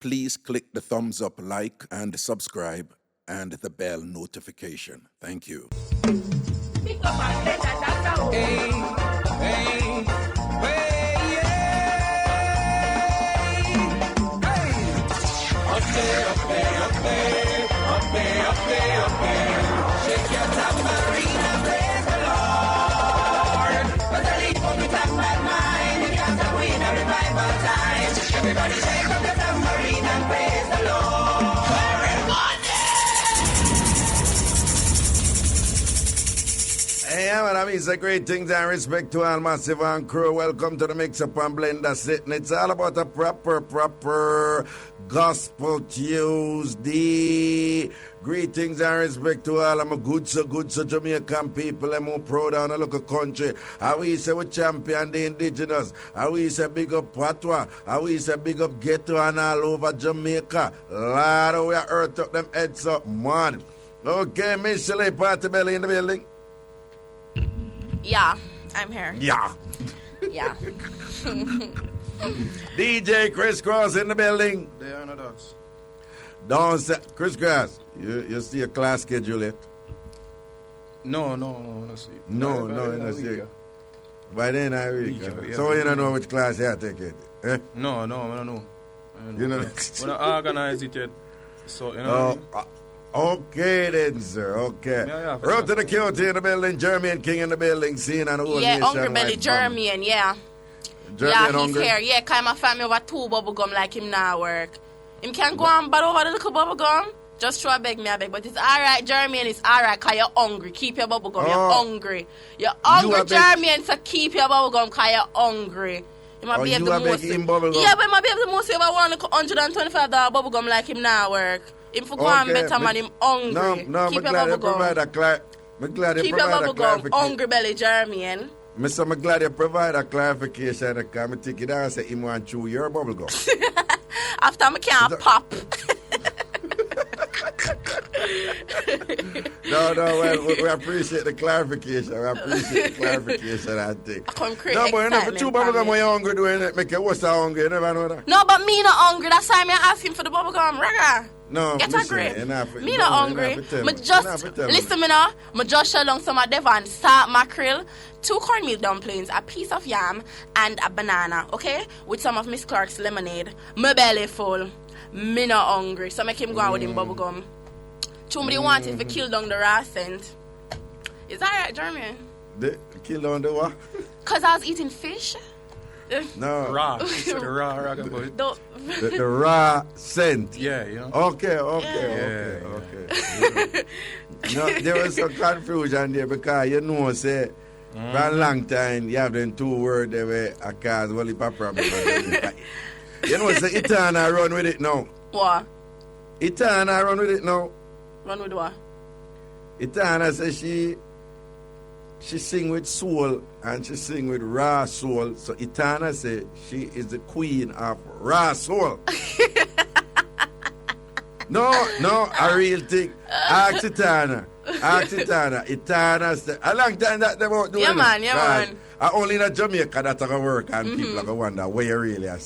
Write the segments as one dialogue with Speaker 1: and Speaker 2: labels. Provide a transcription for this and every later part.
Speaker 1: Please click the thumbs up, like, and subscribe, and the bell notification. Thank you.
Speaker 2: Shake your tambourine and praise the Lord. But the lead from the top bad mind, it got to win a revival time. Everybody shake up the tambourine and praise the Lord.
Speaker 3: Hey, man, I mean, great things and respect to all massive and crew. Welcome to the Mixup and Blenda sitting. It's all about a proper Gospel Tuesday. Greetings and respect to all of my good so Jamaican people. I'm more proud of the local country. How we say we champion the indigenous. How we say big up Patois. How we say big up Ghetto and all over Jamaica. Lord, we are earth up them heads up, man. Okay, Miss Shelley Party Belly in the building.
Speaker 4: Yeah, I'm here.
Speaker 3: Yeah.
Speaker 4: Yeah.
Speaker 3: DJ Chris Cross in the building.
Speaker 5: They are no dogs.
Speaker 3: Don't say, Chris Cross, you see a class schedule yet?
Speaker 5: No, no see.
Speaker 3: No, you see it. By then I really
Speaker 5: Yeah.
Speaker 3: So you don't know which class you take it? Eh?
Speaker 5: No, I don't know.
Speaker 3: You know?
Speaker 5: When I organize it yet. So, you know.
Speaker 3: Okay then, sir. Okay.
Speaker 5: Yeah,
Speaker 3: Road to the QT in the building, Jermaine King in the building, seeing an old
Speaker 4: Yeah,
Speaker 3: nation.
Speaker 4: Hungry Belly Jermaine, yeah. Yeah, he's here. Yeah, kind of family over 2 bubble gum like him now work. Him can go and bad over the little bubble gum. Just try beg me, I beg. But it's alright, Jermaine, it's alright, because you're hungry. Keep your bubble gum. You're hungry. You're hungry, Jermaine, so keep your bubble gum, because you're hungry. You might be able to most. Yeah, but you might be able to most over $125 bubble gum like him now work. Him for go and better man, him hungry.
Speaker 3: No,
Speaker 4: keep
Speaker 3: I'm
Speaker 4: your
Speaker 3: glad you
Speaker 4: bubble
Speaker 3: provide
Speaker 4: gum.
Speaker 3: Keep
Speaker 4: your bubble gum. Hungry Belly Jermaine.
Speaker 3: I'm glad you provide a clarification because I take it out and say him want to chew your bubble gum.
Speaker 4: After I can't pop.
Speaker 3: No, well, we appreciate the clarification. I think.
Speaker 4: Come create
Speaker 3: no, but you know, for 2 bubble gum when you're hungry doing it, make you what's that hungry? You never know that.
Speaker 4: No, but me not hungry. That's why I'm asking for the bubble gum. Reggae.
Speaker 3: No,
Speaker 4: get a grip. Me not hungry. Me just listen me now. Me just shell down some of Devon salt mackerel, 2 cornmeal dumplings, a piece of yam, and a banana. Okay, with some of Miss Clark's lemonade. My belly full. Me not hungry. So make him go out with him bubble gum. Somebody wanted to kill down the raw scent. Is that right, Jermaine?
Speaker 3: Kill down the what?
Speaker 4: Cause I was eating fish.
Speaker 3: No.
Speaker 5: Raw. The raw ragga boy.
Speaker 3: The raw scent.
Speaker 5: Yeah, you know.
Speaker 3: Okay. No, there was some confusion there because you know, say, for a long time, you have them 2 words that were a cause well, it's a problem. You know, say, Itana run with it now.
Speaker 4: What?
Speaker 3: Itana run with it now.
Speaker 4: Run with what?
Speaker 3: Itana says she sing with soul and she sing with raw soul. So Itana say she is the queen of raw soul. No, a real thing. Ask Itana. Itana say a long time that they won't do it.
Speaker 4: Yeah, man.
Speaker 3: Only in Jamaica that I work and people are going to wonder where you really are.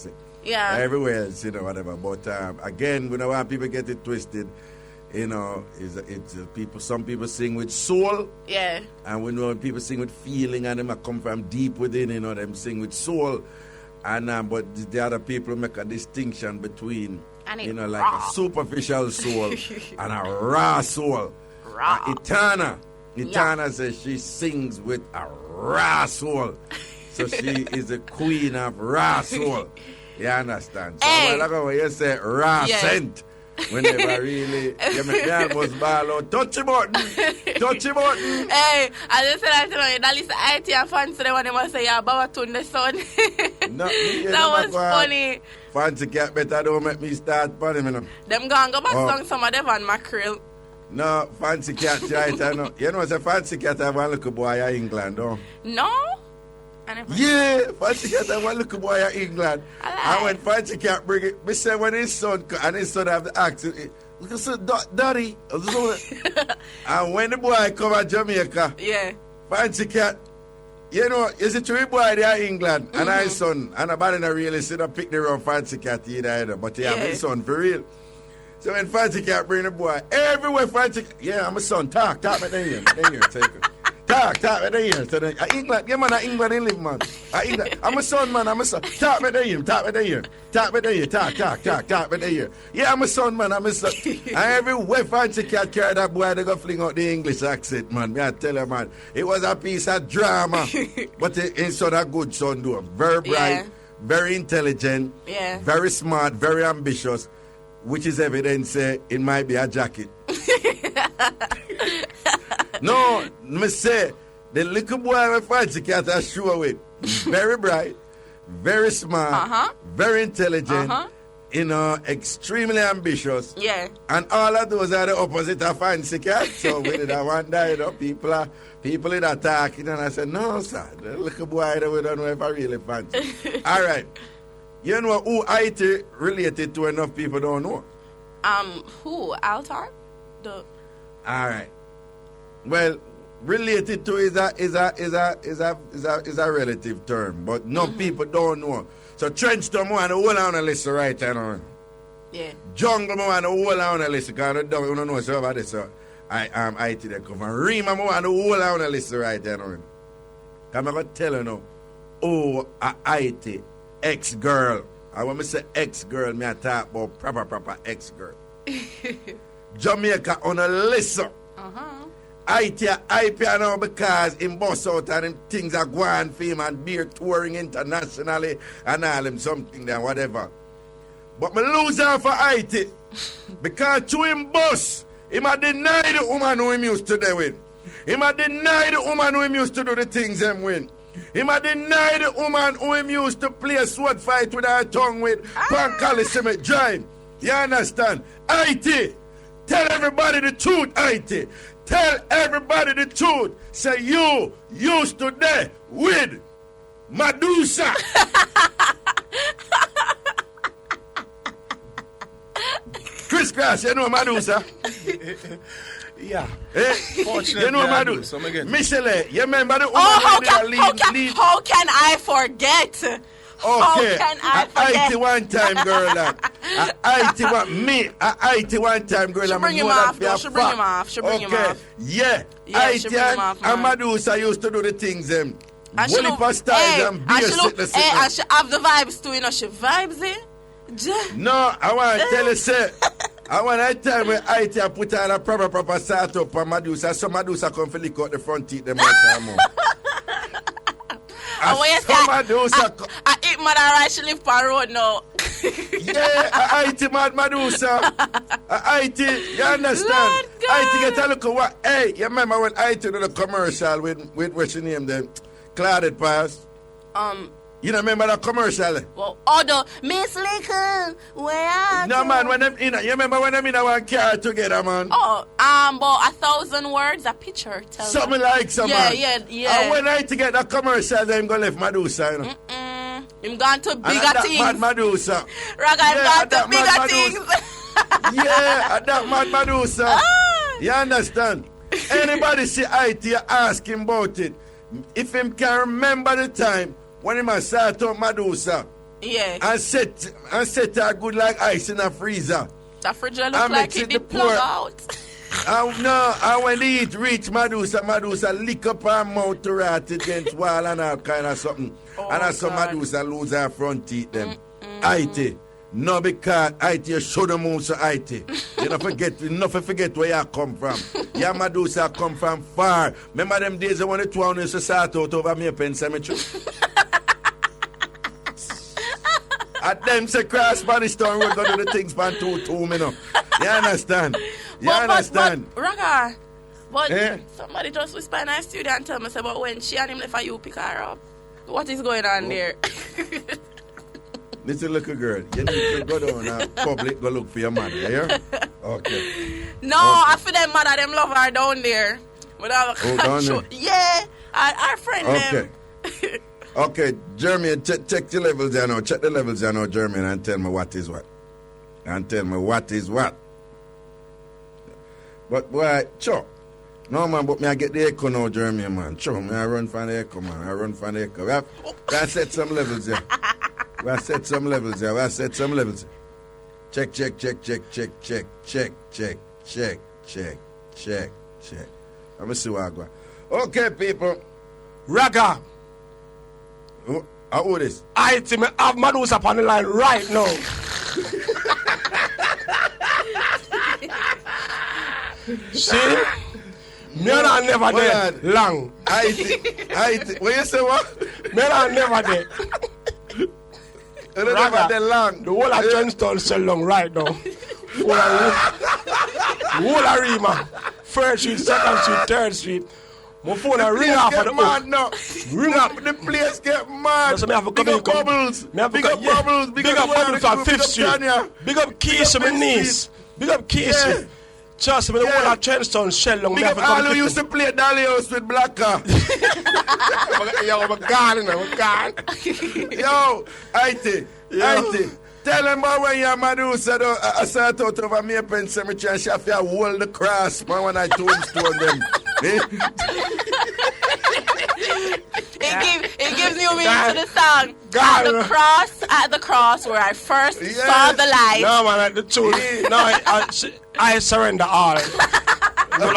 Speaker 4: Yeah.
Speaker 3: Everywhere else, you know, whatever. But again, we don't want people get it twisted. You know, it's people. Some people sing with soul.
Speaker 4: Yeah.
Speaker 3: And we know when people sing with feeling, and them come from deep within. You know, them sing with soul. And but the other people make a distinction between, you know, like a superficial soul and a raw soul.
Speaker 4: Raw.
Speaker 3: Itana says she sings with a raw soul. So she is the queen of raw soul. You understand? So
Speaker 4: hey.
Speaker 3: When you say raw scent, whenever really, you make me almost ball out. Touch the button.
Speaker 4: Hey, I just said that to you. That is IT and fancy the one they must say, yeah, Baba Tun the son.
Speaker 3: No,
Speaker 4: that was funny.
Speaker 3: Fancy cat better don't make me start funny, man.
Speaker 4: Them go back down some of them and mackerel.
Speaker 3: No, fancy cat, right? You know, it's a fancy cat have one little boy in England, though.
Speaker 4: No?
Speaker 3: Yeah, Fancy Cat have one little boy in England. And when Fancy Cat bring it, me say when his son have the accent, look at so daddy. And when the boy come to Jamaica,
Speaker 4: yeah,
Speaker 3: Fancy Cat you know, is it true boy there in England and I son and nobody not really see the pick the wrong fancy cat either, but yeah, my son for real. So when fancy cat bring the boy, everywhere fancy yeah, I'm a son, talk me there, take it. Talk me there. So then, England, yeah man, England in live man. England, I'm a son man, I'm a son. Talk me there. Talk me there, talk me there. Yeah, I'm a son man, I'm a son. And everywhere fancy cat carry that boy, they go fling out the English accent, man. Me I tell you, man, it was a piece of drama. But it's son a good son, though. Very bright, very intelligent, very smart, very ambitious, which is evidence it might be a jacket. No, me say, the little boy with fancy cat I sure with. Very bright, very smart, very intelligent, you know, extremely ambitious.
Speaker 4: Yeah.
Speaker 3: And all of those are the opposite of fancy cat. So when I want that, you know, people are talking and I said, no, sir, the little boy we don't know if I really fancy. All right. You know who IT related to enough people don't know?
Speaker 4: Who? Altar?
Speaker 3: All right. Well, related to is a relative term, but no people don't know. So Trenchtown want to hold on a list right now.
Speaker 4: Yeah.
Speaker 3: Jungle want to hold on a list because I don't know so about this. So I am IT that come from Rima want to hold on a list right now. I'm going to tell you now. Oh, a IT ex-girl. I want to say ex-girl, me I talk about proper ex-girl. Jamaica on a list. IT now because him boss out and him things are going for him and beer touring internationally and all him something there, whatever. But me lose out for IT because to him boss, him a deny the woman who him used to do with. Him a deny the woman who him used to do the things him win. Him a deny the woman who him used to play a sword fight with her tongue with Pan Coliseum join. You understand? IT, tell everybody the truth, IT. Tell everybody the truth. Say you used to there with Medusa. Chris Cross, you know Medusa?
Speaker 5: Yeah.
Speaker 3: You know Medusa? Michelle, you remember the woman
Speaker 4: how can I forget?
Speaker 3: Okay.
Speaker 4: How can I forget?
Speaker 3: IT one time, girl. IT one time, girl.
Speaker 4: She bring him off, though. She bring him off.
Speaker 3: Yeah.
Speaker 4: She bring him off,
Speaker 3: and
Speaker 4: man.
Speaker 3: Medusa used to do the things them.
Speaker 4: And she look,
Speaker 3: and
Speaker 4: she have the vibes too, you know. She vibes it.
Speaker 3: No, I want to tell you, sir. I want to tell when IT put on a proper start up for Medusa. So Medusa come for lick out the front teeth them one time more.
Speaker 4: I eat mother right, she live on road now.
Speaker 3: Yeah, I IT mad Medusa. I IT, you understand? IT get a look at what? Hey, you remember when IT did the commercial with what's your name then? Clouded Pass. You don't remember that commercial?
Speaker 4: Well, the Miss Lincoln, where are
Speaker 3: no, man, when them in, you remember when them in one car together, man?
Speaker 4: Oh, but 1,000 words, a picture tells
Speaker 3: something like some man.
Speaker 4: Yeah.
Speaker 3: And when I to get that commercial, then go left Medusa, you know?
Speaker 4: Him gone to bigger things.
Speaker 3: Mad Medusa.
Speaker 4: Raga, him gone to bigger things.
Speaker 3: Yeah, that mad Medusa. You understand? Anybody see IT, you ask him about it. If him can remember the time when he must start up Medusa.
Speaker 4: Yeah.
Speaker 3: And set her good like ice in a freezer.
Speaker 4: The fridge look like it did plug out.
Speaker 3: And when the heat reach Medusa lick up her mouth to rat against wall and all kind of something. And that's how Medusa lose her front teeth them. IT. No, because IT, you should have moved to IT. You don't forget where you come from. Yeah, Medusa come from far. Remember them days when the two used to start out over Maypen Cemetery? At them say cross Spanish Town Road go do the things pan 2-2, me know. You understand? You understand?
Speaker 4: But Raga, somebody just whisper in our studio and tell me about when she and him left for you pick her up. What is going on there?
Speaker 3: Listen, little girl, you need to go down and public go look for your mother, yeah? Okay.
Speaker 4: No, I feel them mother, them love her down there.
Speaker 3: Down there?
Speaker 4: Yeah, our friend them.
Speaker 3: Okay, Jeremy, check the levels there now. Check the levels there now, Jeremy, and tell me what is what. And tell me what is what. But boy, Chuck, No, man, but me I get the echo now, Jeremy, man. Sure, me I run from the echo, man. I run from the echo. We have set some levels here. We have set some levels here. We have set some levels. Check, check, check, check, check, check, check, check, check, check, check, check. Let me see what I got. Okay, people.
Speaker 5: Raga.
Speaker 3: Who this?
Speaker 5: I think me have Madus up on the line right now. See? Me and I never there long.
Speaker 3: I think. What you say, what?
Speaker 5: Me and I never there.
Speaker 3: You never there long.
Speaker 5: The whole of Kingston sell long right now. Whole of Rima. First Street, Second Street, Third Street. My phone a ring off of the
Speaker 3: mad now.
Speaker 5: Ring up.
Speaker 3: The place get mad.
Speaker 5: So me have to come
Speaker 3: big
Speaker 5: in,
Speaker 3: up bubbles.
Speaker 5: Me have to
Speaker 3: Big up bubbles.
Speaker 5: Big up bubbles on 5th Street. Big up Keys, my niece. Big up Keys. Just me the whole of Kingston shell long.
Speaker 3: Big up all who used to play Dolly House with Black Car.
Speaker 5: Yo, I'm gone.
Speaker 3: Yo, IT. Tell them about when your man said I sat out over me pen cemetery and she have to hold the cross, man, when I tombstone them.
Speaker 4: It gives you meaning to the song. At the cross where I first saw the light.
Speaker 5: No, man, like the truth. No, I surrender all.
Speaker 3: That's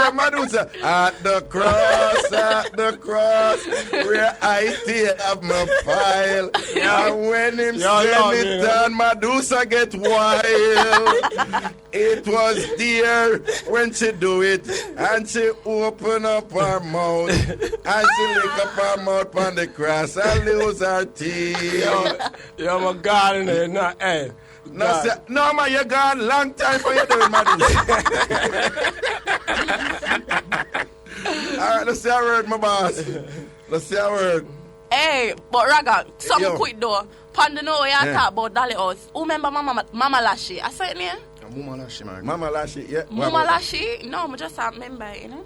Speaker 3: what Madusa. At the cross, where I have my pile. And when him send it down, Madusa get wild. It was there when she do it, and she open up her mouth, and she lick up her mouth on the cross and lose her teeth.
Speaker 5: Yo, my God, in there, no, hey.
Speaker 3: No, man, you gone long time for you doing Madusa. All right, let's see a word, my boss. Let's see a word.
Speaker 4: Hey, but Raga, something quick though. Pandano, you talk about Dolly House. Who remember Mama Lashy? I said it name?
Speaker 5: Mama Lashy, man.
Speaker 3: Mama Lashy, yeah.
Speaker 4: Mama Lashy? No, I just remember it, you know?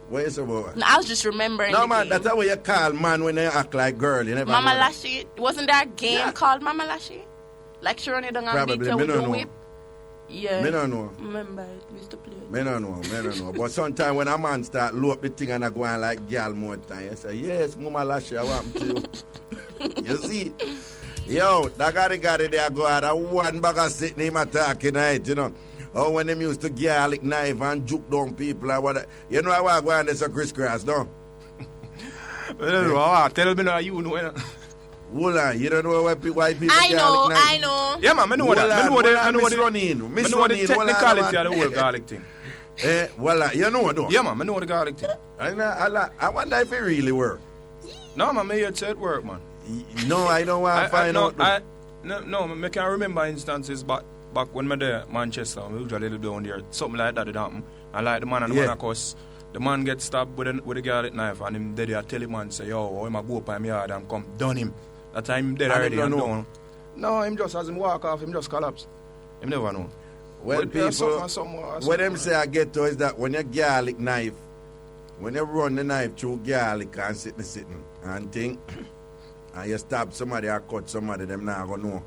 Speaker 3: What is it about?
Speaker 4: No, I was just remembering.
Speaker 3: No, man, that's how you call man when they act like girl. You never
Speaker 4: Mama Lashy? Wasn't there a game called Mama Lashy? Like she run it down and beat you with the whip? Yeah.
Speaker 3: Me don't know.
Speaker 4: Remember it. We used to play it.
Speaker 3: Me don't know. But sometimes when a man start load up the thing and I go on like girl more time, you say, yes, Mama Lashy, I want to you. You see? Yo, that got it there go out. One bag of sitting him attacking night, you know. Oh, when them used to garlic knife and juke down people and what. You know how I go on this a crisscross, no?
Speaker 5: Tell me now you know.
Speaker 3: Hold on, you don't know why people garlic knife?
Speaker 4: I know.
Speaker 5: Yeah, man, I know that. I know the technicality of the whole garlic thing.
Speaker 3: Voila, you know though?
Speaker 5: Yeah, man, I know the garlic thing.
Speaker 3: I wonder if it really work.
Speaker 5: No, man, me said it work, man.
Speaker 3: No, I don't want to find out.
Speaker 5: I can't remember instances back when I there Manchester, we usually live down there, something like that did happen. And like the man and the man, of course, the man gets stabbed with a garlic knife and him there tell him and say, yo, I'm going to go up on my yard and come done him. That time him dead already and done. No, him just as him walk off, him just collapse. Him never know.
Speaker 3: Well, people, what them say I get to is that when you garlic knife, when you run the knife through garlic and sitting and think, and you stab somebody or cut somebody, them not gonna know.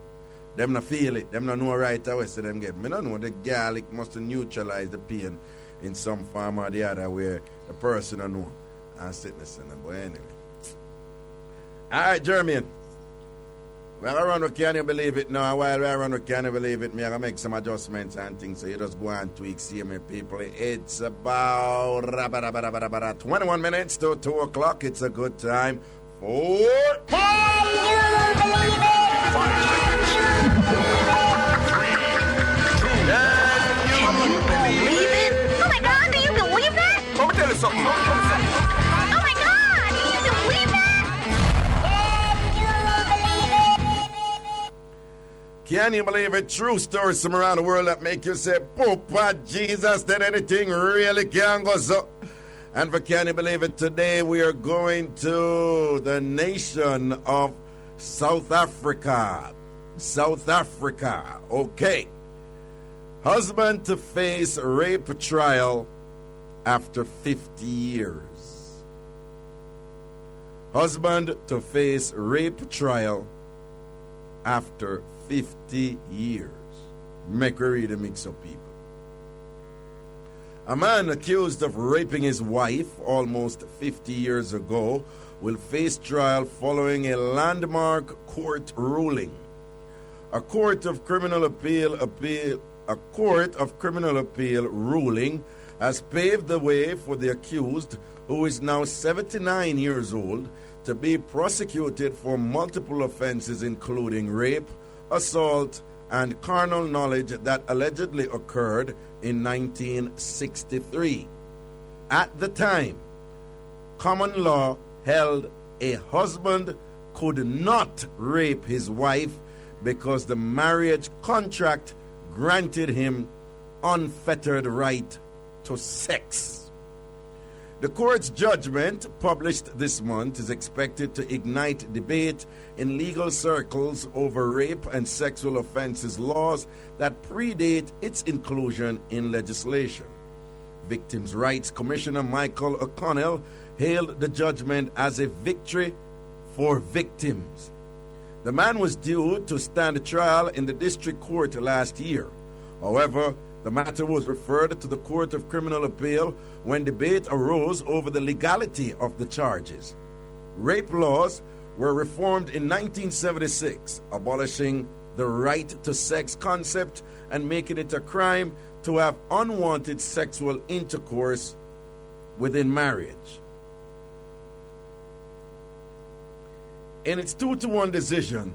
Speaker 3: Them not feel it. Them not know right away, so them get. Me don't know, the garlic must neutralize the pain in some form or the other where the person don't know. And sickness in them. But anyway. Alright, Jermaine. Well, I run with Can You Believe It now. While I run with Can You Believe It, me I make some adjustments and things. So you just go and tweak, see me people. It's about 21 minutes to 2 o'clock. It's a good time for
Speaker 5: something.
Speaker 2: Oh my God! Can you believe that?
Speaker 3: Can you believe it? True stories from around the world that make you say, Papa Jesus, that anything really can go so. And for Can You Believe It, today we are going to the nation of South Africa. South Africa. Okay. Husband to face rape trial after 50 years. Husband to face rape trial after 50 years. Make her read the Mixup, people. A man accused of raping his wife almost 50 years ago will face trial following a landmark court ruling. A court of criminal appeal ruling has paved the way for the accused, who is now 79 years old, to be prosecuted for multiple offenses including rape, assault, and carnal knowledge that allegedly occurred in 1963. At the time, common law held a husband could not rape his wife because the marriage contract granted him unfettered right to sex. The court's judgment, published this month, is expected to ignite debate in legal circles over rape and sexual offenses laws that predate its inclusion in legislation. Victims' Rights Commissioner Michael O'Connell hailed the judgment as a victory for victims. The man was due to stand trial in the district court last year. However, the matter was referred to the Court of Criminal Appeal when debate arose over the legality of the charges. Rape laws were reformed in 1976, abolishing the right to sex concept and making it a crime to have unwanted sexual intercourse within marriage. In its 2-1 decision,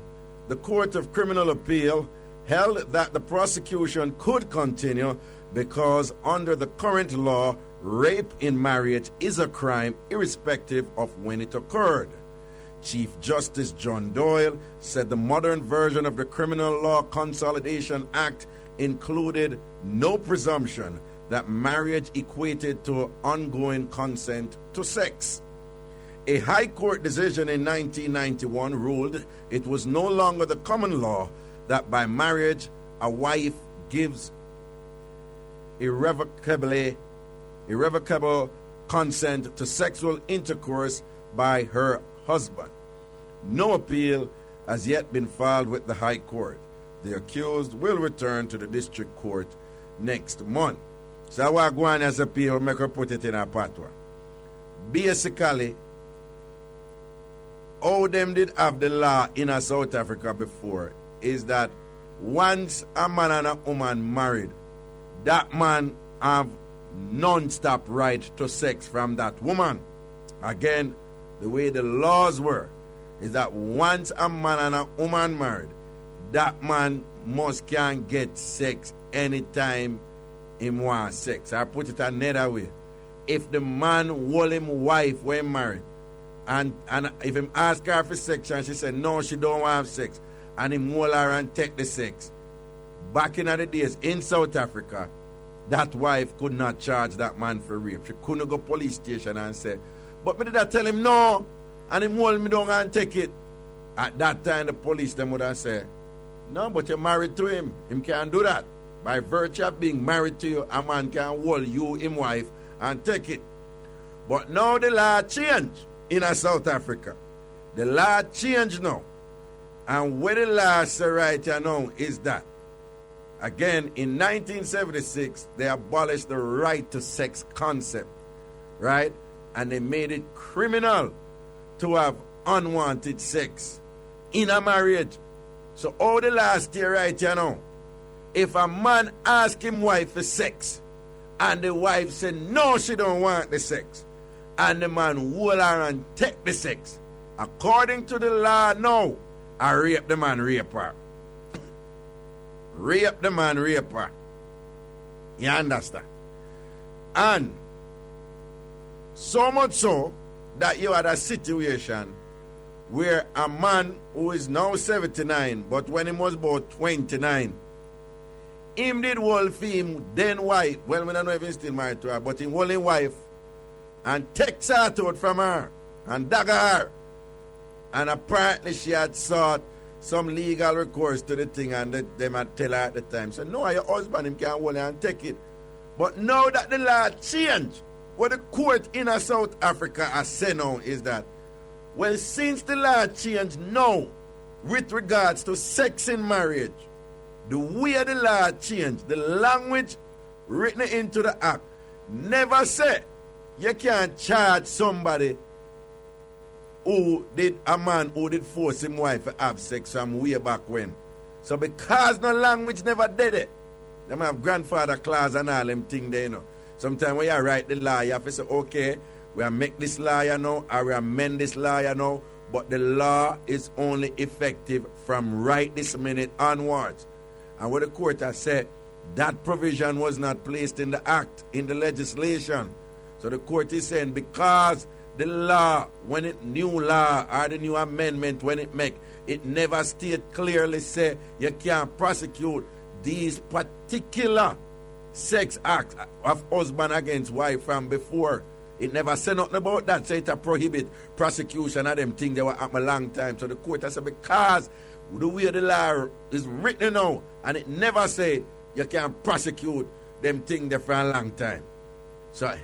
Speaker 3: the Court of Criminal Appeal held that the prosecution could continue because under the current law, rape in marriage is a crime irrespective of when it occurred. Chief Justice John Doyle said the modern version of the Criminal Law Consolidation Act included no presumption that marriage equated to ongoing consent to sex. A High Court decision in 1991 ruled it was no longer the common law that by marriage a wife gives irrevocable consent to sexual intercourse by her husband. No appeal has yet been filed with the High Court. The accused will return to the district court next month. So I want to go on as appeal, make her put it in a patwa. Basically, how them did have the law in South Africa before is that once a man and a woman married, that man have non-stop right to sex from that woman. Again, the way the laws were is that once a man and a woman married, that man can get sex anytime he wants sex. I put it another way. If the man hold him wife when married, and if him ask her for sex and she said no, she don't want to have sex, and him hold her and take the sex, back in the days in South Africa, that wife could not charge that man for rape. She couldn't go police station and say, but me did I tell him no, and him hold me down and take it. At that time the police them would have said, no, but you're married to him. Him can't do that. By virtue of being married to you, a man can hold you, him wife, and take it. But now the law changed in South Africa. The law changed now. And what the law say right now is that, again, in 1976, they abolished the right to sex concept, right? And they made it criminal to have unwanted sex in a marriage. So all the last year right now, if a man ask him wife for sex, and the wife said no, she don't want the sex, and the man hold her and take the sex, according to the law now, I rape the man, rape her. Rape the man, rape her. You understand? And so much so that you had a situation where a man who is now 79, but when he was about 29, him did hold for him then wife, well, I don't know if he's still married to her, but he hold him wife and takes her out from her and dagger her. And apparently she had sought some legal recourse to the thing, and them had tell her at the time, so no, your husband him can hold her and take it. But now that the law changed, what the court in South Africa has said now is that, well, since the law changed now with regards to sex in marriage, the way the law changed, the language written into the act never say you can't charge somebody a man who did force him wife to have sex from way back when. So because no language never did it, them have grandfather clause and all them thing there, you know. Sometimes when you write the law, you have to say, okay, we make this law now, or we amend this law now, but the law is only effective from right this minute onwards. And what the court has said, that provision was not placed in the act, in the legislation. So the court is saying because the law, when it new law or the new amendment, when it make, it never state clearly say you can't prosecute these particular sex acts of husband against wife from before. It never said nothing about that. So it a prohibit prosecution of them things that were happening a long time. So the court has said because the way the law is written now, and it never say you can prosecute them things there for a long time. So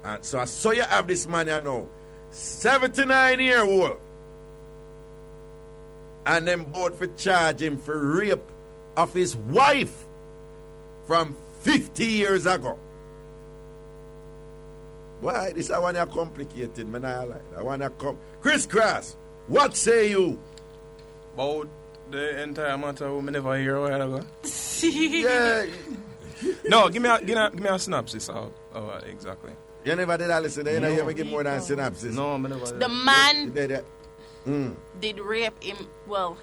Speaker 3: I saw you have this man here now, 79-year-old, and them both for charge him for rape of his wife from 50 years ago. Why? This I want to complicated, man. I want to Chris Cross, what say you?
Speaker 5: About the entire matter we never hear a while ago.
Speaker 3: Yeah.
Speaker 5: No, give me a synopsis of exactly.
Speaker 3: You never did that listen. You never give more than synopsis.
Speaker 5: No, I never.
Speaker 4: The man
Speaker 3: did
Speaker 4: did rape him. Well,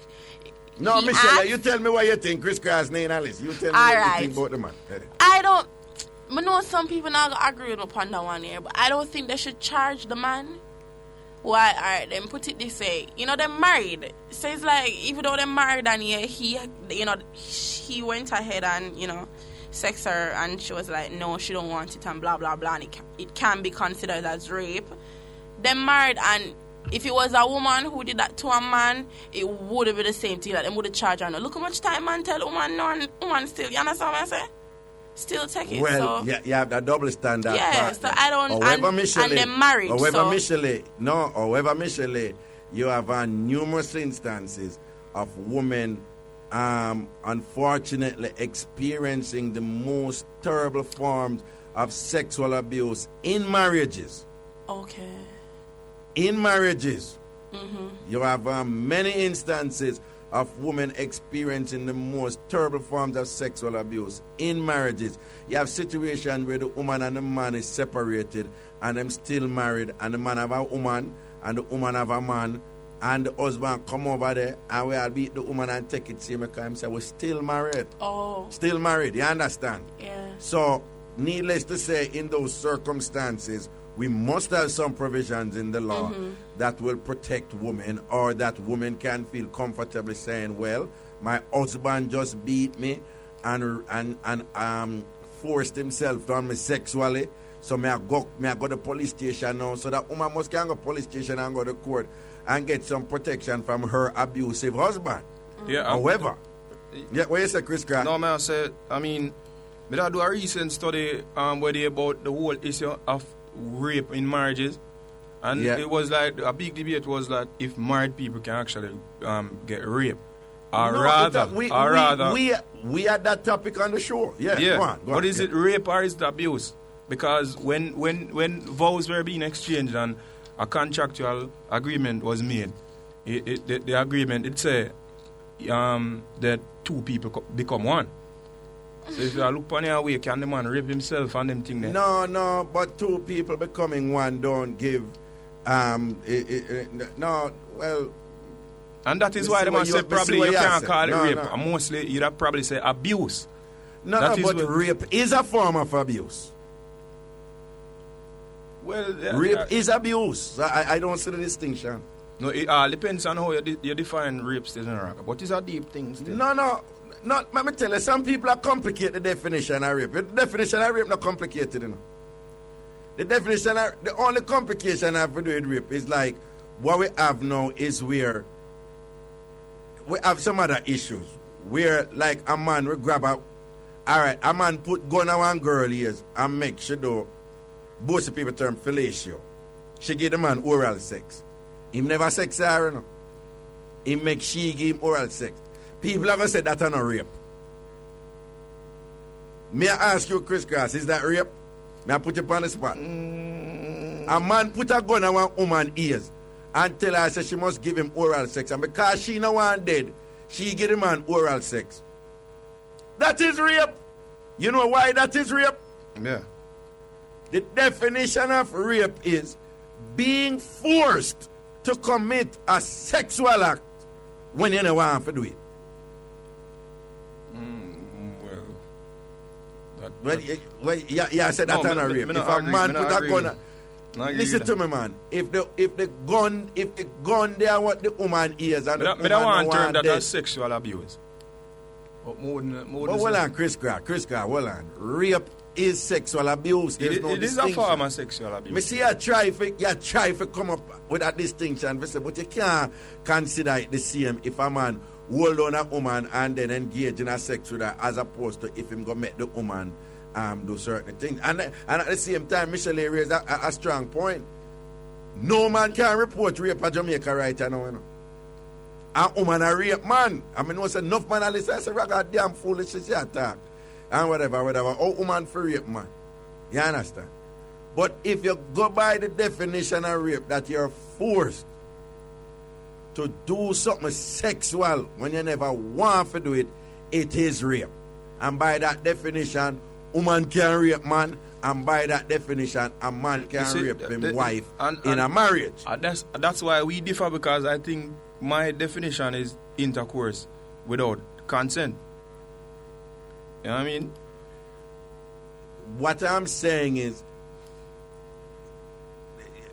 Speaker 3: no,
Speaker 4: he
Speaker 3: Michelle,
Speaker 4: asked,
Speaker 3: you tell me what you think. Chris Cross name Alice. You tell me
Speaker 4: All
Speaker 3: what
Speaker 4: right.
Speaker 3: you think about the man.
Speaker 4: I don't. I know some people not gonna agree with me upon that one here, but I don't think they should charge the man. Why? Alright, then put it this way. You know, they're married. So it's like, even though they're married and he went ahead and, sex her and she was like, no, she don't want it and blah, blah, blah. And it can be considered as rape. They're married, and if it was a woman who did that to a man, it would have been the same thing. Like, them would have charged her. Look how much time man tell woman no, and woman still. You understand what I say? Still take it.
Speaker 3: Well,
Speaker 4: so.
Speaker 3: yeah, you have that double standard.
Speaker 4: Yeah,
Speaker 3: part.
Speaker 4: so I don't.
Speaker 3: However,
Speaker 4: And they're married.
Speaker 3: However, Michelle, you have numerous instances of women unfortunately experiencing the most terrible forms of sexual abuse in marriages.
Speaker 4: Okay.
Speaker 3: In marriages. You have many instances of women experiencing the most terrible forms of sexual abuse in marriages. You have situations where the woman and the man is separated and them still married, and the man have a woman and the woman have a man, and the husband come over there and we all beat the woman and take it same because him say we're still married.
Speaker 4: Oh.
Speaker 3: Still married, you understand?
Speaker 4: Yeah.
Speaker 3: So, needless to say, in those circumstances, we must have some provisions in the law that will protect women, or that women can feel comfortably saying, well, my husband just beat me and forced himself on me sexually, so I go to the police station now. So that woman must can go to police station and go to court and get some protection from her abusive husband.
Speaker 5: Yeah.
Speaker 3: However, what you say, Chris Crack?
Speaker 5: No, man, I mean, I do a recent study where they about the whole issue of rape in marriages, and it was like a big debate was that if married people can actually get raped, or rather
Speaker 3: we had that topic on the show. Go on,
Speaker 5: but is it rape or is it abuse? Because when vows were being exchanged and a contractual agreement was made, the agreement it say that two people become one. So if you look on your way, can the man rape himself and them thing there?
Speaker 3: No, but two people becoming one don't give no, well.
Speaker 5: And that is why the man said probably you can't call it rape. And mostly you'd probably say abuse.
Speaker 3: But rape is a form of abuse.
Speaker 5: Well,
Speaker 3: rape is abuse. I don't see the distinction.
Speaker 5: No, it depends on how you define rape still in Raga. But it's a deep thing still.
Speaker 3: No. Let me tell you, some people are complicate the definition of rape. The definition of rape not complicated, you know. The only complication I have to do with rape is like what we have now is where we have some other issues where like a man will grab a man put gun on one girl ears and make she do both the people term fellatio. She give the man oral sex. Him never sex her, you know. He make she give him oral sex. People have said that on a rape. May I ask you, Chris Cross, is that rape? Now put you on the spot. A man put a gun on one woman's ears and tell her say she must give him oral sex. And because she no one dead, she give the man oral sex. That is rape. You know why that is rape?
Speaker 5: Yeah.
Speaker 3: The definition of rape is being forced to commit a sexual act when you don't want to do it. Well, yeah, I said that on a rape. If a man put a gun, listen to me, man. If the gun there what the woman is and
Speaker 5: I don't want to term that as sexual abuse. But more
Speaker 3: hold on, Chris Crack, hold on. Rape is sexual abuse. There's no
Speaker 5: it is a form of sexual abuse.
Speaker 3: Me see you try to come up with that distinction, but you can't consider it the same if a man hold on a woman and then engage in a sex with her as opposed to if him go make the woman do certain things. And at the same time, Michelle raised a strong point. No man can report rape at Jamaica right now. You know. A woman a rape man. I mean, what's enough man at least I say, "Raga damn foolish she attack." And whatever. Oh, woman for rape man. You understand? But if you go by the definition of rape, that you're forced to do something sexual when you never want to do it, it is rape. And by that definition, woman can rape man, and by that definition, a man can rape his wife in a marriage.
Speaker 5: That's why we differ, because I think my definition is intercourse without consent. You know what I mean?
Speaker 3: What I'm saying is,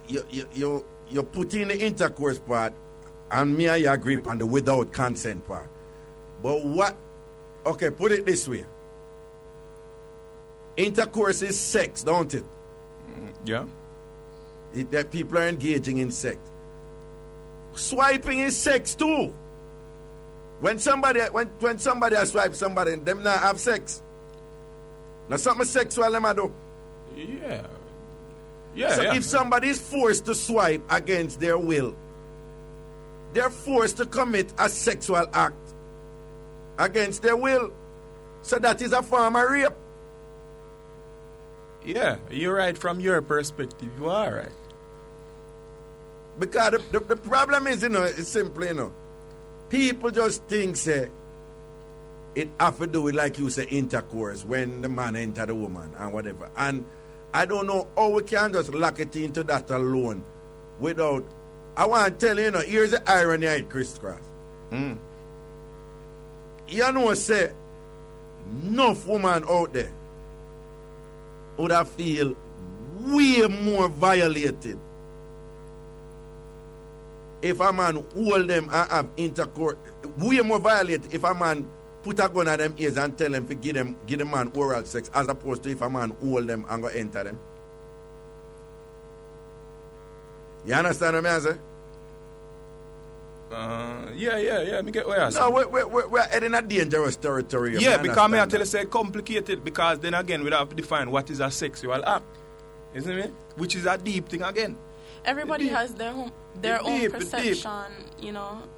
Speaker 3: you put in the intercourse part, and me and you agree on the without consent part. But what? Okay, put it this way. Intercourse is sex, don't it?
Speaker 5: Yeah.
Speaker 3: That people are engaging in sex. Swiping is sex too. When somebody has swiped somebody, them not have sex. Now something sexual them do.
Speaker 5: Yeah.
Speaker 3: So
Speaker 5: yeah.
Speaker 3: if somebody is forced to swipe against their will, they're forced to commit a sexual act against their will. So that is a form of rape.
Speaker 5: Yeah, you're right from your perspective. You are right.
Speaker 3: Because the problem is, it's simply, people just think, say, it have to do with, like you say, intercourse, when the man enter the woman and whatever. And I don't know how we can just lock it into that alone without... I want to tell you, here's the irony of it, Chris Cross. You know, say, enough woman out there would have feel way more violated if a man hold them and have intercourse. Way more violated if a man put a gun at them ears and tell them to give the man oral sex, as opposed to if a man hold them and go enter them. You understand what I say?
Speaker 5: Yeah. Me get what you're saying.
Speaker 3: No, we're heading a dangerous territory.
Speaker 5: Yeah, because I tell you, say complicated, because then again we have to define what is a sexual act, isn't it? Which is a deep thing again.
Speaker 4: Everybody has their own perception,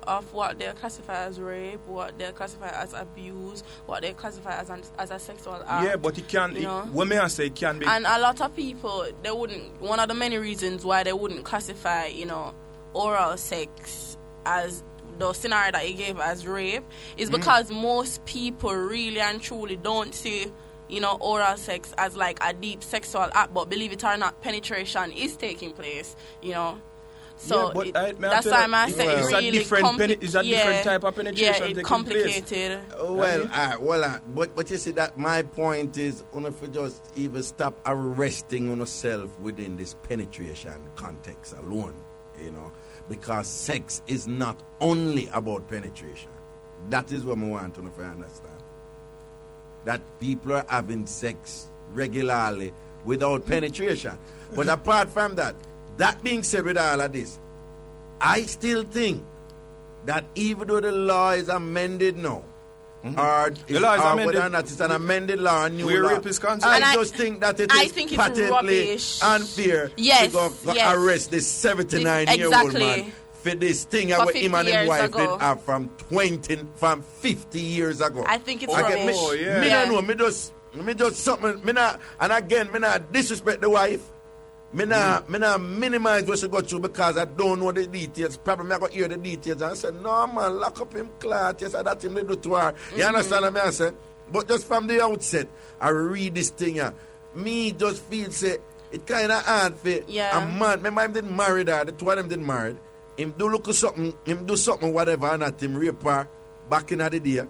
Speaker 4: of what they classify as rape, what they classify as abuse, what they classify as a sexual act.
Speaker 5: Yeah, but it can. What may I say, it can be.
Speaker 4: And a lot of people, they wouldn't. One of the many reasons why they wouldn't classify, oral sex as the scenario that you gave as rape is because most people really and truly don't see oral sex as like a deep sexual act, but believe it or not, penetration is taking place, So
Speaker 5: yeah,
Speaker 4: that's why I say it's really
Speaker 5: different type of penetration.
Speaker 4: Yeah, it's complicated.
Speaker 3: But you see that my point is, if you just even stop arresting yourself within this penetration context alone, because sex is not only about penetration. That is what we want to understand. That people are having sex regularly without penetration. But apart from that being said, with all of this, I still think that even though the law is amended now, or whether or not it's an amended law, a new law,
Speaker 5: rape is concerned.
Speaker 3: I just think that it is patently unfair to arrest this 79-year-old man for this thing that him and his wife did have from 50 years ago.
Speaker 4: I think it's rubbish.
Speaker 3: Me don't know. Me just me just something, me not, and again, me not disrespect the wife. Me not minimize what she go through because I don't know the details. Probably I go hear the details and say, no man, lock up him clot. Yes, that's him they do to her. You understand what I say? But just from the outset, I read this thing here. Me just feel say it kind of hard for a man. Remember him didn't marry her. The two of them didn't marry. Him do look at something, him do something whatever and that him rape her back in the day.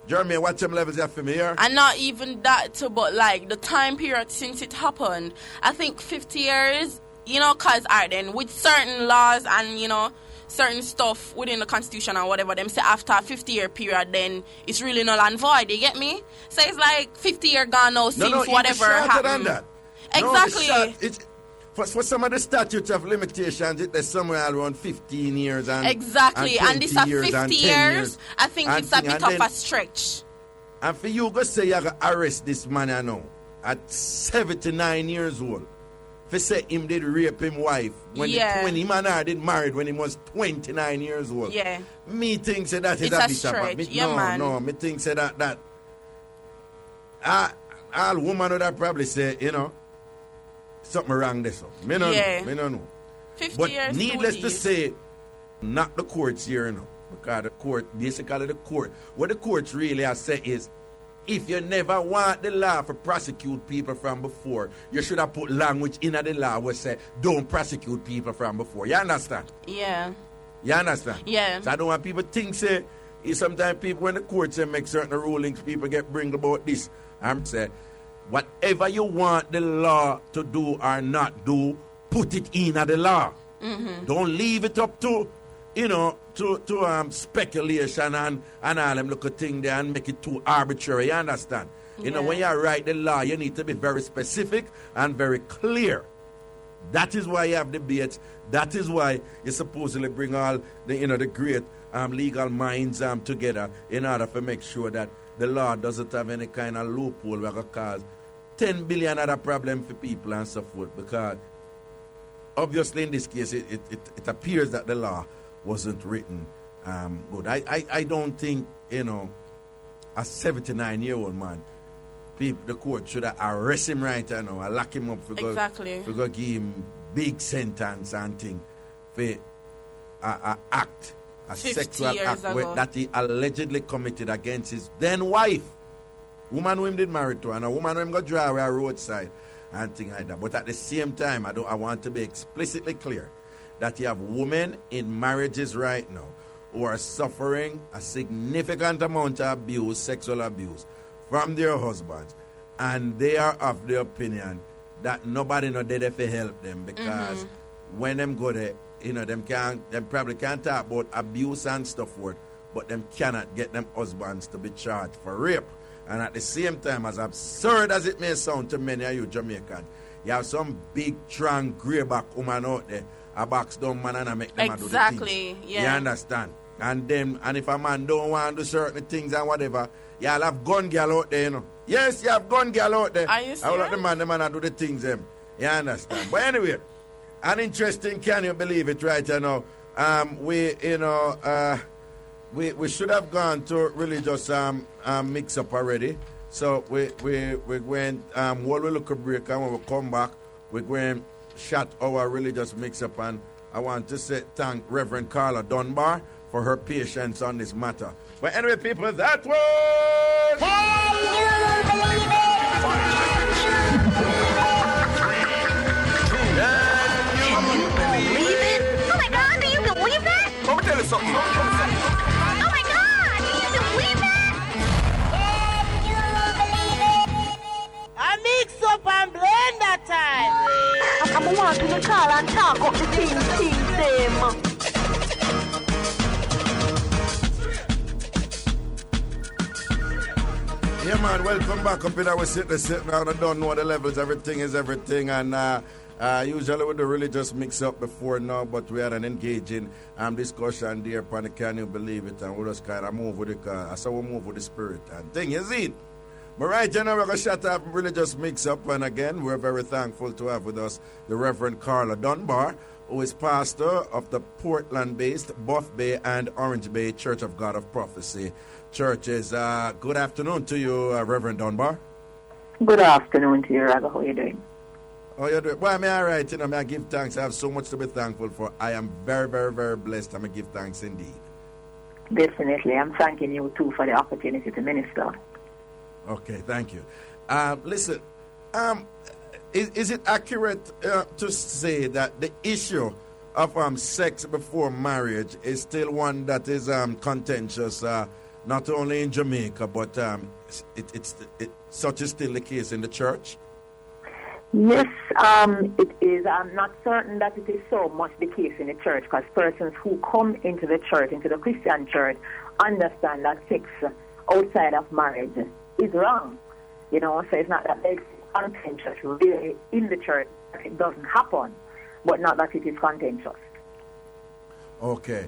Speaker 3: Jeremy, what time levels you have for me here?
Speaker 4: And not even that too, but like the time period since it happened, I think 50 years, you know, because then with certain laws and, you know, certain stuff within the constitution or whatever, them say after a 50-year period, then it's really null and void, you get me? So it's like 50 years gone now since whatever happened.
Speaker 3: Than that.
Speaker 4: Exactly.
Speaker 3: No, for some of the statutes of limitations, it's somewhere around 15 years and
Speaker 4: exactly, and this is 50 years. I think it's a bit of a stretch.
Speaker 3: And for you go say you going to arrest this man now at 79 years old. For say him did rape him wife when him and her did married when he was 29 years old.
Speaker 4: Yeah.
Speaker 3: Me think say that is
Speaker 4: it's
Speaker 3: a bit
Speaker 4: stretch.
Speaker 3: of a
Speaker 4: Yeah, man.
Speaker 3: No, me think say that all woman would have probably say, you know, something wrong there, so. Me no know.
Speaker 4: 50
Speaker 3: but
Speaker 4: years.
Speaker 3: needless to say, not the courts here, you know. Because the court, basically the court, what the courts really have said is, if you never want the law to prosecute people from before, you should have put language in the law where say, don't prosecute people from before. You understand?
Speaker 4: Yeah.
Speaker 3: You understand?
Speaker 4: Yeah.
Speaker 3: So I don't want people think, say, sometimes people when the courts make certain rulings, people get bring about this. I'm saying, whatever you want the law to do or not do, put it in the law.
Speaker 4: Mm-hmm.
Speaker 3: Don't leave it up to, you know, to speculation and all them look at thing there and make it too arbitrary. You understand? You know, when you write the law, you need to be very specific and very clear. That is why you have debates. That is why you supposedly bring all the, you know, the great legal minds together in order to make sure that the law doesn't have any kind of loophole that could cause 10 billion other problem for people and so forth. Because obviously in this case, it appears that the law wasn't written good. I don't think, you know, a 79-year-old man, the court should have arrest him right now and lock him up for go give him big sentence and thing for a sexual act that he allegedly committed against his then wife. Woman who him did marry to, and a woman who him got drive a roadside and thing like that. But at the same time, I want to be explicitly clear that you have women in marriages right now who are suffering a significant amount of abuse, sexual abuse, from their husbands, and they are of the opinion that nobody no there to help them because when them go there, you know, them probably can't talk about abuse and stuff forth, but them cannot get them husbands to be charged for rape. And at the same time, as absurd as it may sound to many of you Jamaicans, you have some big, strong, greyback woman out there, a box down man and I make them do the things.
Speaker 4: Yeah.
Speaker 3: You understand? And if a man don't want to do certain things and whatever, you'll have gun girl out there, you know. Yes, you have gun girl out there.
Speaker 4: Are you serious?
Speaker 3: I will let the man do the things them. You understand? But anyway, an interesting, can you believe it right now? We should have gone to religious mix up already. So we're going while we look a break and when we come back, we're going shut our religious mix up, and I want to say thank Reverend Carla Dunbar for her patience on this matter. But anyway, people, that was
Speaker 5: Let me tell you something.
Speaker 6: Oh my God! Can you believe it?
Speaker 7: I mix up and blend that time.
Speaker 6: I'm going to the call and talk up the team them.
Speaker 3: yeah, man, welcome back up in our sitting down. I don't know the levels, everything is everything, and usually we do really just mix up before now, but we had an engaging discussion there upon the Can You Believe It, and we just kind of move with it, that's how we move with the spirit and thing, you see it? But right now, we're going to shut up really just mix up, and again, we're very thankful to have with us the Reverend Carla Dunbar, who is pastor of the Portland-based Buff Bay and Orange Bay Church of God of Prophecy churches. Good afternoon to you, Reverend Dunbar.
Speaker 8: Good afternoon to you, Raga. How are you doing?
Speaker 3: Oh, you're doing well. I'm all right. You know, I give thanks. I have so much to be thankful for. I am very, very, very blessed. I'm going to give thanks indeed.
Speaker 8: Definitely. I'm thanking you too for the opportunity to minister.
Speaker 3: Okay, thank you. Listen, is it accurate to say that the issue of sex before marriage is still one that is contentious, not only in Jamaica, but such is still the case in the church?
Speaker 8: Yes, it is. I'm not certain that it is so much the case in the church, because persons who come into the church, into the Christian church, understand that sex outside of marriage is wrong. You know, so it's not that it's contentious really in the church. It doesn't happen, but not that it is contentious.
Speaker 3: Okay.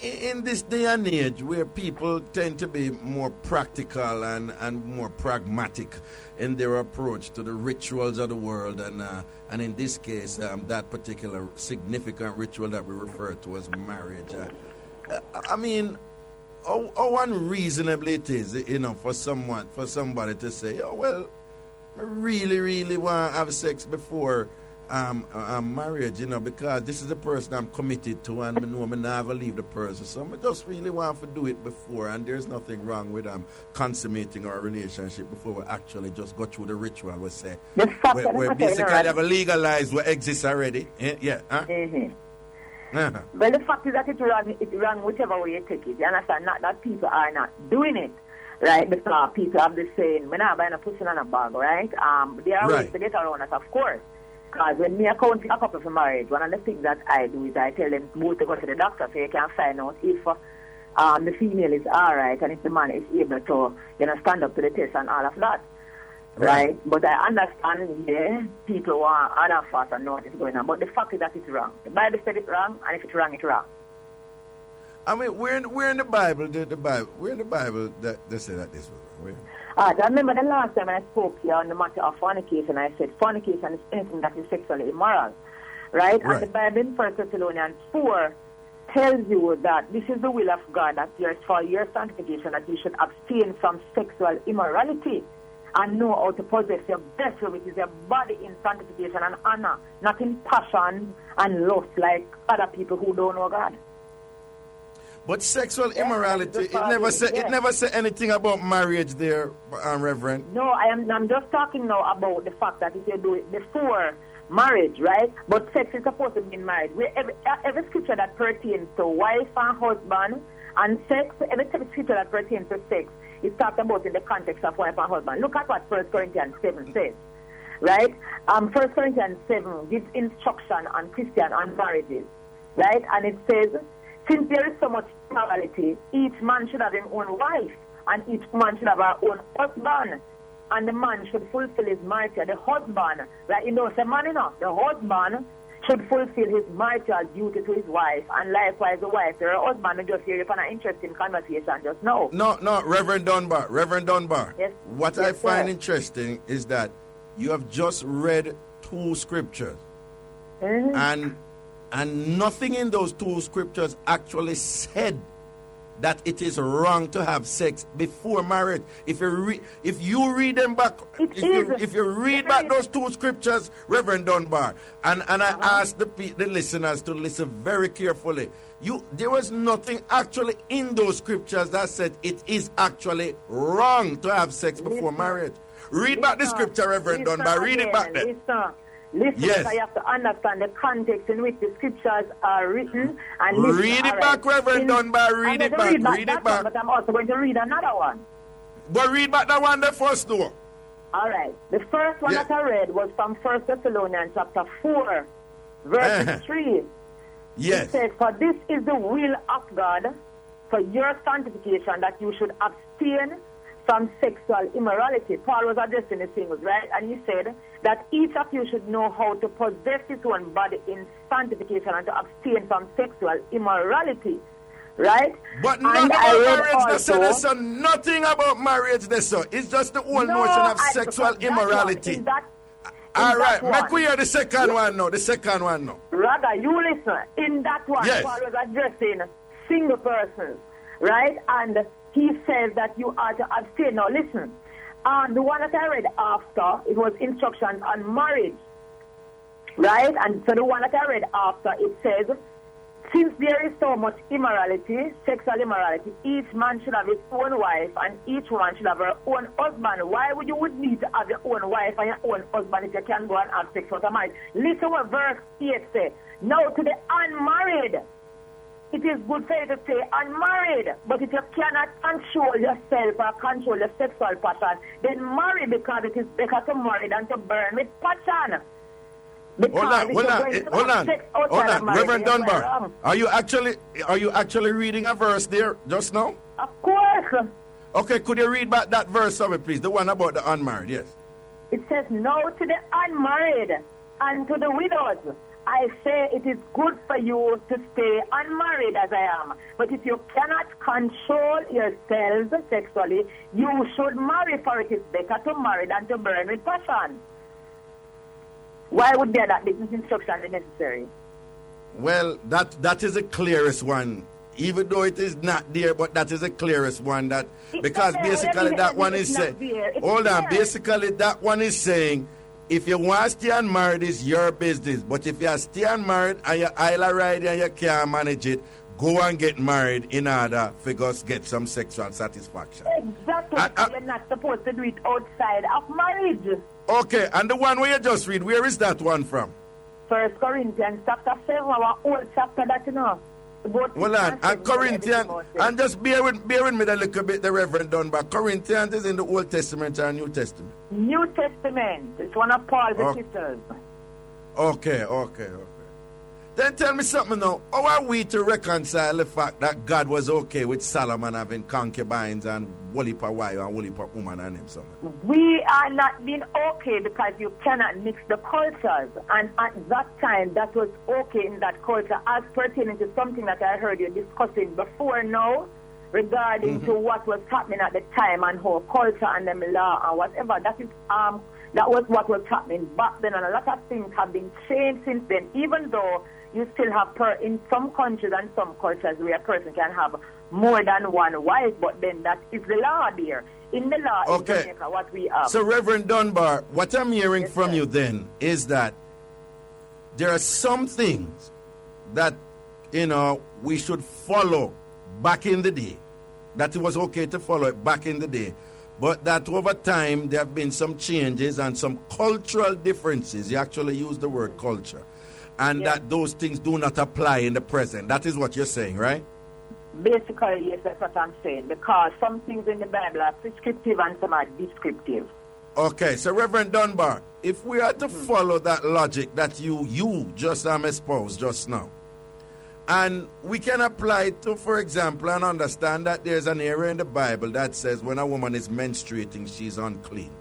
Speaker 3: In this day and age where people tend to be more practical and more pragmatic in their approach to the rituals of the world, and in this case, that particular significant ritual that we refer to as marriage, I mean, how unreasonable it is, you know, for somebody to say, oh, well, I really, really want to have sex before marriage, you know, because this is the person I'm committed to, and I know I'm never leave the person, so I just really want to do it before, and there's nothing wrong with consummating our relationship before we actually just go through the ritual, we say. We're basically have legalized what exists already. Yeah. Huh?
Speaker 8: Mm-hmm. Uh-huh. Well, the fact is that it run whichever way you take it. You understand? Not that people are not doing it, right? Because people have the saying, we're not buying a pussy in a bag, right? There are ways to get around it, of course. Because when me account a couple for marriage, one of the things that I do is I tell them both to go to the doctor so you can find out if the female is all right and if the man is able to, you know, stand up to the test and all of that. Right? But I understand, people want other fast and know what is going on. But the fact is that it's wrong. The Bible said it's wrong, and if it's wrong, it's wrong.
Speaker 3: I mean, where in the Bible that they say that this was wrong?
Speaker 8: I remember the last time I spoke here on the matter of fornication, I said fornication is anything that is sexually immoral, right? And the Bible in 1 Thessalonians 4 tells you that this is the will of God, that for your sanctification, that you should abstain from sexual immorality and know how to possess your vessel, which is your body, in sanctification and honor, not in passion and lust like other people who don't know God.
Speaker 3: But sexual immorality, it never said anything about marriage there, Reverend.
Speaker 8: No, I'm just talking now about the fact that if you do it before marriage, right? But sex is supposed to be in marriage. Every scripture that pertains to wife and husband and sex, every scripture that pertains to sex is talked about in the context of wife and husband. Look at what 1 Corinthians 7 says, right? 1 Corinthians 7 gives instruction on Christian and marriages, right? And it says, since there is so much immorality, each man should have his own wife, and each woman should have her own husband. And the man should fulfill his marital, the husband, right? You know, it's a man enough. The husband should fulfill his marital duty to his wife, and likewise the wife to her husband. And just hear you for an interesting conversation just now. No,
Speaker 3: Reverend Dunbar.
Speaker 8: Yes.
Speaker 3: What I find interesting is that you have just read two scriptures, and nothing in those two scriptures actually said that it is wrong to have sex before marriage. If you read them back, if you read back those two scriptures, Reverend Dunbar, and I ask the listeners to listen very carefully, there was nothing actually in those scriptures that said it is actually wrong to have sex before marriage. Read back the scripture, Reverend Dunbar. Read it back there.
Speaker 8: Listen, yes. I have to understand the context in which the scriptures are written. And listen,
Speaker 3: read it back, Reverend Dunbar. Read it back. Read it back.
Speaker 8: But I'm also going to read another one.
Speaker 3: But read back the one, the first one.
Speaker 8: All right. The first one that I read was from 1 Thessalonians chapter 4, verse 3.
Speaker 3: Yes.
Speaker 8: It says, for this is the will of God for your sanctification, that you should abstain from sexual immorality. Paul was addressing the things, right? And he said that each of you should know how to possess his own body in sanctification and to abstain from sexual immorality, right?
Speaker 3: But not about marriage, there's nothing about marriage, it's just the whole notion of sexual immorality. All right, make we hear the second one now.
Speaker 8: Rather, you listen. In that one, Paul was addressing single persons, right? And he says that you are to abstain. Now listen, the one that I read after, it was instructions on marriage, right? And so the one that I read after, it says, since there is so much immorality, sexual immorality, each man should have his own wife and each woman should have her own husband. Why would you need to have your own wife and your own husband if you can go and have sex with a man? Listen what verse 8 says. Now to the unmarried, it is good for you to stay unmarried. But if you cannot control yourself or control your sexual passion, then marry, because it is better to marry than to burn with passion.
Speaker 3: Hold on, Reverend Dunbar. Are you actually reading a verse there just now?
Speaker 8: Of course.
Speaker 3: Okay, could you read back that verse of it, please? The one about the unmarried, yes.
Speaker 8: It says, no to the unmarried and to the widows, I say it is good for you to stay unmarried as I am. But if you cannot control yourselves sexually, you should marry, for it is better to marry than to burn with passion. Why would there that business instruction be necessary?
Speaker 3: Well, that is the clearest one. Even though it is not there, but that is the clearest one. That because basically that one is saying, hold on, basically that one is saying, if you want to stay unmarried, it's your business. But if you are stay unmarried and you're island riding and you can't manage it, go and get married in order for us get some sexual satisfaction.
Speaker 8: Exactly. You're not supposed to do it outside of marriage.
Speaker 3: Okay, and the one where you just read, where is that one from?
Speaker 8: 1 Corinthians chapter 7, our old chapter that you know.
Speaker 3: Well, and Corinthians, and just bear with me a little bit, the Reverend Dunbar. Corinthians is in the Old Testament and New Testament?
Speaker 8: New Testament. It's one of Paul's epistles.
Speaker 3: Okay. Then tell me something now. How are we to reconcile the fact that God was okay with Solomon having concubines and Wolipa wife and Wolipa woman and him something?
Speaker 8: We are not being okay because you cannot mix the cultures. And at that time, that was okay in that culture as pertaining to something that I heard you discussing before now regarding to what was happening at the time and how culture and them law and whatever. That was what was happening back then, and a lot of things have been changed since then, even though you still have, in some countries and some cultures, where a person can have more than one wife, but then that is the law there. In the law in Jamaica, what we have.
Speaker 3: So, Reverend Dunbar, what I'm hearing from you then is that there are some things that, we should follow back in the day, that it was okay to follow it back in the day, but that over time there have been some changes and some cultural differences. You actually use the word culture. And that those things do not apply in the present. That is what you're saying, right?
Speaker 8: Basically, yes, that's what I'm saying. Because some things in the Bible are prescriptive and some are descriptive.
Speaker 3: Okay, so Reverend Dunbar, if we are to follow that logic that you just espoused just now, and we can apply it to, for example, and understand that there's an area in the Bible that says when a woman is menstruating, she's unclean.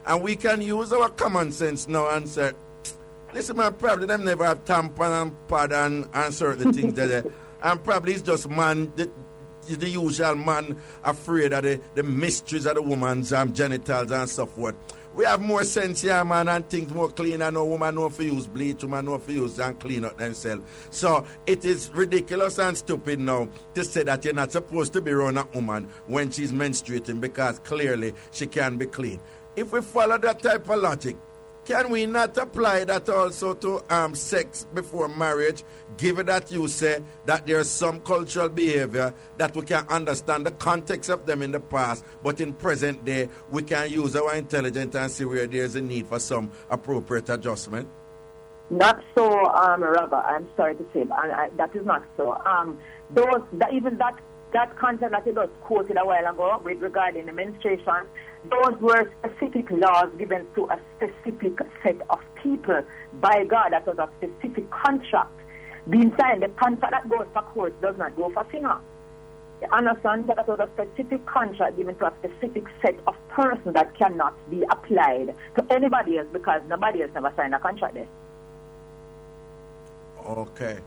Speaker 3: And we can use our common sense now and say, listen, man, probably them never have tampon and pad and certain things there. And probably it's just man, the usual man afraid of the mysteries of the woman's genitals and so forth. We have more sense here, man, and things more clean. I know woman know for use bleach, woman know for use and clean up themselves. So it is ridiculous and stupid now to say that you're not supposed to be around a woman when she's menstruating because clearly she can be clean. If we follow that type of logic, can we not apply that also to sex before marriage, given that you say that there's some cultural behavior that we can understand the context of them in the past, but in present day, we can use our intelligence and see where there's a need for some appropriate adjustment?
Speaker 8: Not so, Rabba, I'm sorry to say, that is not so. That concept that you just quoted a while ago with regarding the menstruation, those were specific laws given to a specific set of people by God. That was a specific contract being signed. The contract that goes for court does not go for singer. You understand that was a specific contract given to a specific set of persons that cannot be applied to anybody else because nobody else never signed a contract there.
Speaker 3: Okay.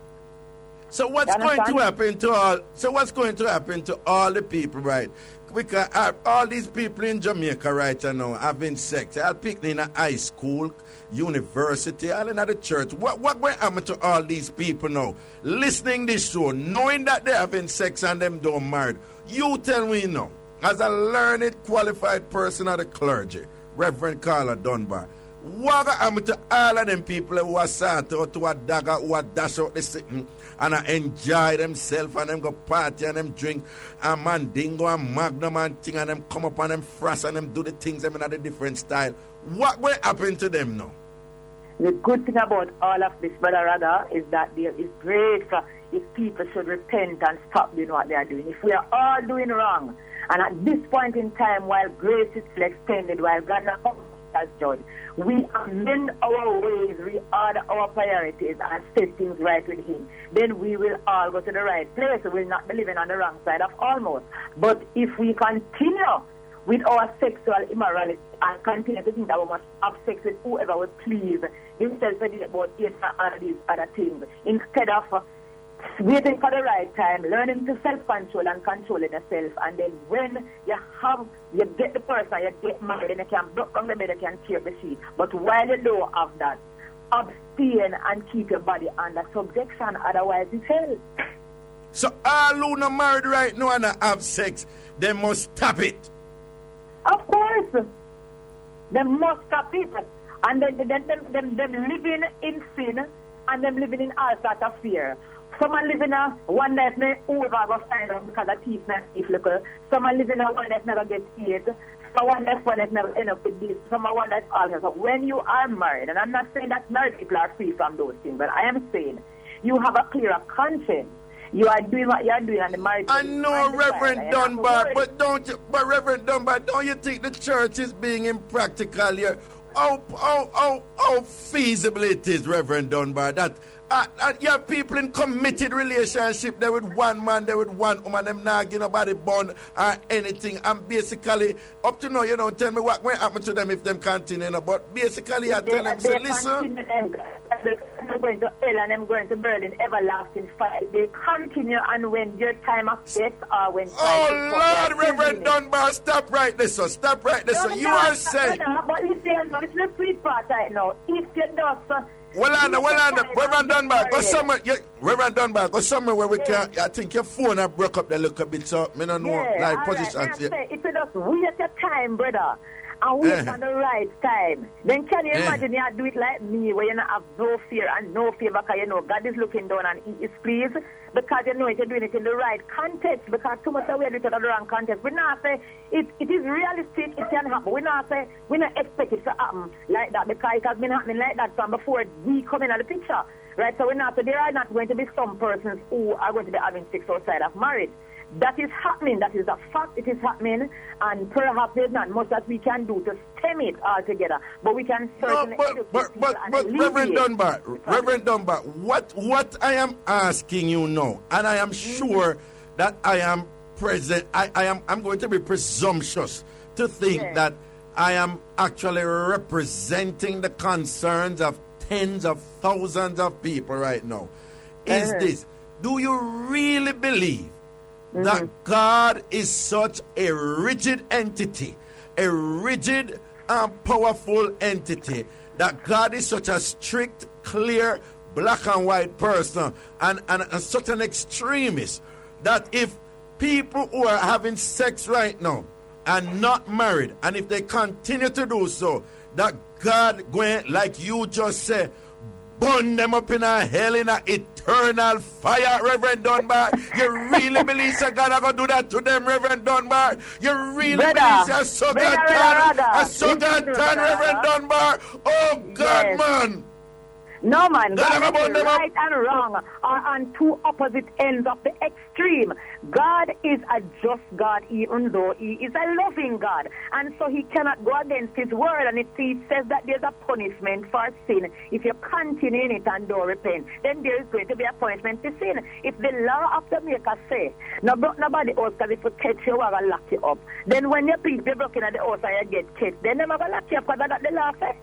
Speaker 3: So what's going to happen to all? So what's going to happen to all the people, right? Because all these people in Jamaica right now having sex. I'll pick in a high school, university, all in the church. What will happen to all these people now? Listening this show, knowing that they're having sex and them don't marry. You tell me now. as a learned, qualified person of the clergy, Reverend Carla Dunbar, what happened to all of them people who are sat out to a dagger, who are dash out the sitting and enjoy themselves and them go party and them drink and mandingo and magnum and thing and them come up and them frost and them do the things them in a different style. What will happen to them now?
Speaker 8: The good thing about all of this, Brother Raga, is that there is grace if people should repent and stop doing what they are doing. If we are all doing wrong, and at this point in time, while grace is still extended, while God not comes as judge, we amend our ways, reorder our priorities, and set things right with Him. Then we will all go to the right place. We will not be living on the wrong side of almost. But if we continue with our sexual immorality and continue to think that we must have sex with whoever we please, instead of thinking about it and all these other things, instead of waiting for the right time, learning to self-control and controlling yourself, and then when you get the person, you get married, and you can block on the bed, you can tear the sheet. But while you don't have that, abstain and keep your body under subjection, otherwise it's hell.
Speaker 3: So all who not married right now and have sex, they must stop it.
Speaker 8: Of course. They must stop it. And then them living in sin and them living in all sorts of fear. Some are living a one life whoever will find out because of teeth not if local. Some are living a one life never gets AIDS. Some one life never end up with this. Some are one life all. So when you are married, and I'm not saying that married people are free from those things, but I am saying you have a clearer conscience. You are doing what you are doing and the marriage.
Speaker 3: I know, Reverend Dunbar, but Reverend Dunbar, don't you think the church is being impractical here? How feasible it is, Reverend Dunbar, that you have people in committed relationship, they with one man, they with one woman, them not give nobody bond or anything, and basically, up to now, you don't tell me what will happen to them if them continue, but basically I tell them, so listen.
Speaker 8: I'm going to hell and I'm going to burn in everlasting fire. They continue, and when your time of death or when...
Speaker 3: Oh, Lord, Reverend Dunbar, stop right there, sir. Stop right there, sir. You are saying...
Speaker 8: But listen, it's the sweet part right now. If you don't...
Speaker 3: Reverend Dunbar, go somewhere. Reverend Dunbar, go somewhere where we can. I think your phone have broke up a little bit, so I don't know like positions.
Speaker 8: If you just wait your time, brother, and wait on the right time, then can you imagine you do it like me, where you not have no fear and no favor, because you know God is looking down and He is pleased, because you know you're doing it in the right context, because too much we are doing it in the wrong context. We not say it is realistic, it can happen. We not say we not expect it to happen like that, because it has been happening like that from before we come in the picture, right? So we not say there are not going to be some persons who are going to be having sex outside of marriage. That is happening. That is a fact. It is happening, and perhaps there's not much that we can do to stem it altogether. But we can certainly.
Speaker 3: But Reverend Dunbar, what I am asking you now, and I am sure that I am present. I'm going to be presumptuous to think that I am actually representing the concerns of tens of thousands of people right now. Is this? Do you really believe that God is such a rigid entity, a rigid and powerful entity, that God is such a strict, clear, black and white person, and such an extremist, that if people who are having sex right now and not married, and if they continue to do so, that God going, like you just said, burn them up in a hell in an eternal fire, Reverend Dunbar? You really believe that God are going to do that to them, Reverend Dunbar? You really believe that Satan, Reverend Dunbar? Oh, God, man.
Speaker 8: No, man. God is right and wrong are on two opposite ends of the extreme. God is a just God, even though He is a loving God. And so He cannot go against His word. And if He says that there's a punishment for sin, if you continue in it and don't repent, then there is going to be a punishment to sin. If the law of Jamaica say, nobody else, because if you catch you, we're going to lock you up. Then when you people broken at the house and you get catch, then they're going to lock you up because that's the law says.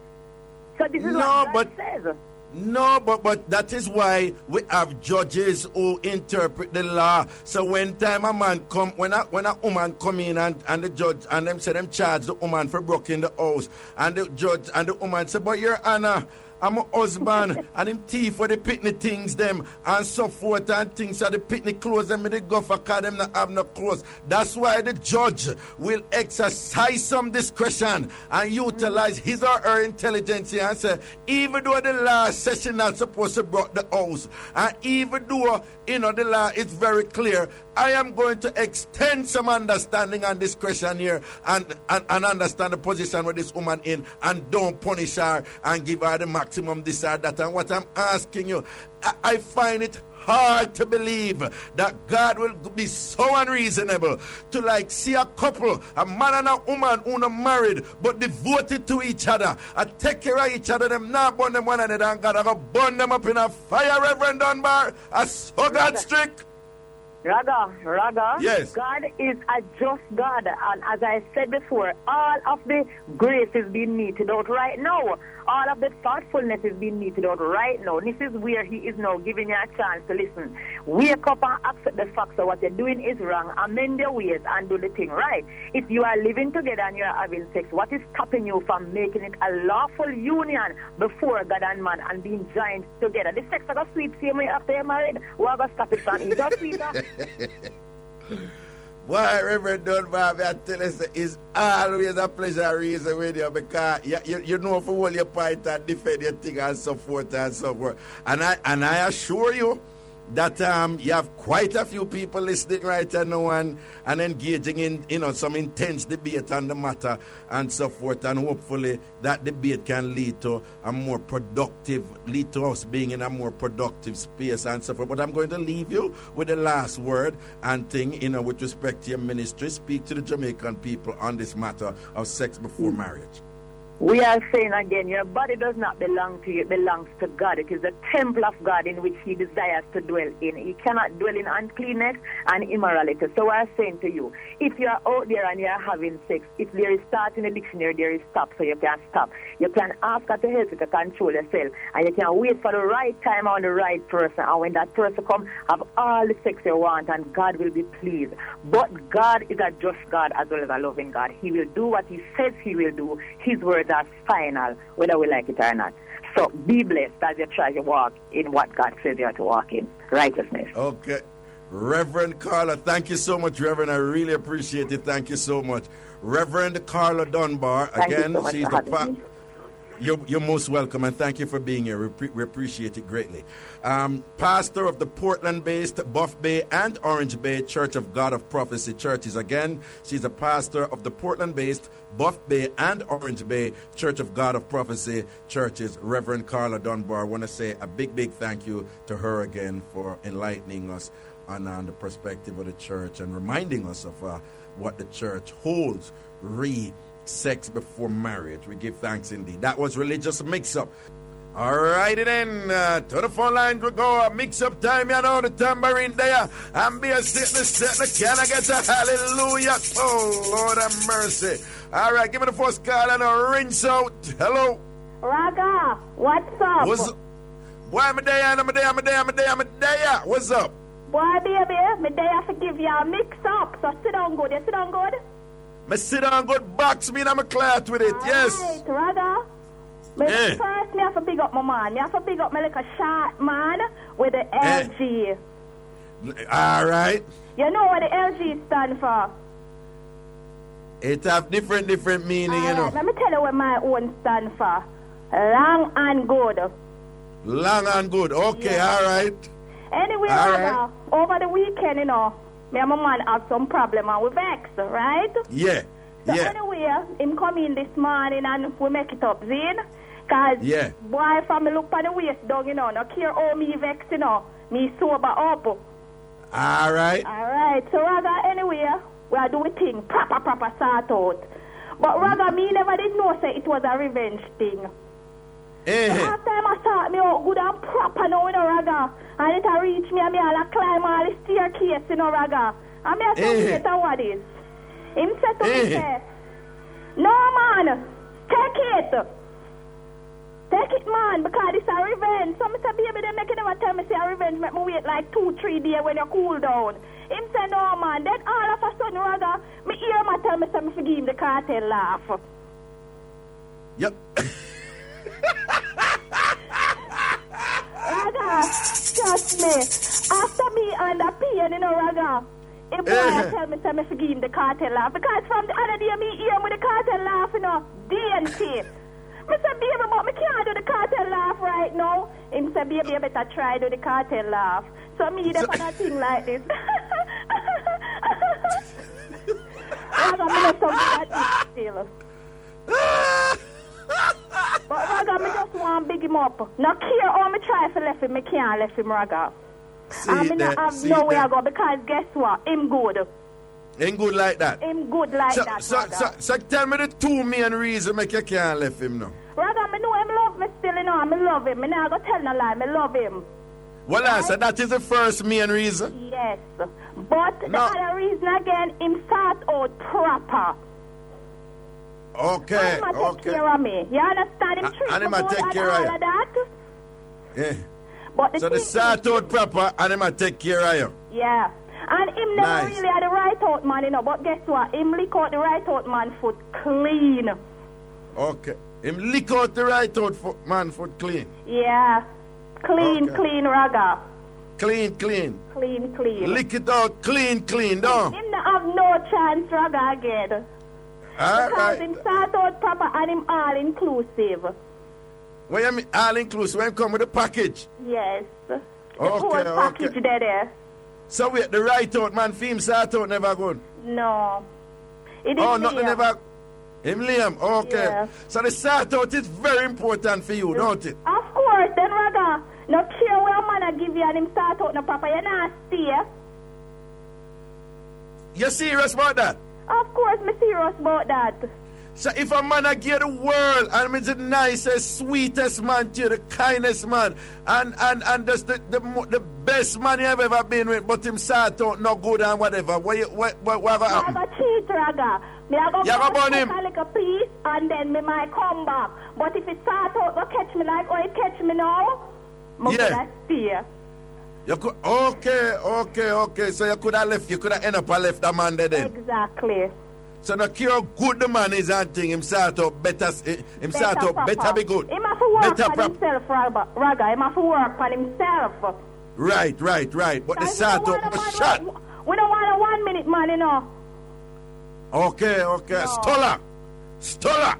Speaker 8: So this is what God says.
Speaker 3: No, but that is why we have judges who interpret the law. So when time a man come, when a woman come in and the judge and them say them charge the woman for breaking the house, and the judge and the woman say, but Your Honor, I'm a husband, and him thief for the picnic things them, and so forth, and things of the picnic clothes them, they go for cause them not have no clothes. That's why the judge will exercise some discretion and utilize his or her intelligence and say, even though the last session not supposed to brought the house, and even though, you know, the law is very clear, I am going to extend some understanding and discretion here and understand the position where this woman in, and don't punish her and give her the maximum this or that. And what I'm asking you, I find it hard to believe that God will be so unreasonable to like see a couple, a man and a woman who are married but devoted to each other and take care of each other, them not burn them one another, and God will burn them up in a fire, Reverend Dunbar. I so God strict.
Speaker 8: Raga,
Speaker 3: yes.
Speaker 8: God is a just God, and as I said before, all of the grace is being meted out right now. All of the thoughtfulness is being meted out right now. This is where he is now giving you a chance to listen. Wake up and accept the facts that what you're doing is wrong. Amend your ways and do the thing right. If you are living together and you are having sex, what is stopping you from making it a lawful union before God and man and being joined together? The sex is a sweet same way after you're married. We're going to stop it from each other.
Speaker 3: Why, Reverend Dunbar, I tell you, it's always a pleasure reason with you, because you know for all your point and defend your thing and so forth and so forth. And I assure you that you have quite a few people listening right now and engaging in, you know, some intense debate on the matter and so forth, and hopefully that debate can lead to us being in a more productive space and so forth. But I'm going to leave you with the last word and thing, you know, with respect to your ministry. Speak to the Jamaican people on this matter of sex before marriage.
Speaker 8: We are saying again, your body does not belong to you, it belongs to God. It is the temple of God in which he desires to dwell in. He cannot dwell in uncleanness and immorality. So we are saying to you, if you are out there and you are having sex, if there is start in the dictionary, there is stop, so you can stop. You can ask God to help you to control yourself, and you can wait for the right time on the right person, and when that person comes, have all the sex you want, and God will be pleased. But God is a just God as well as a loving God. He will do what he says he will do. His words are final, whether we like it or not. So be blessed as you try to walk in what God says you are to walk in, righteousness.
Speaker 3: Okay. Reverend Carla, thank you so much, Reverend. I really appreciate it. Thank you so much. Reverend Carla Dunbar, again, she's the You're most welcome, and thank you for being here. We appreciate it greatly. Pastor of the Portland-based Buff Bay and Orange Bay Church of God of Prophecy Churches. Again, she's a pastor of the Portland-based Buff Bay and Orange Bay Church of God of Prophecy Churches, Reverend Carla Dunbar. I want to say a big, big thank you to her again for enlightening us on the perspective of the church and reminding us of what the church holds sex before marriage. We give thanks indeed. That was Religious Mix-Up. Alrighty then, to the phone line we go. Mix-Up time, you know, the tambourine there. And be a sitting, can I get a hallelujah? Oh, Lord have mercy. Alright, give me the first call and a rinse out. Hello.
Speaker 6: Raga, what's up?
Speaker 3: What's up? Boy, I'm there. What's up?
Speaker 6: Boy, baby, me there to give you a mix-up. So sit down good. You sit down good?
Speaker 3: Me sit down good box me and I'm a clat with it, yes.
Speaker 6: Alright, Raga. First, me have to big up my man. Me have to big up my like a short man with the LG.
Speaker 3: Alright.
Speaker 6: You know what the LG stand for?
Speaker 3: It have different meaning, you know.
Speaker 6: Let me tell you what my own stand for. Long and good.
Speaker 3: Long and good. Okay,
Speaker 6: yeah.
Speaker 3: Alright.
Speaker 6: Anyway, Raga, over the weekend, you know, me and my man have some problem and we vex, right?
Speaker 3: Yeah.
Speaker 6: So anyway, him come in this morning and we make it up, Zine. Cause boy, from me look on the waist down, you know, no care how me vex, you know, me sober up.
Speaker 3: Alright.
Speaker 6: So Raga, anyway, we are doing thing proper sort out. But Raga, me never did know say it was a revenge thing. So last time I saw me out good and proper now, you know, Raga. And it a reach me and me all a climb all the staircase, you know, Raga. And me a say, what is? Him said to me, say, no, man, take it. Take it, man, because it's a revenge. So I say, baby, they make it never tell me say a revenge, make me wait like 2-3 days when you cool down. Him say, no, man. Then all of a sudden, Raga, me hear him tell me say me forgive him the cartel laugh.
Speaker 3: Yep.
Speaker 6: trust me. After me and the pain, you know, Raga, if boy tell me, say me forgive him the cartel laugh. Because from the other day, me hear him with the cartel laugh, you know, DNT. Me say, baby, but me can't do the cartel laugh right now. Him say, baby, you better try do the cartel laugh. So me, they put a thing like this. Raga, me not so good at it still. But Raga, me just want to big him up. Now care how me try to left him, me can't left him, Raga. And me not have nowhere to go because guess what? Him good.
Speaker 3: Him good like that?
Speaker 6: Him good like that,
Speaker 3: so tell me the two main reasons make you can't left him now.
Speaker 6: Raga, me know him love me still, you know, me love him. Me not go tell no lie, me love him.
Speaker 3: Well, right? So that is the first main reason?
Speaker 6: Yes. But the other reason again, him start out proper.
Speaker 3: Okay,
Speaker 6: and take care of me. You understand? Him treat me good
Speaker 3: take care
Speaker 6: and
Speaker 3: of
Speaker 6: all of that.
Speaker 3: Yeah.
Speaker 6: But
Speaker 3: so the start out proper and him take care of you.
Speaker 6: Yeah. And him never really had the right out man, you know. But guess what? Him lick out the right out man foot clean.
Speaker 3: Okay. Him lick out the right out man foot clean.
Speaker 6: Yeah. Clean, clean, Raga.
Speaker 3: Clean, clean.
Speaker 6: Clean, clean.
Speaker 3: Lick it out clean, clean, don't.
Speaker 6: Him not have no chance, Raga, again.
Speaker 3: All
Speaker 6: because
Speaker 3: right.
Speaker 6: him start out proper and him all inclusive.
Speaker 3: What you mean all inclusive? When come with the package?
Speaker 6: Yes. The
Speaker 3: whole
Speaker 6: package there.
Speaker 3: So wait, the right out man film start out never good?
Speaker 6: No. It is
Speaker 3: nothing never. Him Liam, okay.
Speaker 6: Yeah.
Speaker 3: So the start out is very important for you, don't it?
Speaker 6: Of course, then Raga. No care where a man give you and him start out no proper, you not stay.
Speaker 3: You serious about that?
Speaker 6: Of course, me serious about that.
Speaker 3: So if a man give the world and he's the nicest, sweetest man to you, the kindest man, and just the best man you have ever been with, but him start out no good and whatever, what happen?
Speaker 6: I go cheat, Raga. Me I go
Speaker 3: burn him
Speaker 6: a little piece and then me might come back. But if it start out go catch me like how it catch me now, me gonna stay.
Speaker 3: You could, okay. So you could have left, you could have ended up and left the man there then.
Speaker 6: Exactly.
Speaker 3: So no care how good the man is and thing, him start out better better be good.
Speaker 6: He have to work on himself, Raga. He have to work on himself.
Speaker 3: Right. But the start out was shot.
Speaker 6: We don't want a 1 minute man, you know.
Speaker 3: Okay. No. Stoller.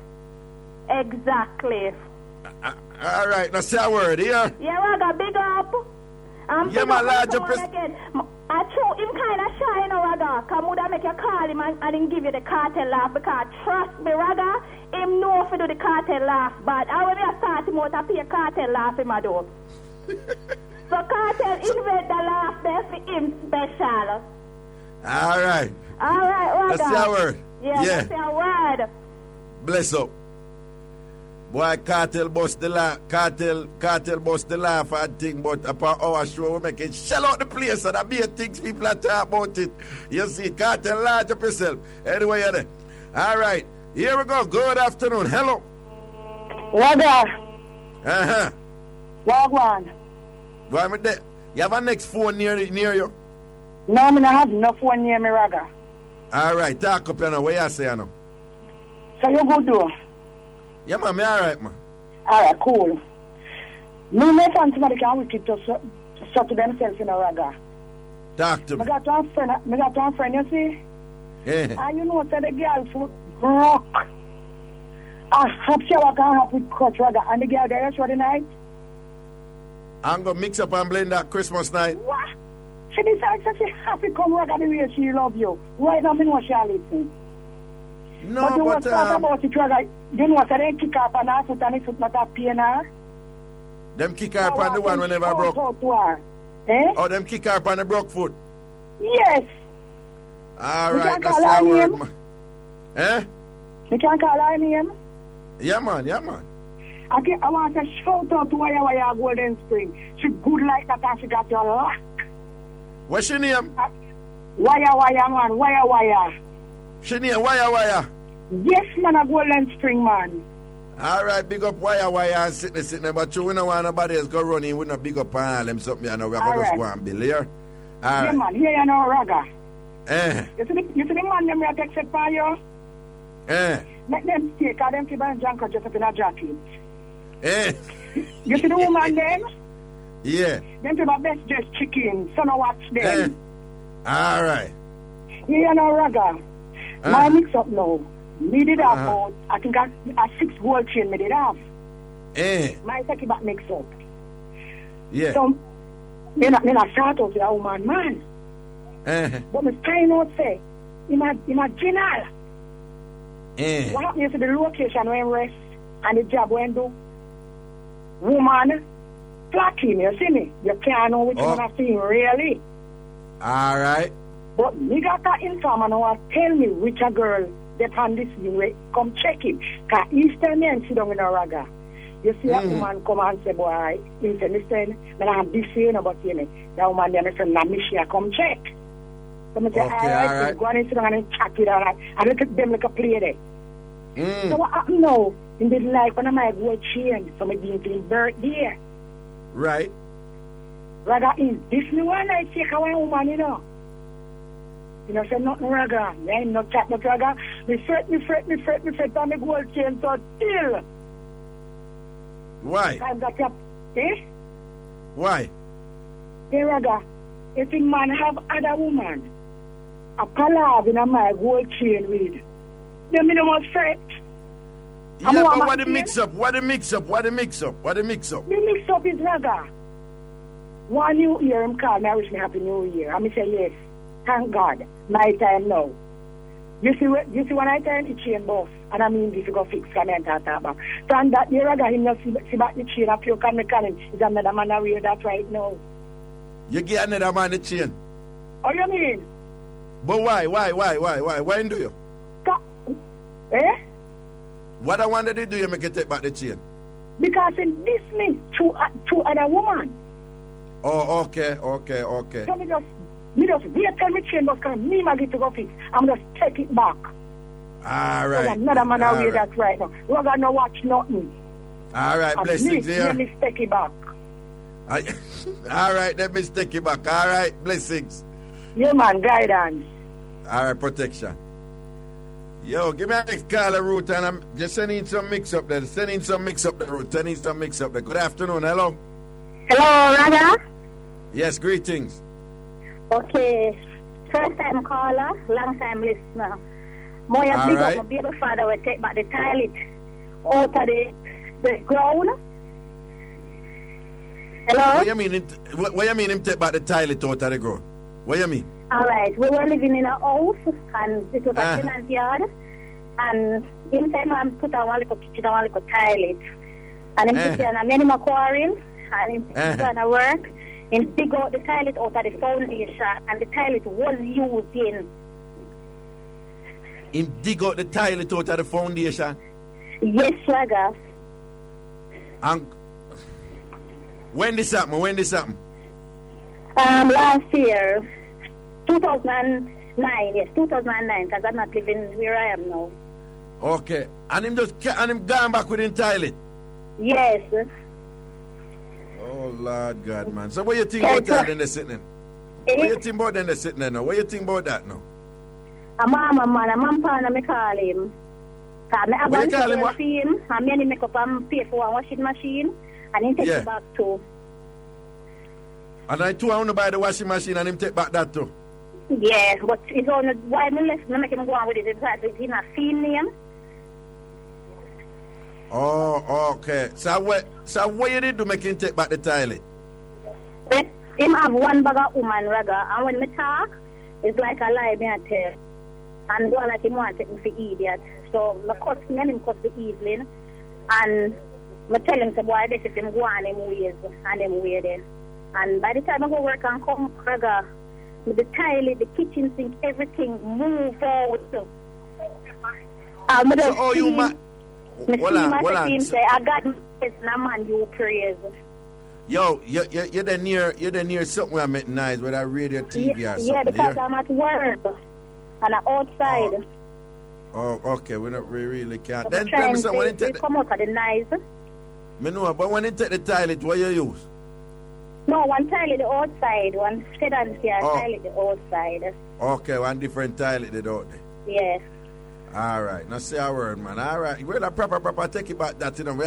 Speaker 6: Exactly.
Speaker 3: All right, now say a word here.
Speaker 6: Yeah, Raga, big up.
Speaker 3: Yeah, my larger
Speaker 6: again. I throw him kind of shy, you know, Raga. Because would I make you call him and him give you the cartel laugh. Because trust me, Raga, him know if you do the cartel laugh. But I will start him out to pay a cartel laugh him a do. So cartel invent the laugh there for him special.
Speaker 3: All right,
Speaker 6: Raga.
Speaker 3: That's your word.
Speaker 6: Yeah, that's your word.
Speaker 3: Bless up. Boy, cartel bust the laugh, cartel bust the laugh and thing, but upon our show we make it shell out the place and that be a things people are talking about it. You see, cartel large up yourself. Anyway, you're there. All right, here we go. Good afternoon. Hello.
Speaker 9: Raga. Wagwan.
Speaker 3: Why am I there? You have a next phone near you?
Speaker 9: No, I don't have no phone near me, Raga.
Speaker 3: All right, talk up, you know. What you say, you know?
Speaker 9: So you go do?
Speaker 3: Yeah, man, me all right, man.
Speaker 9: All right, cool. Me may find somebody can wicked to to themselves in a Raga.
Speaker 3: Talk to me.
Speaker 9: I got one friend, you see?
Speaker 3: Yeah.
Speaker 9: And you know, so the girl foot rock. I hope she can help with Cuss, Raga. And the girl there for the night.
Speaker 3: I'm going to mix up and blend that Christmas night.
Speaker 9: What? She decides that she happy come Raga the way she love you. Right now, me know she listen.
Speaker 3: No,
Speaker 9: but you want to talk about it, Raga. You know, so they kick up on her foot and the foot not a pain her.
Speaker 3: Them kick her up on the one whenever broke.
Speaker 9: Eh?
Speaker 3: Oh, them kick her up on the broke foot.
Speaker 9: Yes.
Speaker 3: All right, that's our word, man. Eh?
Speaker 9: You can call her name?
Speaker 3: Yeah, man.
Speaker 9: Okay, I want to shout out to Waya Golden Spring. She good like that and she got your luck.
Speaker 3: What's your name?
Speaker 9: Waya, man. Waya.
Speaker 3: She name Waya.
Speaker 9: Yes, man, a Golden Spring, man.
Speaker 3: All right, big up Waya and sitting there. But you don't want nobody else go running. We not big up on all them something. You know, we're going to just go and bill here. All right.
Speaker 9: Man. Here you know, Raga.
Speaker 3: You
Speaker 9: see the man them that accept for you? Make them stay, because them people and junk just up in a jacket.
Speaker 3: You
Speaker 9: see the woman them?
Speaker 3: Yeah.
Speaker 9: Them to my best dressed chicken. So now watch them.
Speaker 3: All right.
Speaker 9: Yeah, no Raga. My mix up now. Me did have about, I think a 6 gold chain me did have. My take it back mix up.
Speaker 3: Yeah.
Speaker 9: So, me not start out with a woman, man. But me find out say, in a general. What happens to the location when rest and the job when do? Woman, flacking, you see me? You can't know which one I feel really.
Speaker 3: All right.
Speaker 9: But me got that informer now tell me which a girl that on this way come check it. Because each time me and sit down in a Raga. You see a woman come and say, boy, he said, listen, I have this here, but you know, that woman there, my friend, Namisha, come check. So I say, all right. Go on and sit down and chat with her and look at them like a play there. So what happened now? In the life when I might go change, so I didn't feel birthday.
Speaker 3: Right.
Speaker 9: Raga is this new one I take a woman, you know. You know, say nothing Raga. I ain't no chat, no Raga. Me fret on the gold chain, so still.
Speaker 3: Why?
Speaker 9: I've got your,
Speaker 3: Why?
Speaker 9: Hey, Raga, if a man have other woman, a palav in a my gold chain with, then me no more fret.
Speaker 3: Yeah, but what the mix up? What the mix up? The mix up
Speaker 9: is Raga. 1 new year, him call me, I wish me happy new year. And me say, yes, thank God, my time now. You see when I turn the chain buff, and I mean this to go fix and then talk about. So and that year Raga, him not see back the chain up, you can call him. Is another man aware that right now.
Speaker 3: You get another man the chain?
Speaker 9: Oh, you mean?
Speaker 3: But why? Why do you? What I wanted to do, you make it take back the chain?
Speaker 9: Because in this me to other woman.
Speaker 3: Oh, okay.
Speaker 9: So me just wait till me chain must come, me mag it to go fix. I'm just take it back.
Speaker 3: All right.
Speaker 9: So another man aware that right now. We're going to watch nothing.
Speaker 3: All right, blessings here.
Speaker 9: Let me take it back.
Speaker 3: All right, let me take it back. All right, blessings.
Speaker 9: Yeah, man, guidance.
Speaker 3: All right, protection. Yo, give me a next caller route and I'm just sending some mix up there. Sending some mix up the route. Good afternoon. Hello.
Speaker 10: Hello, Raga.
Speaker 3: Yes, greetings.
Speaker 10: Okay. First time caller, long time listener. Moya big up my baby father will take back the toilet out of the ground. Hello?
Speaker 3: What you mean him take back the toilet out of the ground? What you mean?
Speaker 10: Alright, we were living in a house and it was a tenant yard and inside man put a one little kitchen and one little toilet. And him put there and many more quarrying and him gonna work. Him dig out the toilet out of the foundation and the toilet was used in.
Speaker 3: Him dig out the toilet out of the foundation?
Speaker 10: Yes, Raga.
Speaker 3: And when this happen?
Speaker 10: Last year. 2009, yes, 2009, because I'm not living where I am now.
Speaker 3: Okay, and him gone back with the toilet?
Speaker 10: Yes.
Speaker 3: Oh, Lord God, man. So what you think about that in the sitting? What you think about them sitting there now? What you think about that now?
Speaker 10: A mama, man, a mom partner, me call him.
Speaker 3: What you call him, what?
Speaker 10: And me make up and pay for a washing machine, and he take it back too.
Speaker 3: And I too want to buy the washing machine and him take back that too?
Speaker 10: Yeah, but it's only why me left, me make him go on with it, because it's in a field name.
Speaker 3: Oh, okay. So what you did to make him take back the toilet?
Speaker 10: But him have one bag of woman, Raga, and when me talk, it's like a lie me I tell. And go like him want to take me for idiot. So me cuss me and him cuss the evening, and me tell him, say, boy, this if him go on him ways, and him way there. And by the time I go work and come, Raga, with the toilet, the kitchen sink, everything move forward. So
Speaker 3: you man? Hold on.
Speaker 10: Say, I got no man you praise.
Speaker 3: Yo, you're the near something where I met nice with a radio TV or something.
Speaker 10: Yeah, because I'm at work and I'm outside.
Speaker 3: Oh, okay. We really can't.
Speaker 10: So
Speaker 3: Then tell me something. When
Speaker 10: they come out of the nice.
Speaker 3: Me know, but when you take the toilet, what you use?
Speaker 10: No, one toilet the outside, one sedan here, toilet the outside.
Speaker 3: Okay, one different toilet they don't.
Speaker 10: Yeah.
Speaker 3: All right, now say a word, man. All right, well, a proper take it back that, you know.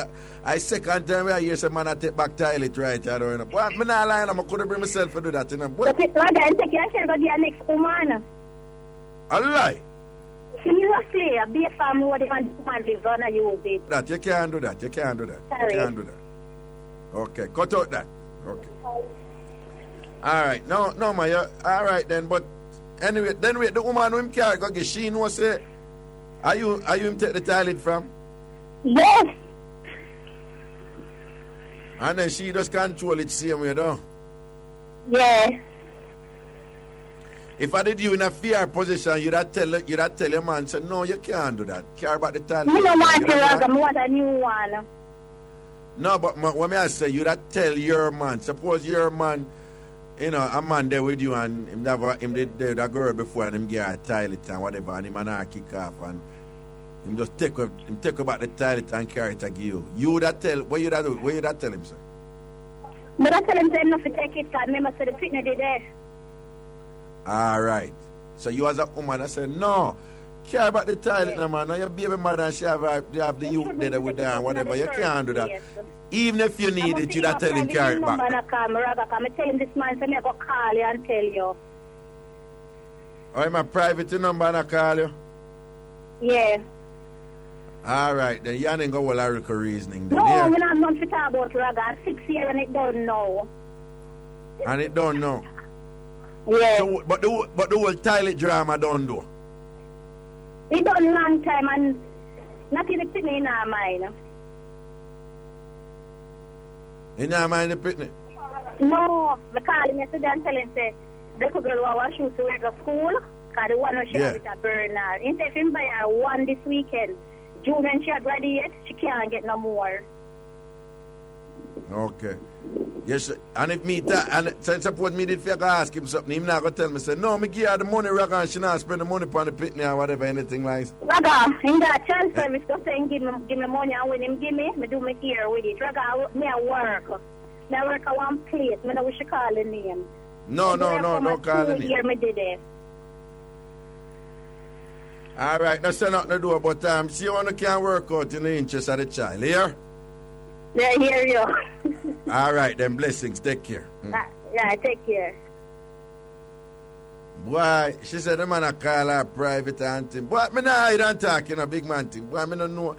Speaker 3: I second time I hear some man I take back toilet, right? I don't know. But I'm not lying, I couldn't bring myself to do that, you know. But
Speaker 10: take your share your next woman.
Speaker 3: A lie.
Speaker 10: Seriously, be a family what the man lives on and use it.
Speaker 3: That, you can't do that, you can't do that.
Speaker 10: Sorry.
Speaker 3: You can't do that. Okay, cut out that. Okay. All right, no, man, you, all right then, but anyway, then wait, the woman who him carry, go get, she know say, are you him take the toilet from?
Speaker 10: Yes.
Speaker 3: And then she just control it same way, though?
Speaker 10: Yeah.
Speaker 3: If I did you in a fear position, you'd have tell your man, say, no, you can't do that. Care about the toilet.
Speaker 10: I don't want to rock, I want a new one.
Speaker 3: No, but what I say, you'd have tell your man. Suppose your man, you know, a man there with you and him did that girl before and him get a toilet and whatever and him and her kick off and him just take about the toilet and carry it to give you. You would have tell, what you that do? What you that tell him, sir?
Speaker 10: But I tell him say enough to take it because remember say the fitness did there.
Speaker 3: All right. So you as a woman, I said, no, care about the toilet, no man. Now your baby mother and she have the youth there with her and whatever. You can't do that. Even if you need it, you don't tell him carry it back.
Speaker 10: I tell him this man, so I go call you and tell you.
Speaker 3: Oh, my private number and I call you?
Speaker 10: Yeah.
Speaker 3: All right, then you ain't go well a reasoning. Then,
Speaker 10: no,
Speaker 3: yeah.
Speaker 10: I'm not going to talk about Raga. I'm 6 years and it don't know.
Speaker 3: And it don't know?
Speaker 10: Yeah.
Speaker 3: So, but the whole toilet drama don't do?
Speaker 10: It done long time and not even picnic in our mind.
Speaker 3: In your mind the picnic?
Speaker 10: No, I call him yesterday and tell him, say, the girl who was shoes to wear to school, because the one who she have with a burner. Instead of him buy her one this weekend, June when she had graduated, she can't get no more.
Speaker 3: Okay. Yes, and if me, and suppose me did feel ask him something, him not going to tell me, say, no, me give her the money, Raga, and she not spend the money on the picnic or whatever, anything like that.
Speaker 10: Raga, in that chance service, go say, give me money, and when him give me do my ear with it. Raga, me a work. Me a work at one place, me know we should call the name.
Speaker 3: No, call the name.
Speaker 10: Here me did it.
Speaker 3: All right, that's nothing to do about see you can work out in the interest of the child, here?
Speaker 10: Yeah, I hear you.
Speaker 3: All right, then blessings, take care.
Speaker 10: Yeah, take care.
Speaker 3: Boy, she said the man a call her private and thing. Boy, me nah hide and talk in a big man thing. Boy, me don't know.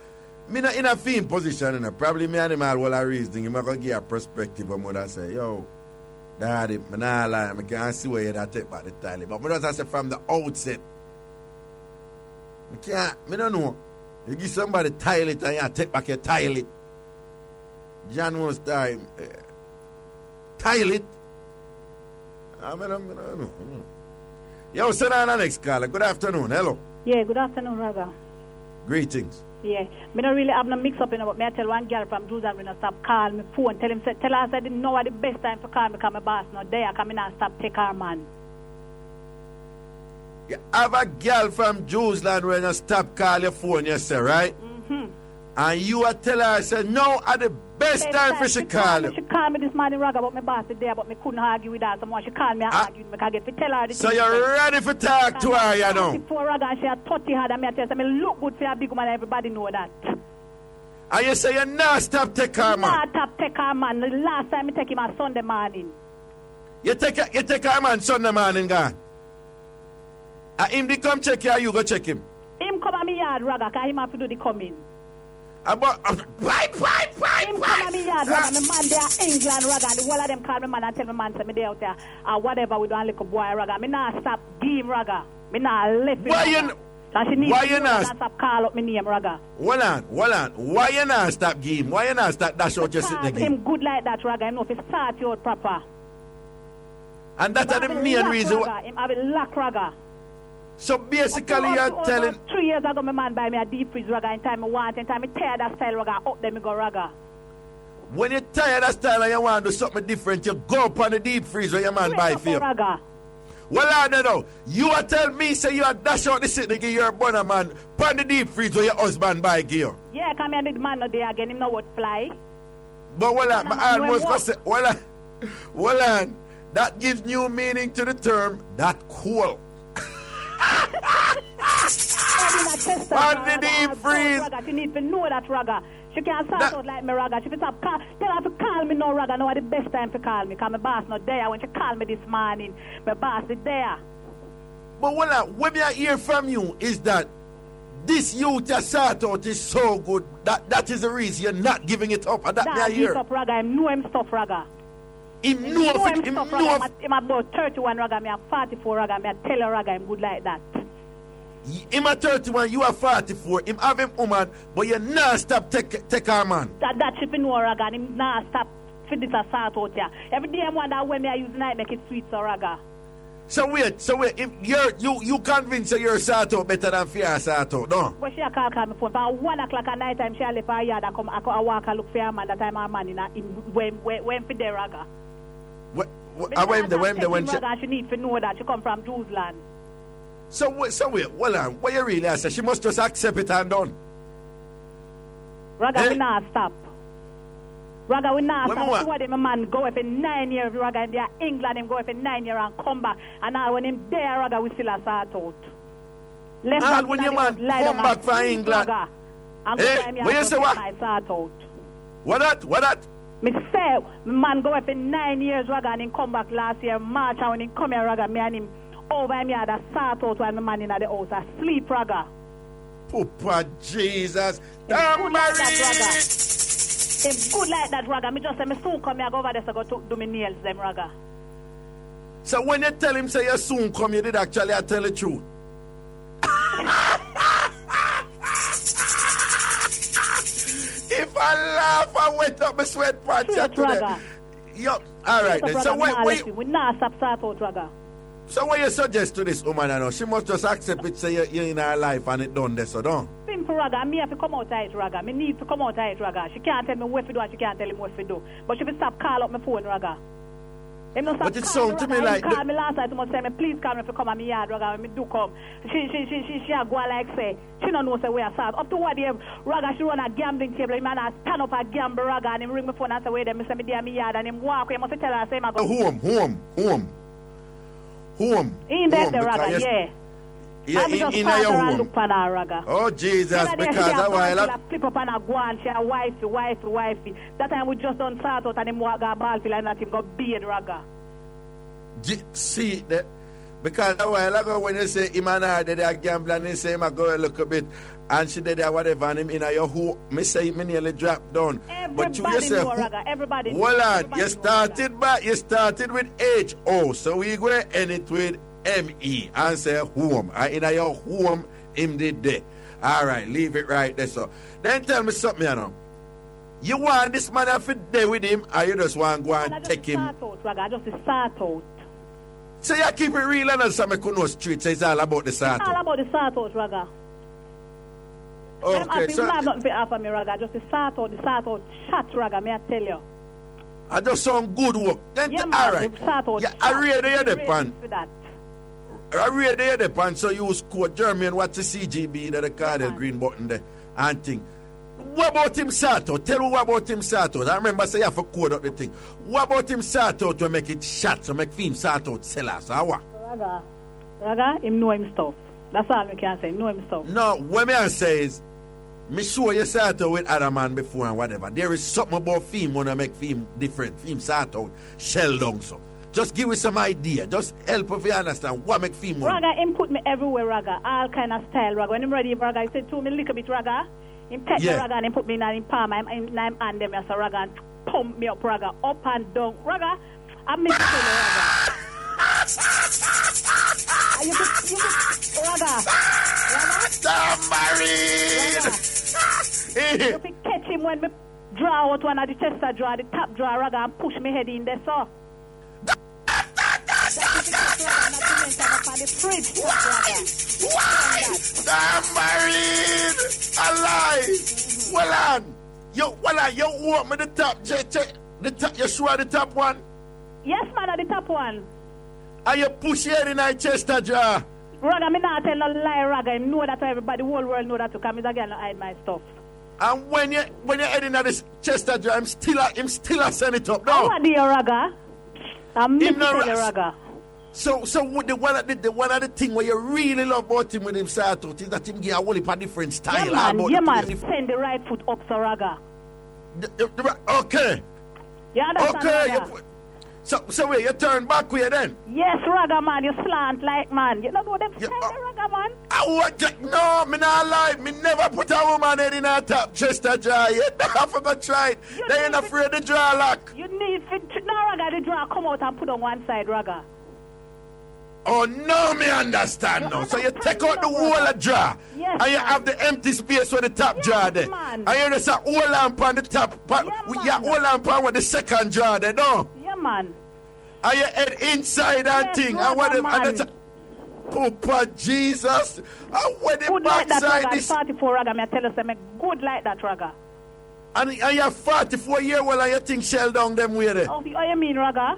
Speaker 3: Me not in a film position, you know. Probably me and him all well a reasoning. Him a go give a perspective of mother say, yo, daddy, me nah lie, me can't see where you da take back the toilet. But me just say from the outset, me don't know. You give somebody toilet and you take back your toilet. John was time. Toilet? I don't know. Yo, send on the next caller. Good afternoon. Hello.
Speaker 11: Yeah, good afternoon, Raga.
Speaker 3: Greetings.
Speaker 11: Yeah, me don't really have no mix up in it, but me I tell one girl from Susan when I stop call me phone, tell her I didn't know what the best time for call me because my boss not there, because me not stop take her man.
Speaker 3: You have a girl from Jerusalem when you stop call your phone, you say, right?
Speaker 11: Mm-hmm.
Speaker 3: And you are tell her, say, no, at the best time for she call you.
Speaker 11: She called me this morning, Raga, about my boss is there, but me couldn't argue with her. So she called me and argued with me, because I get to tell her the
Speaker 3: so you're ready for talk to her, you know?
Speaker 11: Before Raga, and she had 30 hard, and me I tell her, me look good for a big woman, everybody know that.
Speaker 3: And you say you not stop take her, man?
Speaker 11: Not stop take her, man. The last time I take him on Sunday morning.
Speaker 3: You take her, man, Sunday morning, gone? And him come check you, or you go check him?
Speaker 11: Him come on me yard, Raga, because him have to do the coming.
Speaker 3: Him come
Speaker 11: on me yard, Raga. My man there England, Raga. And the whole of them call me man and tell me man, say me there out there. And whatever we do a little boy, Raga. Me not stop game, Raga. Me not left him. Why you not stop call up my name, Raga?
Speaker 3: Hold on. Why you not stop game? Why you not stop dash out your sitting game?
Speaker 11: Him good like that, Raga. Him know if he start you out proper.
Speaker 3: And that's the main reason why.
Speaker 11: Him have a lack, Raga.
Speaker 3: So basically you're telling...
Speaker 11: 3 years ago, my man buy me a deep freeze, Raga. In time I want, in time I tear that style, Raga. Up there, me go, Raga.
Speaker 3: When you tired that style and you want to do something different, you go up on the deep freeze where your man buy for you.
Speaker 11: Raga.
Speaker 3: Well, I don't know. You are tell me, say you are dash out the city to give your Bunnaman on the deep freeze where your husband buy for you.
Speaker 11: Yeah, come here, the man not there again. Him know what fly.
Speaker 3: But well, I almost go say, well, that gives new meaning to the term, that cool.
Speaker 11: a tester.
Speaker 3: Why did he freeze?
Speaker 11: Raga, she need to know that, Raga. She can't start out like me, Raga. She tell her to call me now, Raga. Now is the best time to call me, because my boss not there. When she called me this morning, my boss is there.
Speaker 3: But what I hear from you is that this youth you sort out is so good. That is the reason you're not giving it up. And that I hear.
Speaker 11: Up, Raga. I know him stuff, Raga.
Speaker 3: Him know
Speaker 11: I'm about 31, Raga. I'm 44, Raga. I tell you, Raga, I'm good like that.
Speaker 3: Him at 31, you are 44. Him have him woman, but you not stop take her man.
Speaker 11: That ship in war, Raga. Him not stop for this assault out here. Every day I wonder when I use night make it sweet, so Raga.
Speaker 3: So wait, if you convinced you're sort out better than fear sort out, no?
Speaker 11: But she call me phone. But 1 o'clock at night time she left her yard. I walk and look for her man. That time her man in when for there, Raga. When she need to know that she come from Jews land.
Speaker 3: So wait, well on, what you really say? She must just accept it and done.
Speaker 11: Raga, we not stop. Raga, we not stop. What my man go for 9 years, Raga, in England, him go for 9 years and come back. And now when him there, Raga, we still a sort out.
Speaker 3: And when your man come back from England, when you say what? What that?
Speaker 11: Me say, my man go for 9 years, Raga, and him come back last year, March, and when him come here, Raga, me and him over me had a sort out when my man in the house asleep, Raga.
Speaker 3: Papa Jesus.
Speaker 11: Tambourine. It's good like that, Raga. Me just say me soon come here, go over there to go to do my nails, them, Raga.
Speaker 3: So when you tell him say you soon come, you did actually tell the truth. If I laugh, I wet up my sweatpants today. Yo, all right then. So
Speaker 11: we not stop sort out, Raga.
Speaker 3: So what you suggest to this woman, I know, she must just accept it, say you're in her life and it done this, so don't.
Speaker 11: Simple, Raga. Me have to come out of it, Raga. Me need to come out of it, Raga. She can't tell me what to do and she can't tell me what to do. But she will stop call up my phone, Raga.
Speaker 3: But it sounds to me like...
Speaker 11: Call me last night, she must say me, please call me if you come at me yard, Raga. When me do come. She a go like say, she don't know say where I start. Up to what day, Raga, she run a gambling table. Him and stand up a gamble, Raga, and him ring my phone and say, where them, me say me there me yard, and him walk. He must tell her, say, I go...
Speaker 3: Home.
Speaker 11: In there, Raga, yeah.
Speaker 3: Yeah, in your home.
Speaker 11: Look for her, Raga.
Speaker 3: Oh, Jesus, because a while...
Speaker 11: She flip up on her go on, she a wifey. That time we just done sort out and him walk a ball field and that him got beard, Raga.
Speaker 3: See, because a while ago when you say him and her, they are gambling and they say him a go look a bit and she did whatever and him in your home, me say me nearly dropped down. But you yourself,
Speaker 11: everybody
Speaker 3: well on, you started with H-O, so we going to end it with M-E and say home. And in your home, him did that. All right, leave it right there. So then tell me something, you know. You want this man to there with him, or you just want to go and take him?
Speaker 11: I just start out.
Speaker 3: So you keep it real and some no street, so it's all about the start out.
Speaker 11: It's all about the start out, Raga.
Speaker 3: Okay, so...
Speaker 11: I'm not nothing to offer me, Raga. Just the start out, shot, Raga, may I tell you.
Speaker 3: I just sound good work. Then
Speaker 11: yeah,
Speaker 3: all right.
Speaker 11: Yeah,
Speaker 3: I read the pan. I read the pan, so you quote German, what's the CGB that the card, the green button there, and thing. What about him sort out? Tell me what about him sort out. I remember say you have to code up the thing. What about him sort out to make it shot, to make film sort out sellers, or what?
Speaker 11: Raga, him know him stuff. That's all I can say, know him stuff.
Speaker 3: No, what me say is, me sure you sort out with other man before and whatever. There is something about film when I make film different. Film sort out, shell down so. Just give me some idea. Just help if you understand what make film.
Speaker 11: Raga, him put me everywhere, Raga. All kind of style, Raga. When I'm ready, Raga, he said to me a little bit, Raga. Him take me, Raga, and him put me in his palm. I'm hand them as a Raga and pump me up, Raga. Up and down. Raga, I miss you, Raga.
Speaker 3: Tambourine!
Speaker 11: You can catch him when me draw out one of the chest drawer, the top drawer, Raga, and push me head in there, so.
Speaker 3: Why? Tambourine! Alive! Well on, you want me the top, the top, you sure the top one?
Speaker 11: Yes, man, the top one.
Speaker 3: And you push your head in my chest jar?
Speaker 11: Raga, me not tell no lie, Raga. I know that everybody, the whole world know that to come. He's again hide my stuff.
Speaker 3: And when you head in this chest jar, him still a send it up, no?
Speaker 11: How are you, Raga? I'm missing you, Raga.
Speaker 3: So what the one of the thing where you really love about him with him start out is that him give a whole heap of different style.
Speaker 11: Yeah, man. Send the right foot up, so Raga.
Speaker 3: Okay.
Speaker 11: You understand, Raga?
Speaker 3: So wait, you turn back way then?
Speaker 11: Yes, Raga, man. You slant like, man. You don't know them style, Raga, man?
Speaker 3: No, me not lie. Me never put a woman head in her top chest a draw yet. I forgot try it. They ain't afraid to draw lock.
Speaker 11: You need to, now, Raga, the draw come out and put on one side, Raga.
Speaker 3: Oh, no, me understand now. So you take out the whole of draw.
Speaker 11: Yes,
Speaker 3: and you have the empty space with the top draw there.
Speaker 11: Man.
Speaker 3: And you just a whole lamp on the top. You whole lamp on with the second draw there, no?
Speaker 11: Yeah, man.
Speaker 3: And you head inside that thing. And what the... Papa Jesus. And when the
Speaker 11: good like that,
Speaker 3: backside
Speaker 11: Raga.
Speaker 3: is...
Speaker 11: 44, Raga, me tell you something. Good like that, Raga.
Speaker 3: And you're 44 years old and you think shell down them way there.
Speaker 11: Oh, you mean, Raga?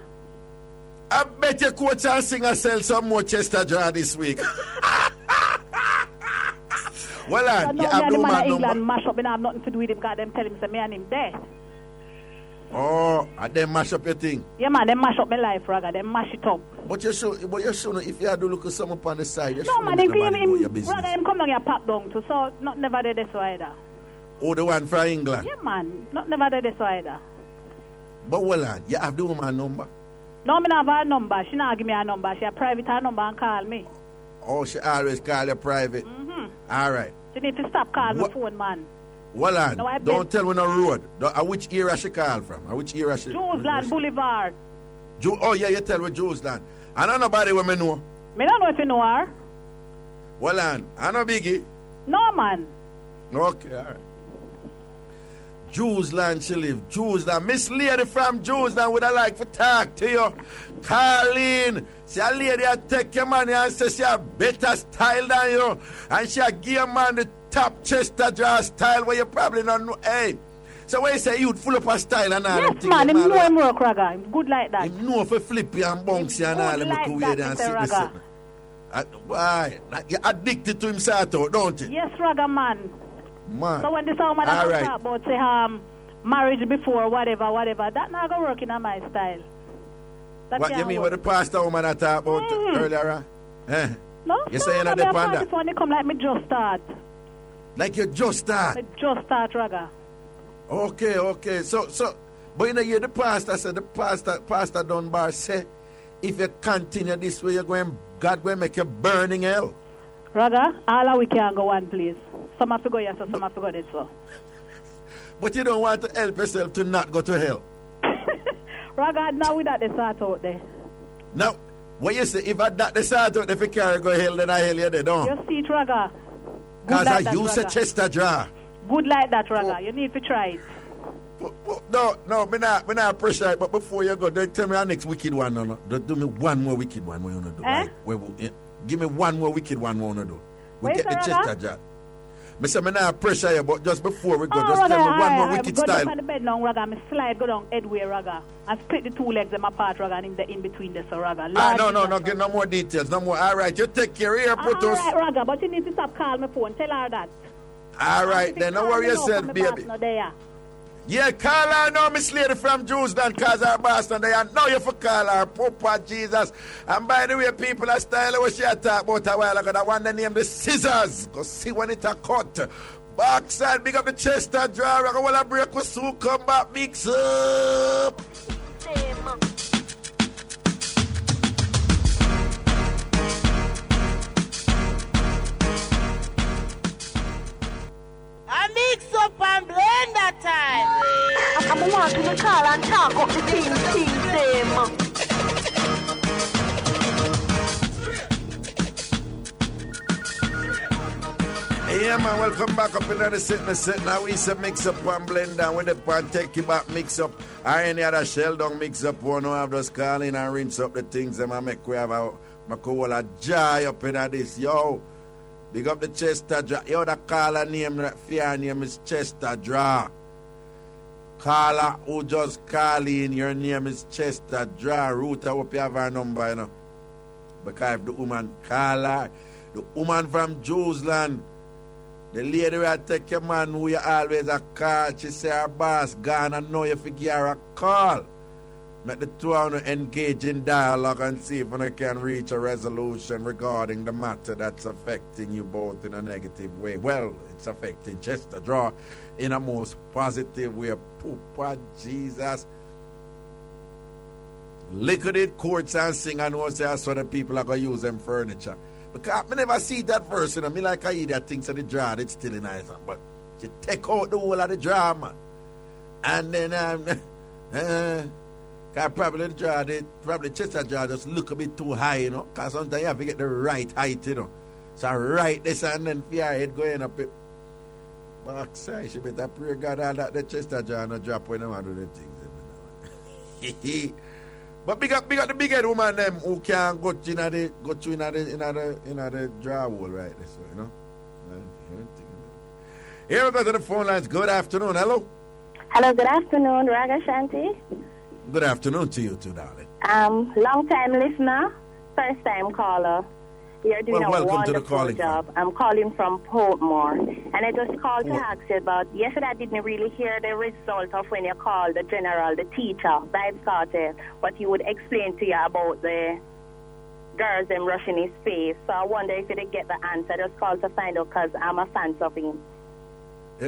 Speaker 3: I bet your coach and singer sell some more Chester draw this week. Well, you have no man number.
Speaker 11: Mash up, and I have nothing to do with him because them tell him, say, me and him there.
Speaker 3: Oh, and them mash up your thing?
Speaker 11: Yeah, man, them mash up my life, Raga. Them mash it up.
Speaker 3: But you should, if you had to look at some up on the side, you
Speaker 11: no,
Speaker 3: should
Speaker 11: man,
Speaker 3: let
Speaker 11: him,
Speaker 3: your business.
Speaker 11: Raga, him come down here pop down too, so not never did this either.
Speaker 3: Oh, the one from England?
Speaker 11: Yeah, man, not never did this either.
Speaker 3: But well, you have the woman number?
Speaker 11: No, me not have her number. She not give me her number. She a private her number and call me.
Speaker 3: Oh, she always call you private?
Speaker 11: Mm-hmm.
Speaker 3: All right.
Speaker 11: She need to stop calling my phone, man.
Speaker 3: Well, don't tell me no road. Which area she call from? Which area she...
Speaker 11: Jewsland Boulevard.
Speaker 3: Oh, yeah, you tell me Jewsland. I know nobody where me know.
Speaker 11: Me don't know if you know her.
Speaker 3: Well, I know Biggie.
Speaker 11: No, man.
Speaker 3: Okay, all right. Jewsland she live. Jewsland. Miss Lady from Jewsland would I like to talk to you. Carleen. See a lady I take your money and say she have better style than you. And she give a man the top Chester draw style where you probably don't know. Hey. So when you say you'd full up a style and all
Speaker 11: yes,
Speaker 3: them
Speaker 11: man, him know him work, Raga. Him good like that.
Speaker 3: Him know for flippy and bouncy and all them
Speaker 11: like
Speaker 3: go
Speaker 11: that,
Speaker 3: and
Speaker 11: Mr. Raga.
Speaker 3: Why? You're addicted to him, Sato, don't you?
Speaker 11: Yes, Raga, man.
Speaker 3: Man.
Speaker 11: So when this woman talk about say marriage before whatever, that not gonna work in my style. That
Speaker 3: what you mean what the pastor woman I talk about earlier?
Speaker 11: No,
Speaker 3: you saying that the panda?
Speaker 11: When they come like me just start.
Speaker 3: Like you just start?
Speaker 11: Me just start, Raga.
Speaker 3: Okay. So but you know the pastor said Pastor Dunbar say if you continue this way God will make you burning hell.
Speaker 11: Raga, all we can go one place. Some have to go yes, some have to go this way.
Speaker 3: But you don't want to help yourself to not go to hell.
Speaker 11: Raga, now we that they start out there.
Speaker 3: Now, what you say, if I that they start out, if you can't go hell, then I hell you there, don't.
Speaker 11: You see it, Raga.
Speaker 3: Because I use a Chester draw.
Speaker 11: Good like that, Raga. You need to try it.
Speaker 3: No, me not pressure it, but before you go, don't tell me our next wicked one. No. Don't do me one more wicked one we want to do. Like, give me one more wicked one we want to do. We get the Chester draw. I say, I'm not pressure you, but just before we go, just
Speaker 11: Raga,
Speaker 3: tell me one more wicked style.
Speaker 11: Go down on the bed now, Raga. I slide, go down headway, Raga. And split the two legs them apart, Raga, and in between this, Raga.
Speaker 3: No, get no more details, no more. All right, you take care here, put us.
Speaker 11: All right, Raga, but you need to stop calling my phone. Tell her that.
Speaker 3: All right, then, don't worry yourself, baby. Yeah, call her now, Miss Lady from Jewsland, cause her Boston there. I know you for call her, Papa Jesus. And by the way, people are style what she talk about a while ago. I want to name the scissors. Go see when it a cut. Backside, big up the Chester draw. I want to break with soon come back, mix up.
Speaker 7: I mix up and blend that time.
Speaker 12: I'm wanting to call and talk up the things them.
Speaker 3: Yeah, man, welcome back up in the set. Now we say mix up and blend down with the pan, take you back, mix up. Or any other shell down, mix up one, have just call in and rinse up the things that I make we have a cola jar up in this. Yo, big up the Chester draw. Yo, the caller name, that fear name is Chester draw. Caller who just call in, your name is Chester draw. Root, I hope you have her number, you know. Because if the woman call her, the woman from Jewsland, the lady will take your man who you always a call. She say her boss gone and know you forget her a call. Let the two of you engage in dialogue and see if you can reach a resolution regarding the matter that's affecting you both in a negative way. Well, it's affecting Chester Draw in a most positive way. Poopa Jesus. Liquidate courts and sing and know say so the people are going to use them furniture. Because I never see that verse, you know. Me like I eat that things of the draw, it's still nice. But you take out the whole of the draw, man. And then, probably the draw, probably Chester draw just look a bit too high, you know. Because sometimes you have to get the right height, you know. So right this and then for your head going up it. But say she better pray God all that the Chester draw no drop when them do the things. But big up the big head woman them who can go through in the draw hole right this way, you know. Here we go to the phone lines. Good afternoon. Hello.
Speaker 10: Hello, good afternoon, Ragashanti.
Speaker 3: Good afternoon to you too, darling.
Speaker 10: Long time listener, first time caller. You're doing a wonderful job. I'm calling from Portmore. And I just called to ask you about, yesterday I didn't really hear the result of when you called the general, the teacher, Vibes Cartel, what he would explain to you about the girls and rushing his face. So I wonder if you did get the answer. I just called to find out because I'm a fan of him.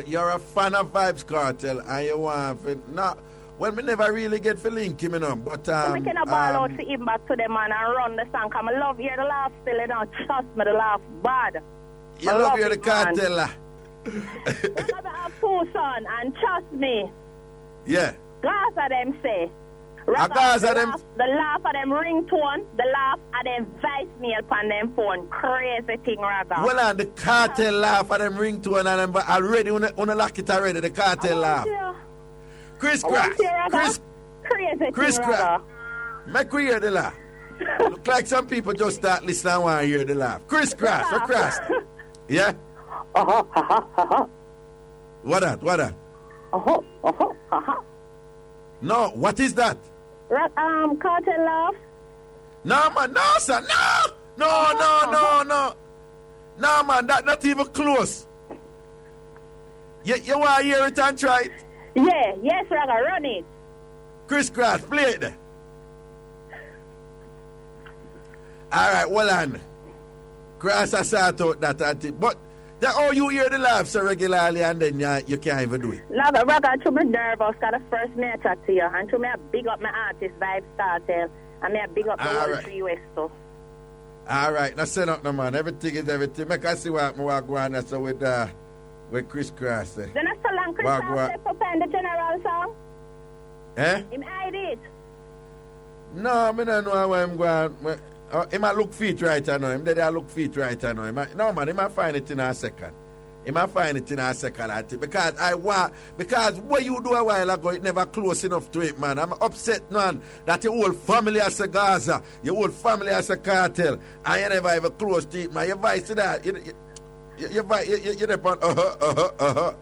Speaker 3: You're a fan of Vibes Cartel and you want to... No, well, me never really get for link him, you know, but...
Speaker 10: we can ball out to him back to the man and run the song, because I love hear the laugh still, you don't trust me, the laugh bad.
Speaker 3: You love hear the cartel.
Speaker 10: We're going to have two sons, and trust me.
Speaker 3: Yeah.
Speaker 10: Gaza them say.
Speaker 3: Gaza them...
Speaker 10: The laugh of them ringtone, the laugh of them voicemail upon them phone. Crazy thing, Raga.
Speaker 3: Well, and the cartel laugh of them ringtone, and them already, on the lock it already, the cartel laugh. Chris Crass. Chris Crass. Make we hear the laugh. Look like some people just start listening and want to hear the laugh. Chris Crass. Or Crass. Yeah? What that? No, what is that?
Speaker 10: Cartel laugh.
Speaker 3: No, man. No, sir. No. No, man. That's not even close. You want to hear it and try it?
Speaker 10: Yeah, yes, Raga, run it.
Speaker 3: Chris Crass, play it there. All right, well on. Crass has sort out that, but that all you hear the laughs so regularly and then you can't even do it.
Speaker 10: No, but Raga, I'm too nervous because the first me I chat to you, and to me I big up my artist, Vibes Cartel, and me I big up the whole 3 West stuff.
Speaker 3: All right, now send up no man, everything is everything. Make us see what I walk on so with Chris Crass.
Speaker 10: Then I still on Chris Crass for playing the general song?
Speaker 3: Eh?
Speaker 10: Him hide it.
Speaker 3: No, I don't know where I'm going. He might look feet right now. Him there look feet right now. No man, he might find it in a second. I think. Because what you do a while ago, it never close enough to it, man. I'm upset, man, that your whole family has a Gaza, your whole family has a cartel, and you never ever close to it, man. You vice to that. You depend on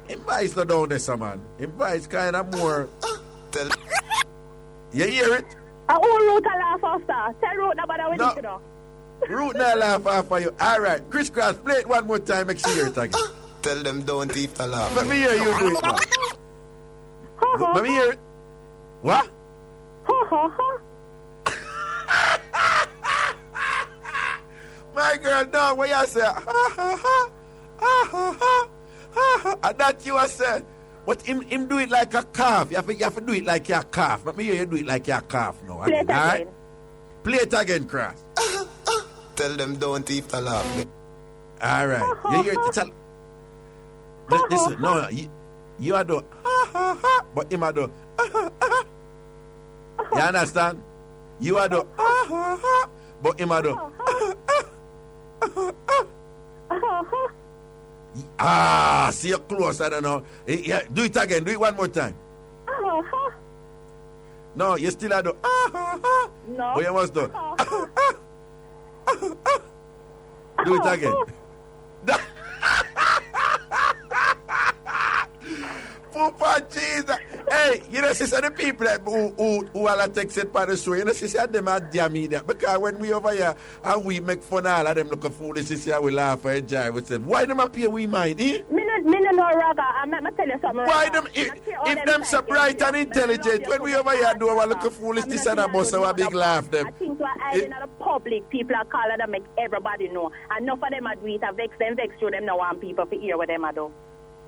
Speaker 3: Him vice not down there, man. Him vice kind of more. You hear it?
Speaker 10: I won't root a laugh after. Tell Root about it, you know.
Speaker 3: Root not laugh after you. All right, Chris Cross, play it one more time. Make sure you hear it again.
Speaker 13: Tell them don't even laugh.
Speaker 3: Let me hear you do it, man. Let me hear it. What? My girl, no, what you say? And that you are saying. But him do it like a calf. You have to do it like your calf. Let me hear you do it like your calf now.
Speaker 10: Play it again.
Speaker 3: Right? Play it again, Cross.
Speaker 13: Tell them don't even laugh.
Speaker 3: All right. You hear it? Listen, no, you are do but him are do You understand? You are do but him are do see you close, I don't know. Yeah, do it again, do it one more time. No, you still are do
Speaker 10: no.
Speaker 3: But you must do do it again. Papa Jesus. Hey, you know, sister, the people who are texted by the show, you know, sister, them are damn media. Because when we over here and we make fun of all of them looking foolish, sister, we laugh and enjoy. We say, why them up here we mind, eh?
Speaker 10: Me
Speaker 6: Me no know Raga. I'm not tell you something.
Speaker 3: Why them if them so bright and intelligent, when we over here do our little foolish this and that, boss our big laugh them.
Speaker 6: I think we're hiding in the public. People are calling them, make everybody know. And enough of them are do it. I vex through them. Now want people to hear what them are do.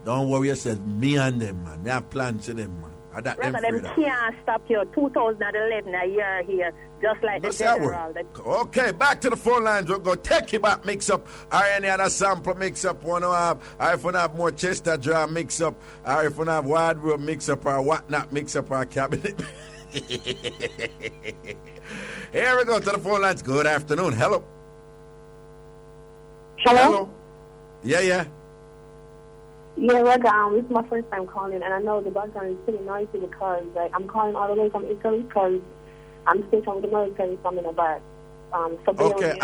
Speaker 3: Don't worry yourself. Me and them, man. Me have plans to them, man.
Speaker 6: Rather them can't stop you. 2011, a year here, just like the general.
Speaker 3: Okay, back to the phone lines. We'll go take you back, mix up. Or any other sample mix up. Want to have, or if you have more Chester drum mix up, or if you have wardrobe mix up, or whatnot mix up, or cabinet. Here we go to the phone lines. Good afternoon. Hello.
Speaker 14: Hello?
Speaker 3: Yeah.
Speaker 14: Yeah, Reggae, this is my first time calling, and I know the background is pretty noisy because I'm calling all the way from Italy because I'm stationed with the military, so I'm in a bar.
Speaker 3: Okay,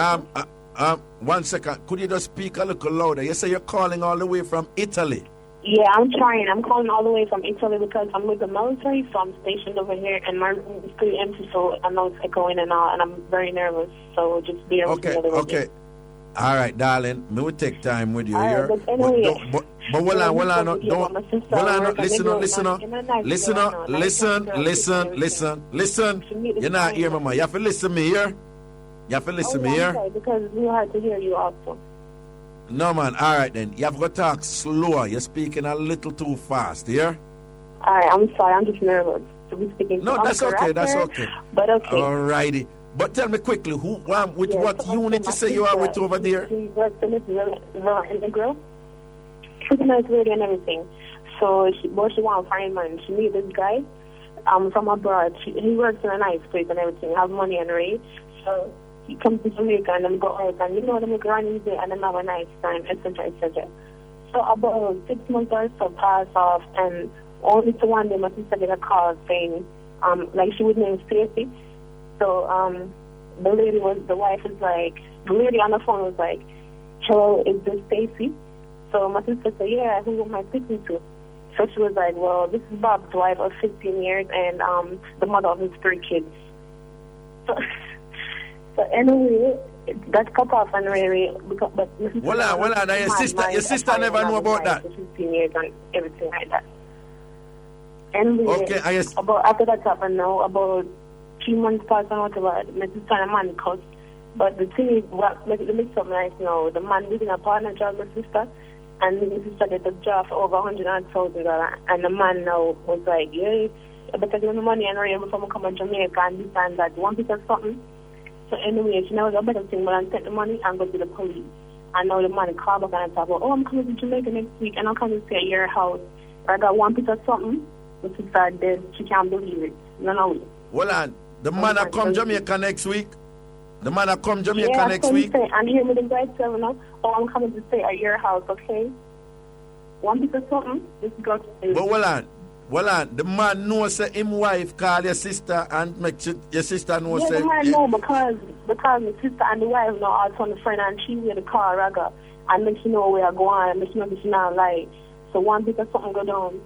Speaker 3: 1 second. Could you just speak a little louder? You say you're calling all the way from Italy.
Speaker 14: Yeah, I'm trying. I'm calling all the way from Italy because I'm with the military, so I'm stationed over here, and my room is pretty empty, so I know it's echoing and all, and I'm very nervous, so just bear with me a little bit.
Speaker 3: All right, darling. Me will take time with you here.
Speaker 14: But anyway,
Speaker 3: but hold on. Listen. You're not here, mama. You have to listen me here.
Speaker 14: Sorry, because it's really hard to hear you also.
Speaker 3: No, man. All right, then. You have to talk slower. You're speaking a little too fast, here.
Speaker 14: All right, I'm sorry. I'm just nervous to be speaking.
Speaker 3: No, that's okay. That's okay.
Speaker 14: But okay.
Speaker 3: All righty. But tell me quickly, what unit you say you are with over there?
Speaker 14: She works in the grill. Pretty nice lady and everything. So she wants a fireman. She meet this guy from abroad. He works in a nice place and everything, have money and rate. So he comes to Jamaica and them go out and them make running day and them have a nice time, etc., etc. So about 6 months or so pass off, and only to one day my sister get a call saying, like she would name Stacey. So the lady on the phone was like, hello, is this Stacy? So my sister said, yeah, who am I speaking to? So she was like, well, this is Bob's wife of 15 years and the mother of his 3 kids. So anyway, that cut off and really, but
Speaker 3: well, your sister never knew about that.
Speaker 14: 15 years and everything like that. Anyway,
Speaker 3: okay,
Speaker 14: after that happened now, about 3 months passed and whatever, my sister and man Cuss. But the thing is, what makes it up nice now, the man living a partner job with my sister, and my sister get a job for over $100,000, and the man now was like, yeah, I better give me money and rent before I come to Jamaica and this and that. One piece of something. So anyway, she never got a better thing, but I take the money and go to the police. And now the man call back and talk about, I'm coming to Jamaica next week, and I'm coming to stay at your house. I got one piece of something, my sister dead, she can't believe it. No.
Speaker 3: Hold on. The man that come Jamaica next week? The man that come Jamaica next week?
Speaker 14: And here with the guy telling us, I'm coming to stay at your house, okay? One piece of something, this girl.
Speaker 3: But hold on. The man knows that him wife call your sister and make your sister know.
Speaker 14: Yeah, the man know because my sister and the wife know also on the friend and she with the car Raga and make you know where I go on and make you know that she not lie. So one piece of something go down.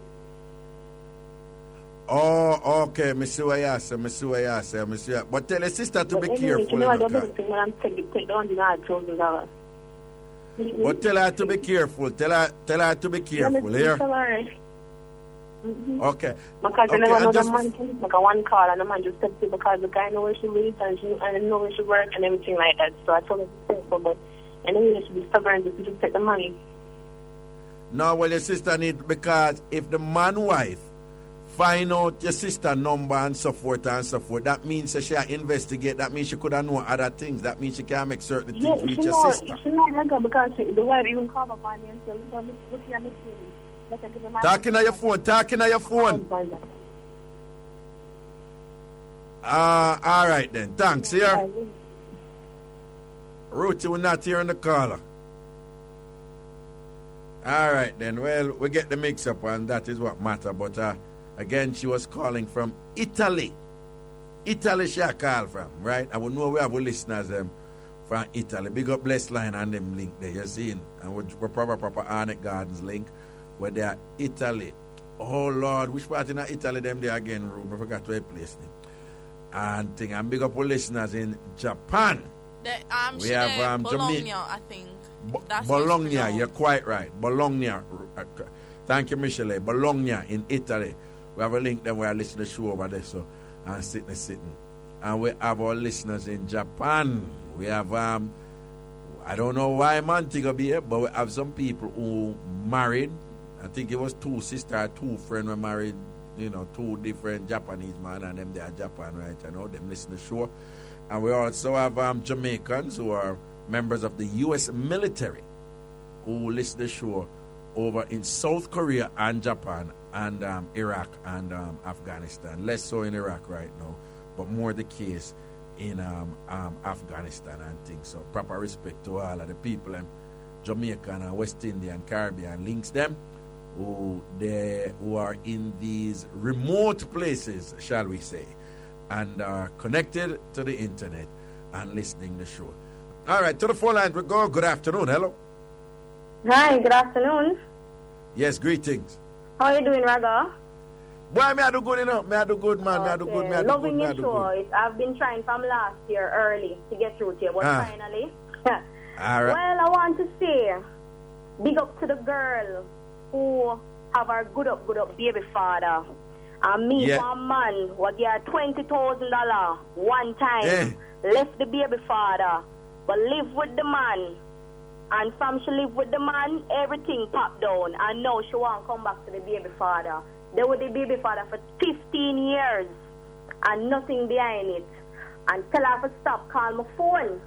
Speaker 3: Oh, okay. I see what you say. But tell your sister to be careful.
Speaker 14: You know, I don't think when I'm take down the $1,000.
Speaker 3: But tell her to be careful. Tell her to be careful. Here.
Speaker 14: Mm-hmm.
Speaker 3: Okay.
Speaker 14: Because I never know the man can just make a one call and the man just texts it because the guy know where she lives and know where she works and everything like that. So I told her to be careful, but anyway, she should be stubborn just to take the money.
Speaker 3: No, well, your sister need, because if the man wife find out your sister number and so forth, that means that she investigate. That means she could have known other things. That means she can make certain things with your sister.
Speaker 14: She know Raga because the wife even called up on me and said, look here,
Speaker 3: Talking on your phone. All right then. Thanks, here. Ruthie, we're not here on the caller. All right then. Well, we get the mix up and that is what matter. But again, she was calling from Italy. Italy she call from, right? I will know we have listeners from Italy. Big up Blessed Line and them link there, you see. And we're proper Arnett Gardens link. Where they are Italy. Oh Lord, which part in Italy them there again, room? I forgot to place name. And thing, and big up our listeners in Japan.
Speaker 4: We have
Speaker 3: Bologna,
Speaker 4: I think.
Speaker 3: Bologna, you're quite right. Bologna, Thank you, Michelle. Bologna in Italy. We have a link there where I listen to the show over there. So, and sitting. And we have our listeners in Japan. We have, I don't know why Montego be here, but we have some people who married. I think it was 2 sisters, 2 friends were married, 2 different Japanese men, and them they are Japan, right? I know them listen to the show. And we also have Jamaicans who are members of the U.S. military who listen to the show over in South Korea and Japan and Iraq and Afghanistan. Less so in Iraq right now, but more the case in Afghanistan and things. So proper respect to all of the people, Jamaican and West Indian, Caribbean links them, who are in these remote places, shall we say, and are connected to the internet and listening to the show. All right, to the phone line we go. Good afternoon. Hello.
Speaker 15: Hi, good afternoon.
Speaker 3: Yes, greetings.
Speaker 15: How are you doing, Raga?
Speaker 3: Boy, me I do good, Me I do good, man. Me I do good. Me I do
Speaker 15: Loving
Speaker 3: good.
Speaker 15: your show. I've been trying from last year early to get through to you, but finally.
Speaker 3: All right.
Speaker 15: Well, I want to say, big up to the girl who have her good up baby father. And me, one man, who get $20,000 one time, left the baby father, but live with the man. And from she live with the man, everything popped down. And now she want to come back to the baby father. They were the baby father for 15 years and nothing behind it. And tell her to stop calling my phone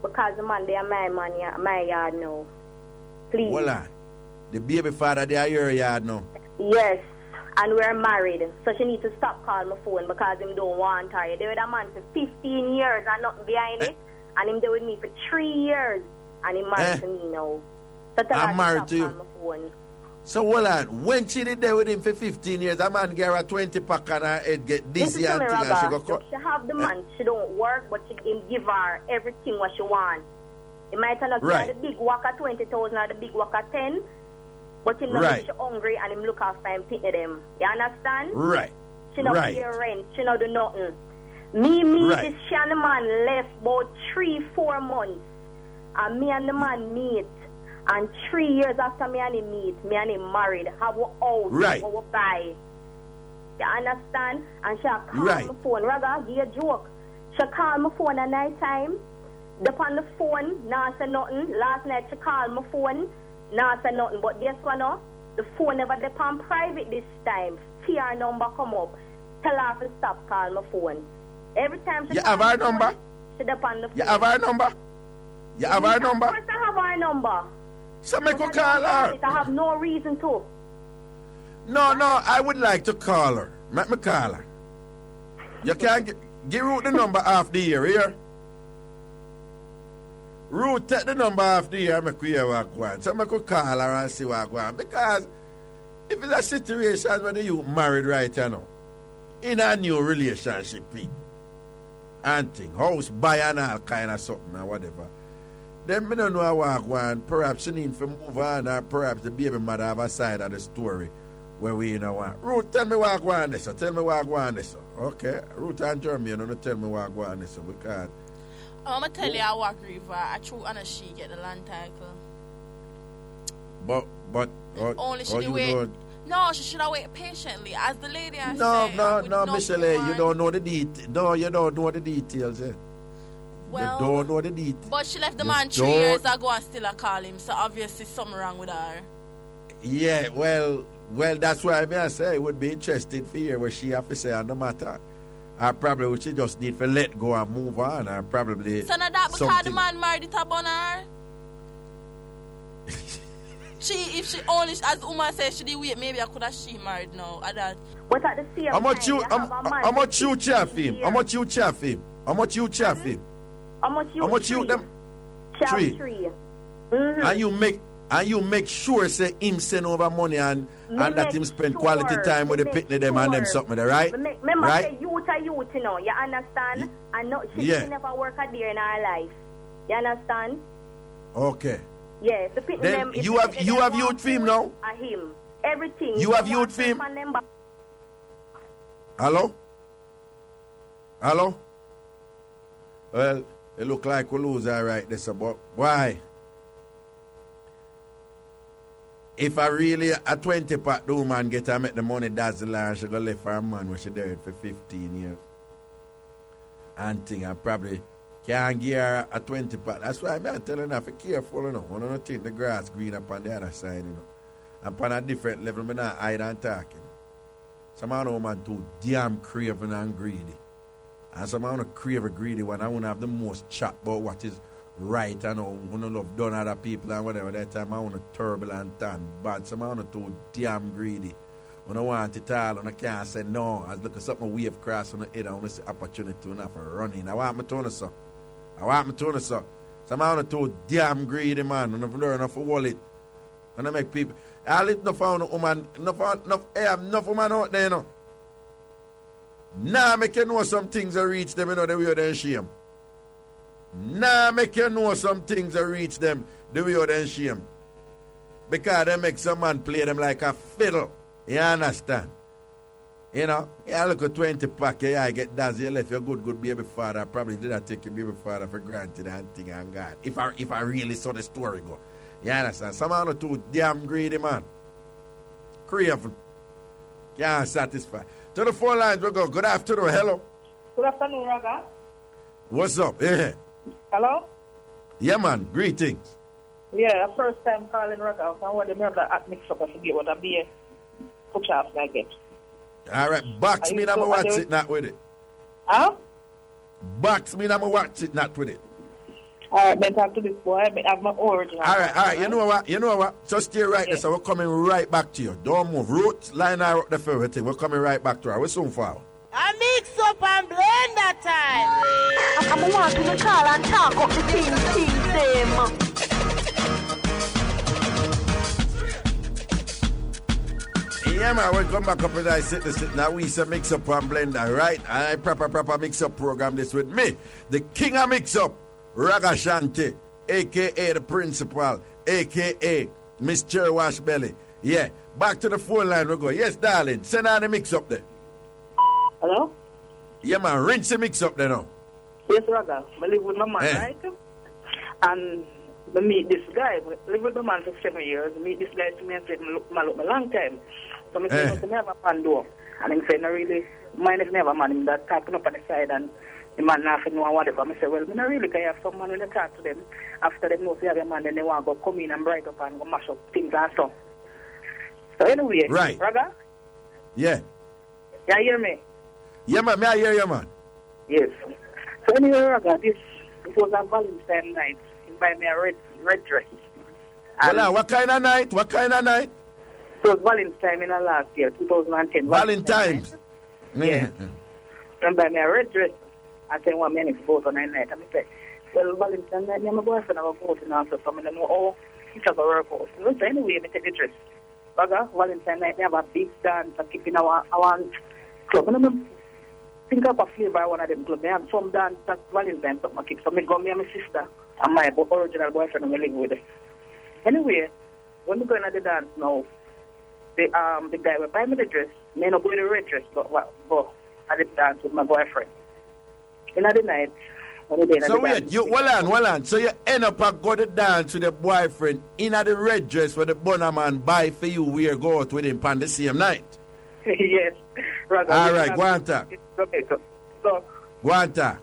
Speaker 15: because the man, they are my yard now. Please.
Speaker 3: Well, the baby father, they are your yard now.
Speaker 15: Yes, and we're married. So she needs to stop calling my phone because him don't want her. They were the man for 15 years and nothing behind it. And him there with me for 3 years. And he married to me now. So tell her
Speaker 3: I'm married to you.
Speaker 15: My phone.
Speaker 3: So hold on, when she did there with him for 15 years, a man gave her 20 pack and her head get dizzy and thing and she go cut.
Speaker 15: She have the man, she don't work, but she can give her everything what she want. He might not give her the big waka 20,000 or the big waka 10, but he know she hungry and him look after him picking them. You understand?
Speaker 3: Right.
Speaker 15: She not pay rent, she not do nothing. Me, this she and the man left about 3-4 months. And me and the man meet. And 3 years after me and him meet, me and him married, have a house, have a buy. You understand? And she call my phone. Raga, give you a joke. She call my phone at night time. Up on the phone, not say nothing. Last night she called my phone, not say nothing. But guess what now? The phone never depend private this time. See her number come up. Tell her to stop calling my phone. Every time she
Speaker 3: have her number?
Speaker 15: She depend the phone.
Speaker 3: You have her number? You have her number?
Speaker 15: Of course I have her number.
Speaker 3: So make her call her.
Speaker 15: I have no reason to.
Speaker 3: No, I would like to call her. Make me call her. You can't give Ruth the number off the air, here. Ruth, take the number off the air and make we hear what go on. So make her call her and see what go on. Because if it's a situation where you married right now, in a new relationship, and thing, house buy and all kind of something or whatever, then me don't know what go on. Perhaps she need to move on, or perhaps the baby mother have a side of the story where we want. Ruth, tell me what go on this. Tell me what go on this. Okay, Ruth and Jeremy, you don't tell me what go on this because
Speaker 4: I'm gonna tell you how I agree with her. I true and she get the land title.
Speaker 3: But
Speaker 4: only she wait. No, she should have waited patiently, as the lady has said.
Speaker 3: No, Michelle, you don't know the details. No, you don't know the details.
Speaker 4: Well,
Speaker 3: you don't know the details.
Speaker 4: But she left the man 3 years ago and still I call him, so obviously something wrong with her.
Speaker 3: Yeah, well, that's why I say it would be interesting for her what she have to say on the matter. Or probably she just need to let go and move on, or probably.
Speaker 4: So now that because the man married it upon her? If she only, as Uma says, she did wait, maybe I could have she married now. At that.
Speaker 15: But at the same
Speaker 3: how much
Speaker 15: time,
Speaker 3: how much you chaff him? How much you chaff him? How much you chaff him?
Speaker 15: How much you
Speaker 3: them?
Speaker 15: Three.
Speaker 3: Mm-hmm. And you make sure say him send over money and that him spend quality time with the picnic them and them something there, right?
Speaker 15: Remember say youth, you know, you understand? And no, she never work a day in her life. You understand?
Speaker 3: Okay.
Speaker 15: Yes, the picnic them.
Speaker 3: You have youth film now?
Speaker 15: Him. Everything.
Speaker 3: You have youth film? Hello? Well, it look like we lose her right there, but why? if I really a 20 pack do man get her make the money dazzle her and she go left her man when she there for 15 years. And thing I probably can't give her a 20 pack. That's why I'm telling her to be careful, you know. One don't think the grass green up on the other side, you know. And on a different level, I'm not hide and talking. Some of the woman too damn craving and greedy. And some of the crave a greedy one, I want to have the most chat about what is right and all. I want to love done other people and whatever. That time I want to turbulent and bad. Some of them too damn greedy. When I want it all, and I can't say no. I look at something wave cross on the head, I want to see opportunity enough for running. I want my tone so. Some of them too damn greedy, man. And if learn enough for wallet. And I make people. I live enough on a woman, enough woman out there, you know. Nah, make you know some things that reach them, you know, the way they shame. Nah, make you know some things that reach them, the way they shame. Because they make some man play them like a fiddle. You understand? You know, yeah, look at 20 pack, yeah, I get that, you left your good baby father. I probably did not take your baby father for granted and thing and God. If I really saw the story go. You understand? Some are not too damn greedy, man. Craving. Can't satisfy. To the phone lines we go. Good afternoon. Hello.
Speaker 16: Good afternoon, Raga.
Speaker 3: What's up? Yeah.
Speaker 16: Hello?
Speaker 3: Yeah, man. Greetings.
Speaker 16: Yeah, first time calling Raga. I want to remember at Mixup I forget what I be push off I get.
Speaker 3: All right. Box me and I'm watch it, not with it.
Speaker 16: Huh?
Speaker 3: Box me and I'm watch it, not with it.
Speaker 16: All right, then talk to this boy. I have my origin.
Speaker 3: All right. You know what? Just stay right there. So we're coming right back to you. Don't move. Root, line her up the favorite thing. We're coming right back to her. We're soon for.
Speaker 7: I mix up and blend that time.
Speaker 12: I'm want to call and talk up the things them.
Speaker 3: Yeah, man, welcome back up with I sit this. Now we say mix up and blender, right? I proper mix up program this with me, the king of mix up, Ragashanti, aka the principal, aka Miss Cherry Wash Belly. Yeah, back to the phone line we go. Yes, darling, send on the mix up there.
Speaker 16: Hello?
Speaker 3: Yeah, man, rinse the mix up there now.
Speaker 16: Yes, Raga. I live with my man, right? And I meet this guy. I live with my man for 7 years. I meet this guy to me and said, look a long time. So I said, I never man do. And he said, no, really, mine is never man. Him that talking up on the side and the man laughing or whatever. I said, well, I not really, because I have some man when they talk to them. After they know they have a man, then they want to go come in and bright up and go mash up things and stuff. So anyway,
Speaker 3: right.
Speaker 16: Raga?
Speaker 3: Yeah.
Speaker 16: You hear me?
Speaker 3: Yeah, man, I hear you, man.
Speaker 16: Yes. So anyway, Raga, it was a Valentine night. He buy me a red dress.
Speaker 3: Well, what kind of night? What kind of night?
Speaker 16: It was Valentine in the last year, 2010.
Speaker 3: Valentine's?
Speaker 16: Yeah. And buy me a red dress. I said, what many vote on that night? And I said, well, Valentine night, me and my boyfriend are voting also, so I don't know, oh, each other work out. So anyway, I take the dress. Raga, Valentine night, they have a big dance, I keep in our club. And I think of a flavor of one of them clubs. They have some dance that Valentine took my kick. So I go me and my sister and my original boyfriend and I live with it. Anyway, when we go into the dance now, the guy will buy me the dress. Me not go in the red dress, but I did dance with my boyfriend. In the night,
Speaker 3: so wait, hold on. So you end up and go to dance with the boyfriend in the red dress where the Bunnaman buy for you, we go out with him on the same night?
Speaker 16: Yes. Raga,
Speaker 3: all right, go on talk.
Speaker 16: Okay, so
Speaker 3: go on talk.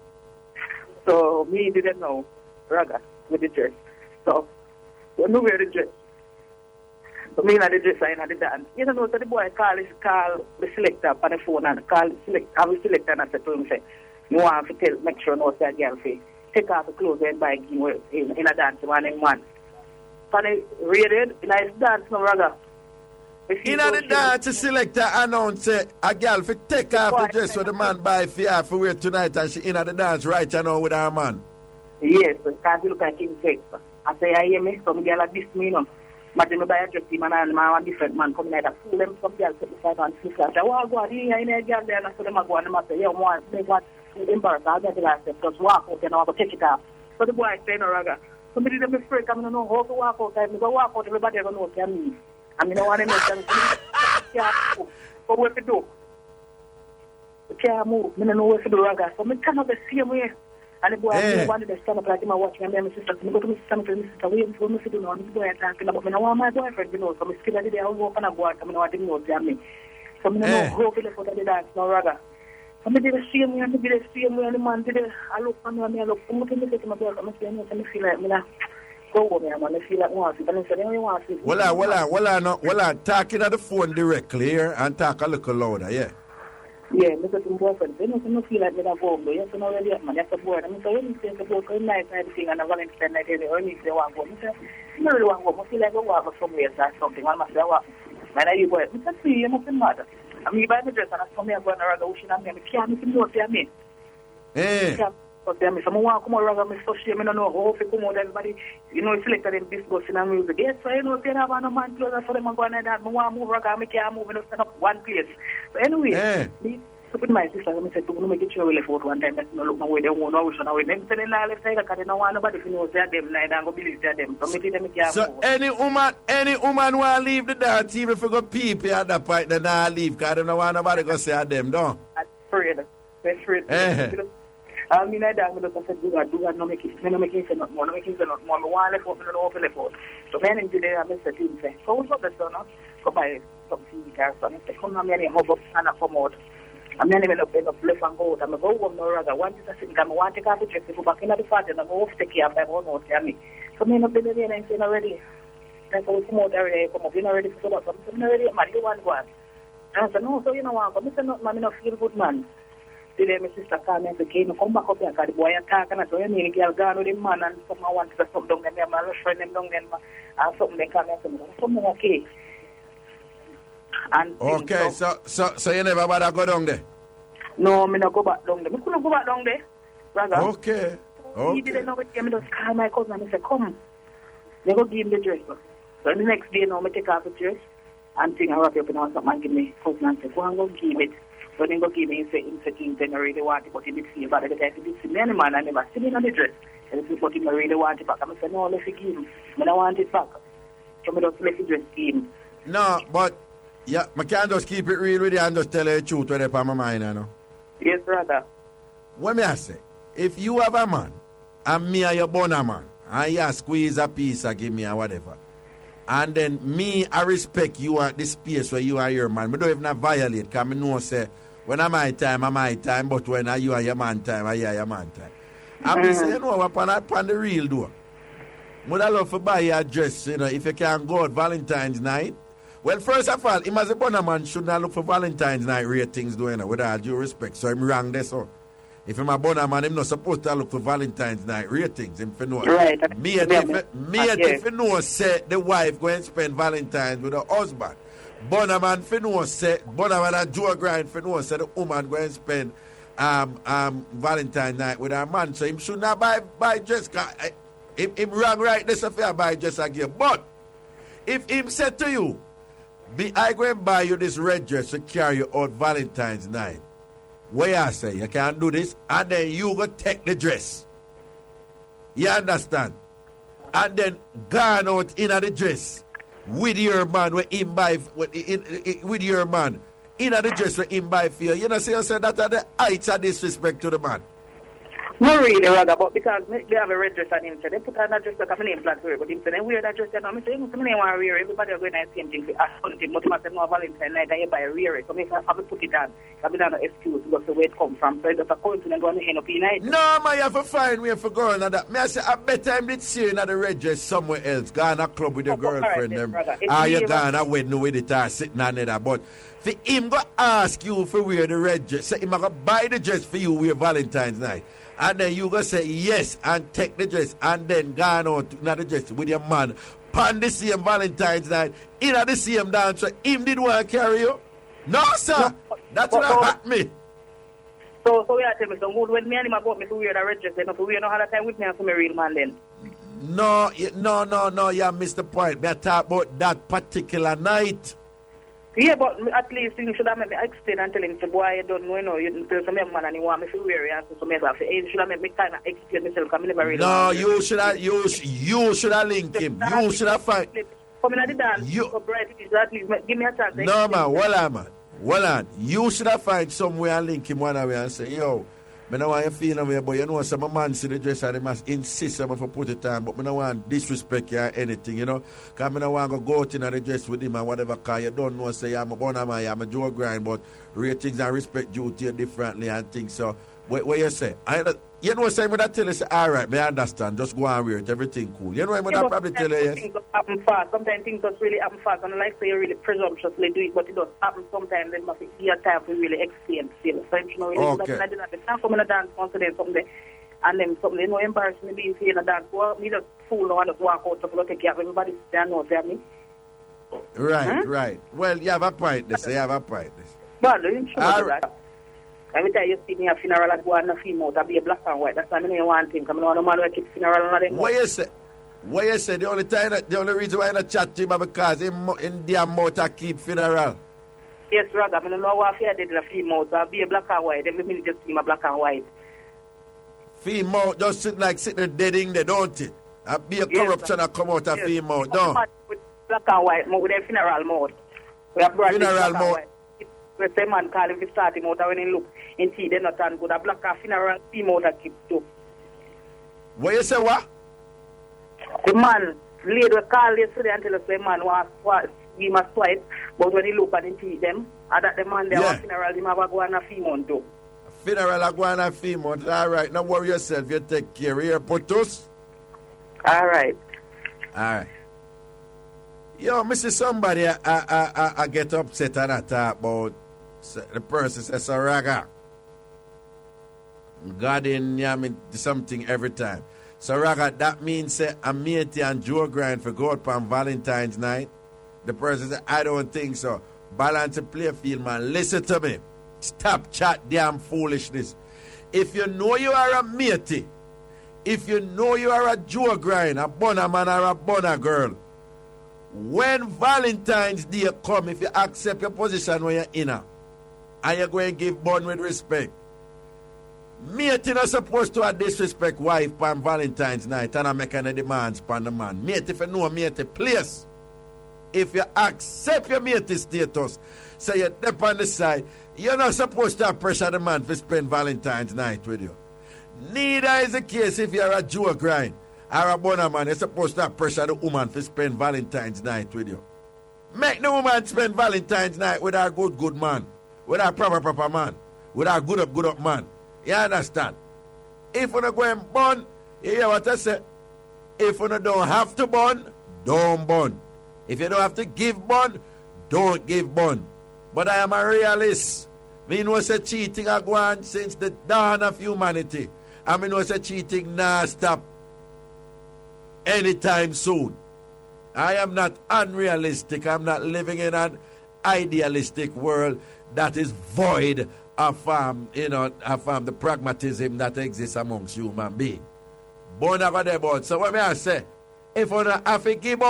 Speaker 16: So me didn't know Raga with the dress. So when we wear the dress, so me in the dress and the dance. You know, so the boy call the selector on the phone and call the selector and I said to him, say, you want to make sure no say girl take off the clothes and buy in a dance one and one. So they raided in a dance no Raga.
Speaker 3: In the dance, the selector announced a girl for take off the dress what the man buy for her for wear tonight and she in the dance right now with her man.
Speaker 16: Yes, because you look at Kingsley. I say, I hear me, some girl like this, me, you know. But then I buy a dress him and I a different man coming like that. Fool them, some girl take the side and flip like that. Well, go on, you ain't a girl there, and I saw them go on and I say, yeah, they want to embarrass. I'll get the last step, just walk out and I'll go take it off. So the boy say, no, Raga. Somebody them afraid, I don't know how to walk out. I go walk out, everybody ever knows what me. I mean, I want to know something. But what to do? I can't move. I don't know what to do, Raga. So I cannot the same way. And the boy wanted to stand up like him and watch me and my sister. I go to my sister and tell my sister, wait for me to do now. This boy talking about me. I want my boyfriend to know. So I still the day I go up and I go out. I want him to know me. So I don't know how to look at the dance now, Raga. So I did the same way and the same way and the man did it. I look for me and I look for me to say to my boyfriend, I feel like me go with me, man. I feel like want it. And I said, I want it.
Speaker 3: Well, talking at the phone directly here and talk a little louder, yeah.
Speaker 16: Yeah, look at my boyfriend. I don't feel like me that go, but yes, I know already, man. That's a boy. I mean, so when you say the boy, I'm nice and everything, and I'm going to spend night there, or if they want to go, I say, I don't really want to go. I feel like I want to go somewhere or something. I must say, man, are you boy? I said, see, you must be mad. I mean, you buy me dress and I come here going around the ocean and I can't make him know what me. But then I want to come around and so shame. I don't know how to come out. Everybody, selected in discussing and music. Yes, so you know, if you have a man clothes for them and go and that, I want to move around, I can't move and stand up one place. So anyway, so with my sister, I said, to make it sure we left out one time. That's not look my way, they won't know which one I will. Them saying I left side, because they don't want nobody to know they're them, and I don't believe they're them. So maybe them can't
Speaker 3: move. So any woman want to leave the dance, even if you go pee at that point, then I leave, because they don't want nobody to say them, don't?
Speaker 16: I'm afraid. I mean, I don't know, I said, do that, no make it, no make it not more, no make it not more, I want to left out, no open left out. So men in today, I missed the team, say, so what's up, son, go buy some TV cars, and I said, come on, I move up, and I come out. I'm not even up left and go out. I'm going to go home now, rather. I want to sit down, I want to take off the dress, go back in the party, and I'm going to take care of my own house, me. So I'm up in the day, and I'm saying already, that's how we come out already, come up, you're not ready for that, so I'm not ready, man, you want to go on. And I said, no, so you know what, I said, no, man, I don't feel good, man. Today, my sister called me and said, "Can you come back up here? Because the boy is talking." I said, "You mean the girl gone with the man and someone wants to come down there, my friend them down there, and something they call me and said, something okay." And
Speaker 3: okay, so you never bother go down there?
Speaker 16: No, I don't go back down there. I couldn't go back down there, brother.
Speaker 3: Okay.
Speaker 16: He didn't know what he just called my cousin and he said, "Come." They go give him the dress. So the next day, I take off the dress and think I wrap up and something and give me cousin and say, "Go and go give it." So then go give me, say, in Kingston, I really want it, but he did see about it. The guy did see me, any man, I never seen him on the dress. And he said, but he really want it back. I said, no, let me give him. I don't want it back. So I just let the dress give him.
Speaker 3: No, but, yeah, I can't just keep it real with you and just tell you the truth when it's on my mind, you know.
Speaker 16: Yes, brother.
Speaker 3: What me I say? If you have a man, and me and your Bunnaman, and you squeeze a piece or give me or whatever, and then me, I respect you at the space where you are your man. I don't even violate, because I know, say, when I'm my time, but when you are your man time, I are your man time. And me say, you know, upon the real door. Would I love to buy you a dress, you know, if you can go out Valentine's night? Well, first of all, him as a Bunnaman should not look for Valentine's night ratings, you know, with all due respect. So I'm wrong there, so. If I'm a Bunnaman, I'm not supposed to look for Valentine's night ratings. If you know,
Speaker 16: right.
Speaker 3: If you know, say the wife go and spend Valentine's with her husband. Bunnaman for know, say Bunnaman and Joe Grind for know, say the woman go and spend Valentine's night with her man. So him should not buy dress. Him wrong right this affair buy dress again. But if him said to you, I go and buy you this red dress to carry you out Valentine's night. Where I say you can't do this, and then you go take the dress. You understand? And then gone out in the dress with your man where him buy with your man in the dress where him buy for you. You know, see, you say that are the heights of disrespect to the man.
Speaker 16: Not really, rather, but because they have a red dress on him, so they put on that dress like a name flag for it. But him say, they wear that dress, and I'm saying, some name want to wear it. Everybody are going to the same thing. I told him, but he must have no Valentine night, and you buy a wear it. So I have to put it on. I have done an excuse because the way it come from. So it's just a coincidence going to end up in night.
Speaker 3: No, man, you have to find way for going on that. Me, I say, I bet time did see you in the red dress somewhere else. Go on a club with your girlfriend. Or you go on a wedding with it or sitting on it. But for him go ask you for wear the red dress. So him going to buy the dress for you wear Valentine's night. And then you go say yes and take the dress and then go out to the dress with your man pan the same Valentine's night in the same dance. So him did want to carry you? No, sir. That's what hurt me.
Speaker 16: So we are telling me so good when me and him about me to wear the red dress, then if we don't have that time with me and for me real man then.
Speaker 3: No, you missed the point. Me talk about that particular night.
Speaker 16: Yeah, but at least you should have made me explain and tell him, so boy, you don't know, you tell some man and you want me to wear it, and so me have to, you should have made me kind of explain myself, because I never really
Speaker 3: no, you should have linked him. You should have find.
Speaker 16: Come in at the dance, so bright it is, at least give me a chance.
Speaker 3: No, man, hold on. You should have find somewhere and link him one way and say, yo, I don't want you feeling away, but you know, some man see the dress and they must insist I'm for put it on, but I don't want disrespect you or anything, you know. Because I don't want to go out in the dress with him and whatever, because you don't know, say, I'm a Bunnaman, I'm a Joe Grind, but ratings and respect you to you differently and things. So, what you say? You know, say, when I tell you, say, all right, I understand, just go and wear it, everything cool. You know, when I probably tell you, yes?
Speaker 16: Things happen fast. Sometimes things just really happen fast. And like say you really presumptuously do it, but it does happen sometimes. Then must be your time to really explain still. So, you know,
Speaker 3: okay.
Speaker 16: I didn't have the time for me to dance once today, something. And then something, you know, embarrassing me being in a dance. Well, me just fool now and just walk out. So, I take care of everybody. They know, see me.
Speaker 3: Right, right. Well, you have a point, this. You have a point, this.
Speaker 16: Well, you sure right. Every time you see me a funeral, I go on a female, I'll be a black and white. That's why I don't want to think. I don't want a man who keep funeral and them.
Speaker 3: What you say? What you say? The only reason why I don't chat to him is because in their mouth I keep funeral.
Speaker 16: Yes, Raga. I don't know what I did the female, so I'll be a black and white. Every minute just see my black and white.
Speaker 3: Female just sitting dead in there, don't it? I'll be a corruption that come out of female, don't
Speaker 16: with black and white, with a funeral mode. We have brought
Speaker 3: funeral mode.
Speaker 16: We say man call him to start him out when he look and see they're not done good. A black and funeral female that keep too.
Speaker 3: What you say, what?
Speaker 16: The man, lady will call yesterday until the man was give him a swipe, but when he look and he see them, and that the man there was funeral, him have a go on a female too.
Speaker 3: Funeral a go on a female, all right. Now worry yourself, you take care here, Putus.
Speaker 16: All right.
Speaker 3: All right. Yo, Mr. Somebody, I get upset and I talk about the person says, so Raga, God in me something every time. So Raga, that means a matey and Joe Grind for go out on Valentine's night. The person said, I don't think so. Balance the play field, man. Listen to me. Stop chat damn foolishness. If you know you are a matey, if you know you are a Joe Grind, a Bunnaman or a Bunna girl, when Valentine's Day come, if you accept your position when you're in her, and you're going to give bun with respect, matey not supposed to disrespect wife on Valentine's night and make any demands on the man. Matey, if you know matey, please, if you accept your matey status, say you're up on the side, you're not supposed to pressure the man to spend Valentine's night with you. Neither is the case if you're a Joe Grind or a Bunnaman, you're supposed to pressure the woman to spend Valentine's night with you. Make the woman spend Valentine's night with her good man, with her proper man, with her good up man. You understand? If you don't go and bun, you hear what I say? If you don't have to bun, don't bun. If you don't have to give bun, don't give bun. But I am a realist. Me know say cheating a go on since the dawn of humanity. And me know say cheating nah stop anytime soon. I am not unrealistic. I'm not living in an idealistic world that is void of the pragmatism that exists amongst human beings. But so what may I say? If you have to give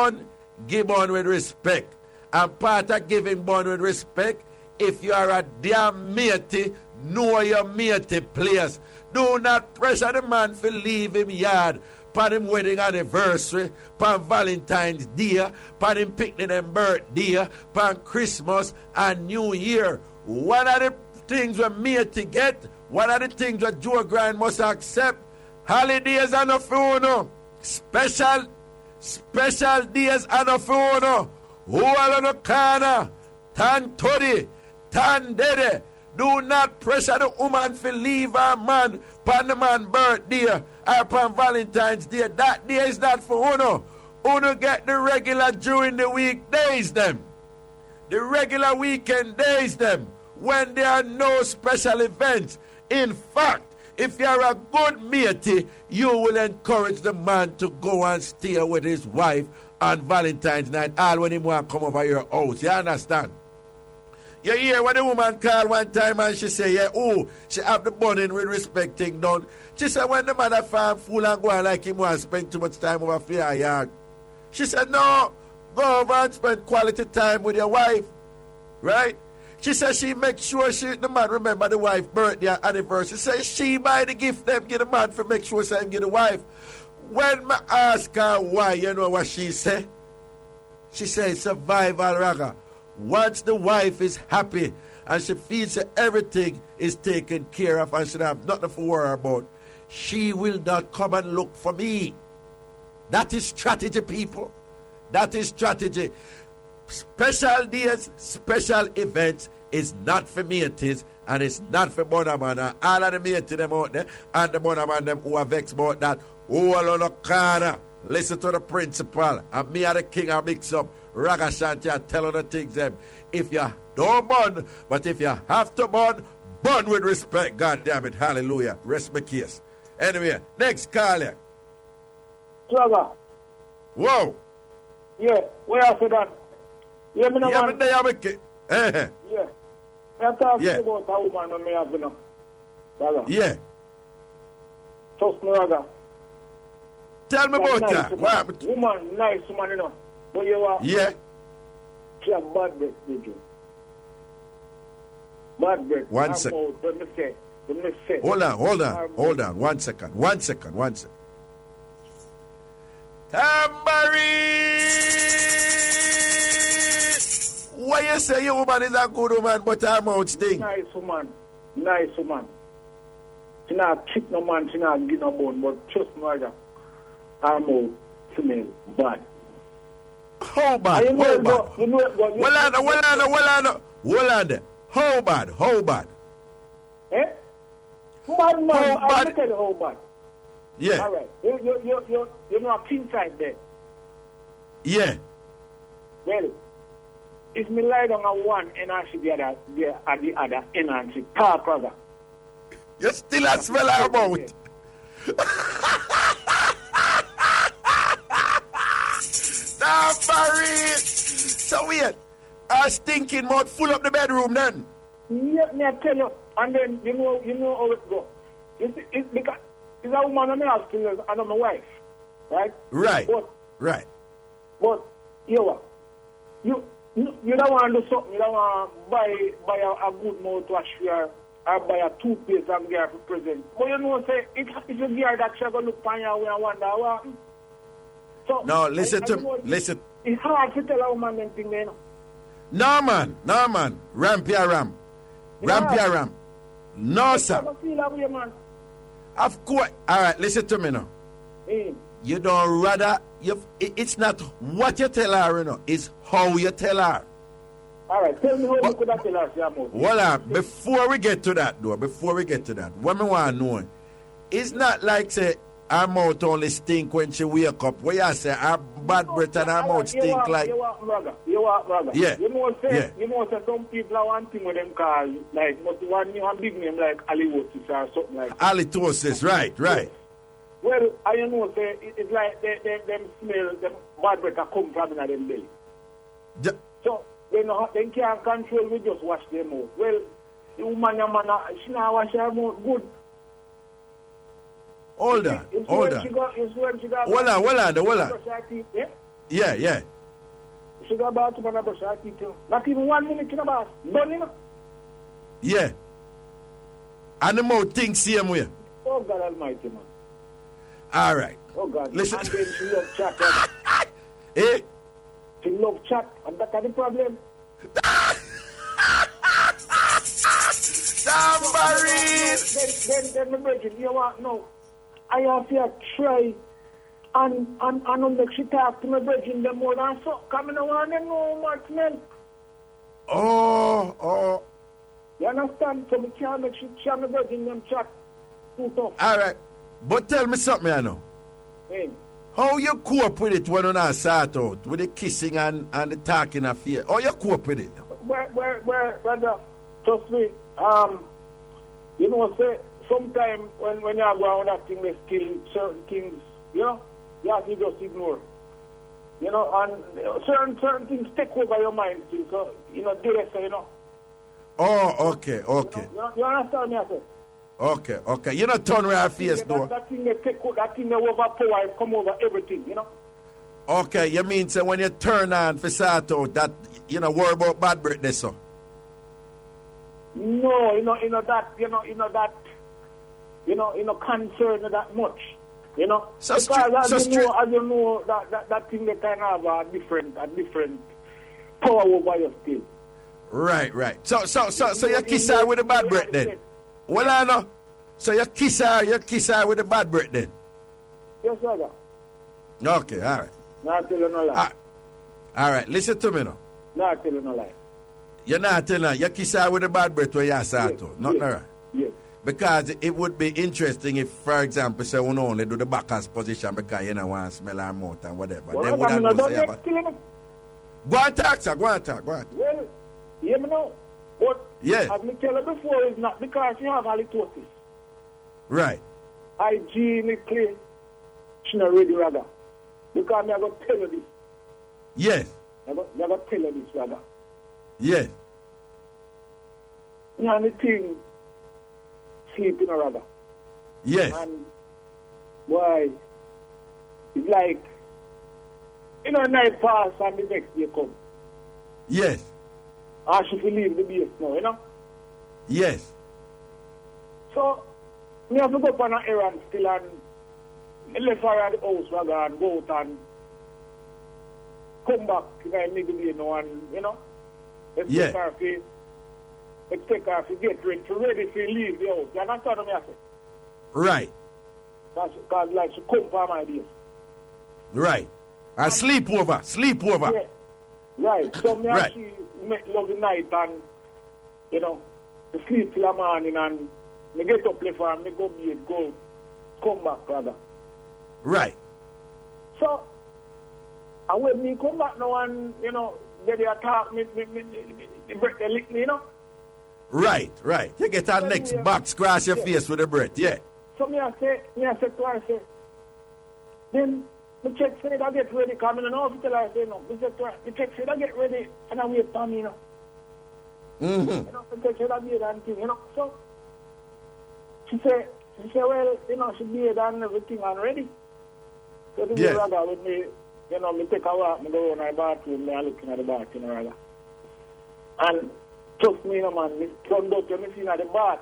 Speaker 3: on with respect. And part of giving bun with respect, if you are a damn matey, know your matey place. Do not pressure the man to leave him yard for him wedding anniversary, for Valentine's Day, for him picnic and birthday, for Christmas and New Year. One of the things we matey get, one of the things that Joe Grind must accept, holidays are not for no. Special days are not for no. Who are on the corner? Tan Toddy, Tan Dede. Do not pressure the woman to leave her man upon the man's birthday or upon Valentine's Day. That day is not for Uno. Uno get the regular during the weekdays them. The regular weekend days them. When there are no special events. In fact, if you are a good matey, you will encourage the man to go and stay with his wife on Valentine's night, all when he want to come over your house. You understand? You hear when the woman called one time and she say, she have the burning with respect thing done. She said when the man a farm fool and go on like him want to spend too much time over for yard. She said, no, go over and spend quality time with your wife. Right? She said she make sure the man remember the wife's birthday and anniversary. She said she buy the gift them give the man for make sure she give the wife. When I ask her why, you know what she said? She said, survival, Raga. once the wife is happy and she feels that everything is taken care of and she don't have nothing to worry about, she will not come and look for me. That is strategy, people. That is strategy. Special days, special events is not for mates and it's not for Bunnaman. And all of the mates them out there and the Bunnaman them who are vexed about that, all on the corner, listen to the principal. And me and the king of Mixup, Ragashanti, and tell the things them. If you don't burn, but if you have to burn, burn with respect. God damn it. Hallelujah. Rest my case. Anyway, next caller.
Speaker 17: Swagger.
Speaker 3: Whoa.
Speaker 17: Yeah, where after that? Yeah, me no
Speaker 3: Yeah,
Speaker 17: man.
Speaker 3: me there, me ki-
Speaker 17: Yeah. I'm talking
Speaker 3: Yeah.
Speaker 17: about a woman when me have been up. Swagger.
Speaker 3: Yeah.
Speaker 17: Trust me, Swagger.
Speaker 3: Tell me about
Speaker 17: nice
Speaker 3: that. What happened?
Speaker 17: Woman, nice woman, you know. But you are.
Speaker 3: Yeah.
Speaker 17: She have bad breath, did you? Bad breath.
Speaker 3: One sec.
Speaker 17: When me say.
Speaker 3: Hold on. 1 second. Tambourine! Why you say your woman is a good woman, but her mouth stink?
Speaker 17: Nice woman. She not kick no man, she not give no bone, but trust me, Roger. Her mouth smell bad.
Speaker 3: How bad?
Speaker 17: You know
Speaker 3: How
Speaker 17: it,
Speaker 3: bad?
Speaker 17: but you know it, but you-
Speaker 3: Hold on. How bad?
Speaker 17: Eh? Bad man,
Speaker 3: How
Speaker 17: I'll
Speaker 3: bad?
Speaker 17: tell you how bad.
Speaker 3: Yeah.
Speaker 17: All right. You know a king side there.
Speaker 3: Yeah.
Speaker 17: Well, if me lie down on one and I should be at the other end and she talk, brother.
Speaker 3: You still a smell her mouth. Tambourine! So weird. Her stinking mouth full up the bedroom then.
Speaker 17: Yeah, me I tell you. And then you know how it go. It's because it's a woman and I have still and I'm a wife. Right?
Speaker 3: Right.
Speaker 17: But you know what? You don't want to do something, you don't want to buy a good mouthwash or buy a toothpaste and get her for present. But you know, say, if you get her that she's going to look on you and wonder what. So,
Speaker 3: No, listen.
Speaker 17: It's hard to tell a woman anything, you know.
Speaker 3: No, man. Ram. No, sir.
Speaker 17: I feel that way, man.
Speaker 3: Of course. All right, listen to me now. You don't rather, it's not what you tell her, you know, it's how you tell her.
Speaker 17: All right, tell me how you could have tell her, Shamo.
Speaker 3: Hold on, before we get to that, what me want to know, it's not like, say, her mouth only stink when she wake up. Where you say, her bad breath and her mouth stink like...
Speaker 17: You are, brother.
Speaker 3: Yeah.
Speaker 17: You know, some people are one thing with them call, like, must one new and big name like halitosis or something like that.
Speaker 3: Halitosis, right.
Speaker 17: Well, I know, say, it's like them smell, them bad breath that come from in them belly. So, they can't control, we just wash their mouth. Well, the woman, she not wash her mouth good.
Speaker 3: Hold on.
Speaker 17: Hold on.
Speaker 3: Yeah.
Speaker 17: She got about to brush her teeth. Not even 1 minute in the bath. Done, you know?
Speaker 3: Yeah. And the mouth thinks same way.
Speaker 17: Oh, God Almighty, man.
Speaker 3: All right.
Speaker 17: Oh, God.
Speaker 3: Listen.
Speaker 17: And then she love chat. Right?
Speaker 3: Eh?
Speaker 17: She love chat. And that's the problem.
Speaker 3: Tambourine!
Speaker 17: Then my virgin, you want no. I have to try and make she talk to my virgin them more than so. Come in and know much men.
Speaker 3: Oh.
Speaker 17: You understand? So we can't make she my virgin them chat too tough.
Speaker 3: All right. But tell me something, I know.
Speaker 17: Hey.
Speaker 3: How you cope with it when you not start out with the kissing and the talking affair? How you cope with it?
Speaker 17: Where, brother, trust me, you know, say, sometimes when you are going that thing, they still certain things, you know, you have to just ignore. You know, and certain things take over your mind, too, so, you know, you know.
Speaker 3: Oh, okay.
Speaker 17: You understand me, I say?
Speaker 3: Okay. You not turn around face, though.
Speaker 17: That thing they take, that thing they overpower, it come over everything, you know.
Speaker 3: Okay, you mean so when you turn on for start out, that you know worry about bad breath, there, so?
Speaker 17: No, you know concern that much, you know.
Speaker 3: So
Speaker 17: because as you know that thing they kind of have a different power over your still.
Speaker 3: Right. So you kiss her with the bad breath then? Well, I know. So you kiss her with the bad breath then?
Speaker 17: Yes, Raga.
Speaker 3: Okay, all right.
Speaker 17: Not tell you no lie.
Speaker 3: All right, listen to me now.
Speaker 17: Not tell you no lie.
Speaker 3: You're not telling her. You kiss her with the bad breath when you start to. Not right.
Speaker 17: Yes.
Speaker 3: Because it would be interesting if, for example, say we only do the backers position because you don't want to smell her mouth and whatever.
Speaker 17: Well,
Speaker 3: then we don't know say about. Go on talk, sir. Go on.
Speaker 17: Well, you know, but
Speaker 3: yeah.
Speaker 17: as me tell you before, it's not because you have halitosis.
Speaker 3: Right.
Speaker 17: Hygienically, she's not ready, Raga. Because I'm going to tell you this.
Speaker 3: Yes.
Speaker 17: I'm going to tell you this, Raga.
Speaker 3: Yes.
Speaker 17: You know, the thing, sleeping, Raga.
Speaker 3: Yes.
Speaker 17: And, boy, it's like, you know, night pass and the next day come.
Speaker 3: Yes.
Speaker 17: I should leave the base now, you know?
Speaker 3: Yes.
Speaker 17: So, me have to go up on an errand still and I left her at the house, Raga, and go out and come back in the middle day now and, you know? Expect her to get ready to leave the house. You understand what I say?
Speaker 3: Right.
Speaker 17: Because like she come for my days.
Speaker 3: Right. And sleep over.
Speaker 17: Yeah. Right. So me
Speaker 3: right.
Speaker 17: and she make love the night and, you know, to sleep till the morning and me get up left and me go bed, go, come back, brother.
Speaker 3: Right.
Speaker 17: So, and when me come back now and, you know, they attack me breath they lick me, you know?
Speaker 3: Right. You get our next box, scratch your face with the breath, yeah.
Speaker 17: So me I say to her, then me check say that get ready, because I don't know if you tell her, say no. Me say to her, me check say that get ready, and I wait for me, you know.
Speaker 3: Mm-hmm.
Speaker 17: You know, me check say that beard and thing, you know. So, she say, well, you know, she beard and everything and ready. So the
Speaker 3: yes.
Speaker 17: Raga with me, you know, me take a walk, me go in my bathroom, me looking at the bath, you know, Raga. And trust me, you know, man, me turned out to me seeing at the bath.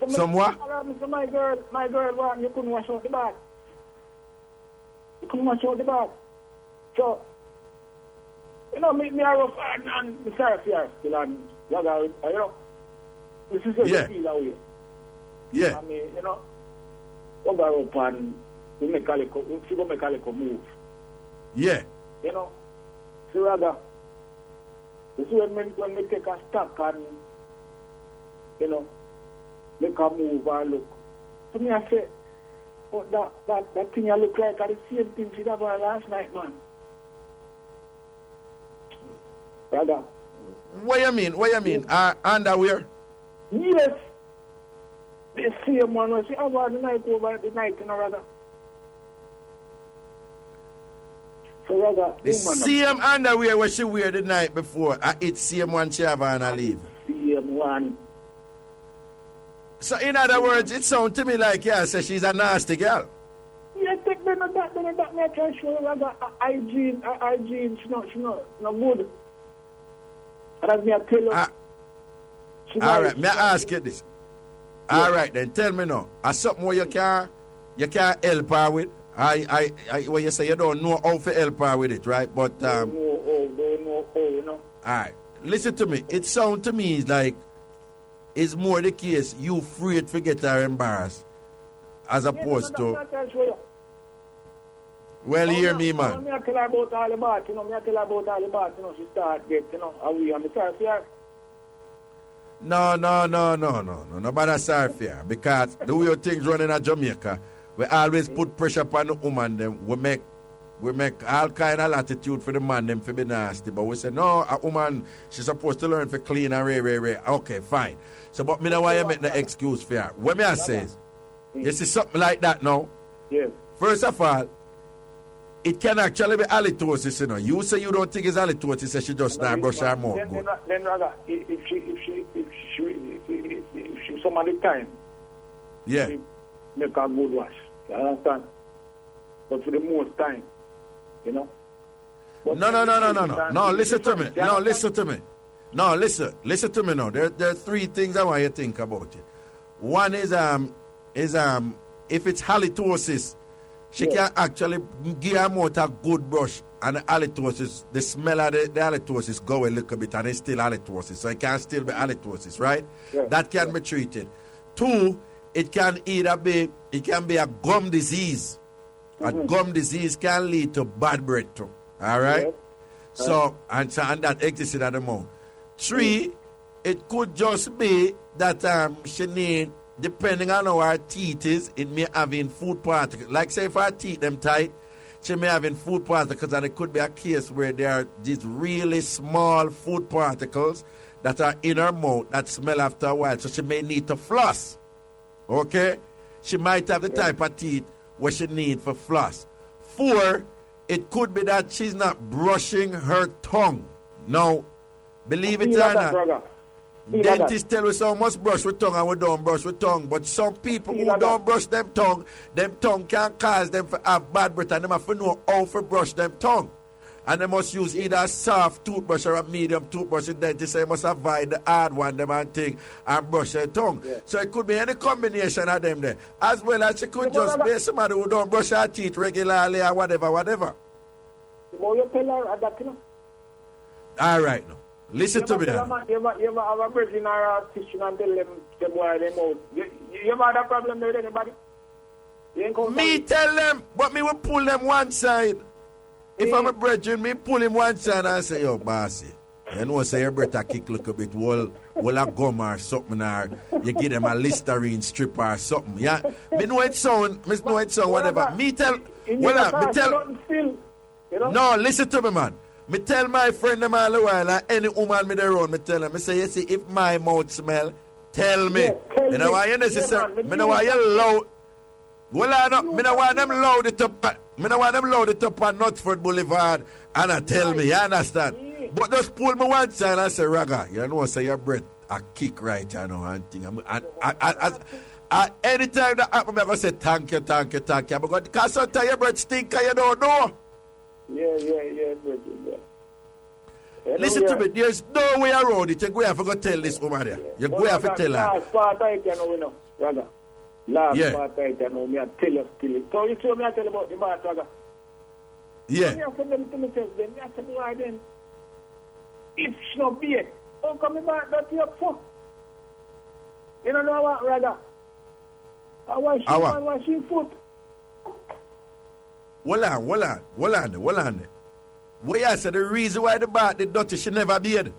Speaker 17: So
Speaker 3: somewhat?
Speaker 17: So my girl, well, you couldn't wash out the bath. You couldn't wash out the bath. So, you know, me a rough and the sorry for her still, and Raga, you know, this is how you feel that way.
Speaker 3: Yeah.
Speaker 17: I mean, you know, we go up and we make a little move.
Speaker 3: Yeah.
Speaker 17: You know, so Raga, this is when we take a stop and, you know, make a move and look. So me I say, oh, that thing I look like are the same thing she did last night, man. Raga.
Speaker 3: What you mean? Underwear?
Speaker 17: Yes. The same one was over the night, you know, Raga. So Raga,
Speaker 3: the same underwear what she wear the night before, it's same one she have on her leave.
Speaker 17: Same one.
Speaker 3: So in other words, it sounds to me like say she's a nasty girl.
Speaker 17: Yeah, take them that me I try to show Raga hygiene, she not good. And as me I tell you,
Speaker 3: all right, may I ask you this? Yeah. All right, then tell me now. Is something where you can help her with? When you say you don't know how to help her with it, right? But
Speaker 17: don't know how, you know.
Speaker 3: All right, listen to me. It sounds to me like it's more the case you afraid to get her embarrassed, as opposed to. Well, hear me, man.
Speaker 17: I tell her about all about, you know. She start get, you know, away on the surface.
Speaker 3: No, nobody sorry for her. Because the way things running in Jamaica, we always put pressure upon the woman. Them we make all kind of attitude for the man them to be nasty. But we say no, a woman she's supposed to learn to clean and ray. Okay, fine. So but me know why you make the excuse for her. What me I say, you see something like that now?
Speaker 17: Yes.
Speaker 3: First of all, it can actually be halitosis, you know. You say you don't think it's halitosis, so she just not brush her mouth.
Speaker 17: Then rather, if she some of the time,
Speaker 3: yeah,
Speaker 17: make a good wash. You understand? But for the most time, you know. But
Speaker 3: no. Listen to me. No, listen to me. No, listen to me now. There are three things I want you to think about it. One is if it's halitosis, she can actually give him out a good brush, and the halitosis, the smell of the halitosis go a little bit, and it's still halitosis, so it can still be halitosis, right? That can be treated. 2, it can either be, it can be a gum disease. A gum disease can lead to bad breath too. All right? So, and that exists at the moment. 3, it could just be that she need, depending on how her teeth is, it may have in food particles. Like say if her teeth them tight, she may have in food particles, and it could be a case where there are these really small food particles that are in her mouth that smell after a while. So she may need to floss. Okay? She might have the type of teeth where she need for floss. 4, it could be that she's not brushing her tongue. Now, believe it or not, dentists tell us how must brush with tongue and we don't brush with tongue. But some people who don't brush them tongue can cause them to have bad breath, and they have to know how to brush them tongue. And they must use either a soft toothbrush or a medium toothbrush. The dentist say must avoid the hard one, them and thing, and brush their tongue. So it could be any combination of them there. As well as she could just be somebody who don't brush her teeth regularly or whatever. All right now. Listen to me now.
Speaker 17: You have a virgin or a sister and tell them to boil them out. You have a problem with anybody?
Speaker 3: Me tell them, but me will pull them one side. If I'm a brethren, me pull him one side and say, yo, bossy, you know, say your breath a kick look a bit, well a gum or something, or you give them a Listerine strip or something. Yeah, me know it sound, whatever. Me tell, no, listen to me, man. Me tell my friend them all the while, and any woman me there around, me tell them, me say, you see, if my mouth smell, tell me. You know why you necessary, me know why you loud. Well, I don't, me don't want them load it up. Me don't want them load it up on Nutford Boulevard and I tell me, you understand? But just pull me one side and say, Raga, you know, say your breath a kick right, you know, and thing. Anytime that happen, I'm going to say thank you. Because sometimes your breath stink and you don't know.
Speaker 17: Yeah.
Speaker 3: Listen to me, there's no way around it. You go have to go tell this woman there. You go have to tell her.
Speaker 17: Raga. Last part I know me, I tell you still. So you told me I tell you about the bar, Raga.
Speaker 3: Yeah.
Speaker 17: I said them to myself then. I said, why then? If she not be it, how come me back that you up for? You don't know what, Raga? I want she foot.
Speaker 3: Hold on. What you say the reason why the bar did dirty, she never beard?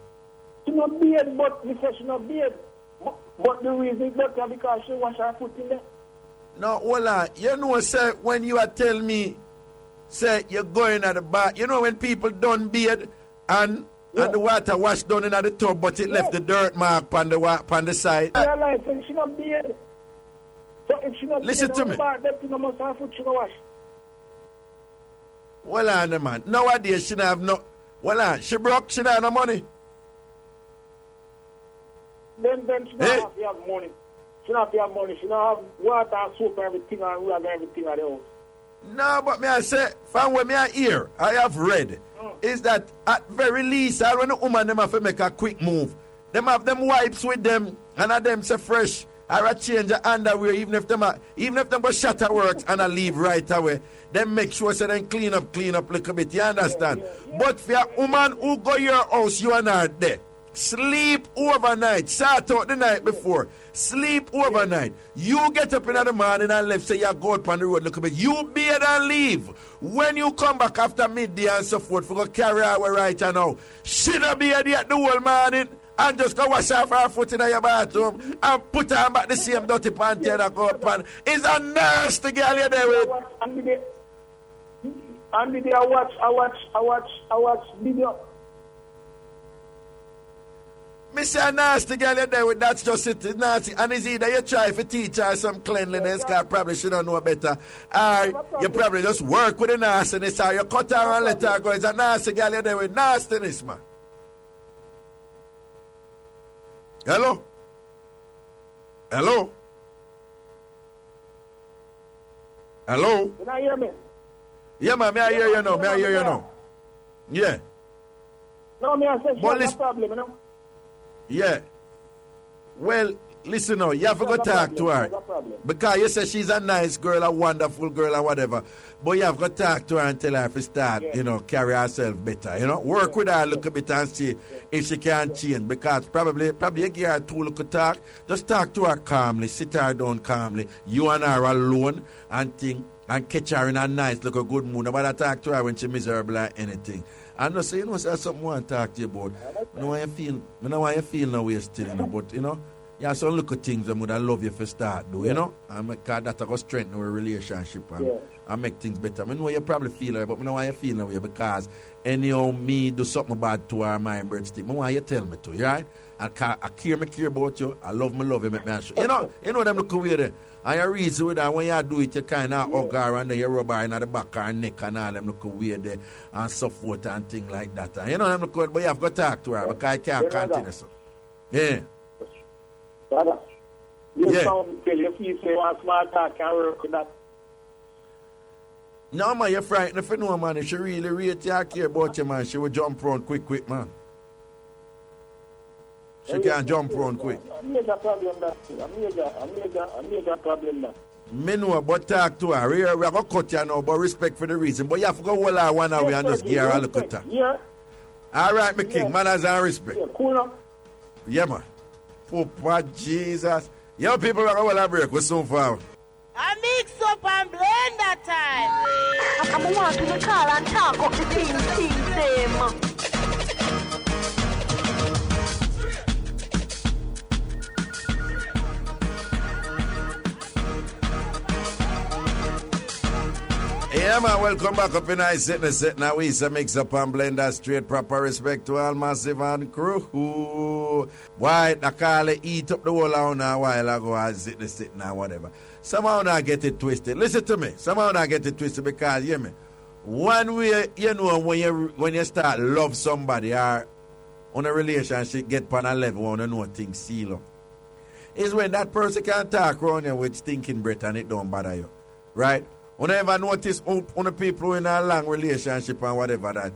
Speaker 17: She not beard, but me say she not beard. But the reason is better because she wash her foot in there.
Speaker 3: No, hold on. You know, sir, when you are telling me, say, you're going at the bar, you know when people done beard and the water washed down in the tub, but it left the dirt mark on the side.
Speaker 17: I realize when she not beard. So if she not
Speaker 3: listen to me.
Speaker 17: That thing must have foot she go wash.
Speaker 3: Hold on, man. Nowadays, she don't have no... Hold on. She broke, she don't have no money.
Speaker 17: Then she don't have to have money. She don't have to have money. She don't have water and soap and everything and rag and everything at the house.
Speaker 3: No, but me I say, from what me I hear, I have read, is that at very least, when the woman them have to make a quick move, them have them wipes with them, and at them say fresh, or a change the underwear, even if them go shatter works and I leave right away, then make sure so then clean up a little bit, you understand? But for a woman who go your house, you are not there. Sleep overnight. Start out the night before. Sleep overnight. You get up in the morning and left, say you go out on the road, look a bit. You bathe and leave. When you come back after midday and so forth, for go carry our right now. She don't be at the whole morning and just go wash off her foot in your bathroom and put her back the same dirty panty and go up and it's a nasty girl you're there with.
Speaker 17: And the day I watch video.
Speaker 3: Mr. Nasty girl you're there with, that's just it, it's nasty. And it's either you try to teach her some cleanliness, because probably she don't know better, or you probably just work with the nastiness, or you cut her and let her go. It's a nasty girl you're there with, nastiness, man. Hello?
Speaker 17: You not hear me?
Speaker 3: Yeah, man, I hear you now. Yeah.
Speaker 17: No, me I said she has a problem, you know?
Speaker 3: Yeah. Well, listen now, you have to go talk to her. Because you say she's a nice girl, a wonderful girl, or whatever. But you have to talk to her and tell her to start, carry herself better. Work with her a little bit and see if she can change. Because probably you give her 2 little talk. Just talk to her calmly, sit her down calmly. You and her alone and think. And catch her in a nice, look a good mood. Nobody talk to her when she's miserable or anything. And no say, say something I want to talk to you about. I know how you feel now we're still, but you have some little things that would love you for start do, and make that will strengthen our relationship and make things better. I know you probably feel her, but I know how you feel now because anyhow me do something bad to her, my birthday, I want you tell me to, right? I care about you, I love you, make me show. You know them look weird. And you reason with that when you do it, you kind of hug her and then you rub her in the back of her neck and all them look weird there and so forth and things like that. And them look weird, but you have to talk to her because you can't continue so. Yeah.
Speaker 17: Brother, you sound till you feel say one small talk can work with that.
Speaker 3: No, man, you're frightened if you know, man. If she really rate you, care about you, man, she will jump around quick, man. She can jump around quick.
Speaker 17: A major problem that. A major problem that.
Speaker 3: Me know, but talk to her. We are going to cut you now, but respect for the reason. But you have to go hold her one away and just give her a look at her.
Speaker 17: Yeah.
Speaker 3: All right, my king. Manners and respect.
Speaker 17: Yeah, cool now.
Speaker 3: Yeah, man. Papa Jesus. Yo, people are going to break. We're soon forward.
Speaker 7: I mix up and blend that time.
Speaker 12: I'm wanting to call and talk up the things.
Speaker 3: Yeah, man, welcome back up in Ice Set. Now we say mix up and blend that straight proper respect to all massive and crew. Why I call it eat up the whole hour a while ago and sit now, whatever. Somehow I get it twisted. Listen to me. Somehow I get it twisted because, hear me. One way, when you start love somebody or on a relationship get on a level when you know things seal up, is when that person can talk around you with stinking breath and it don't bother you. Right? When I ever notice on the people in a long relationship and whatever that,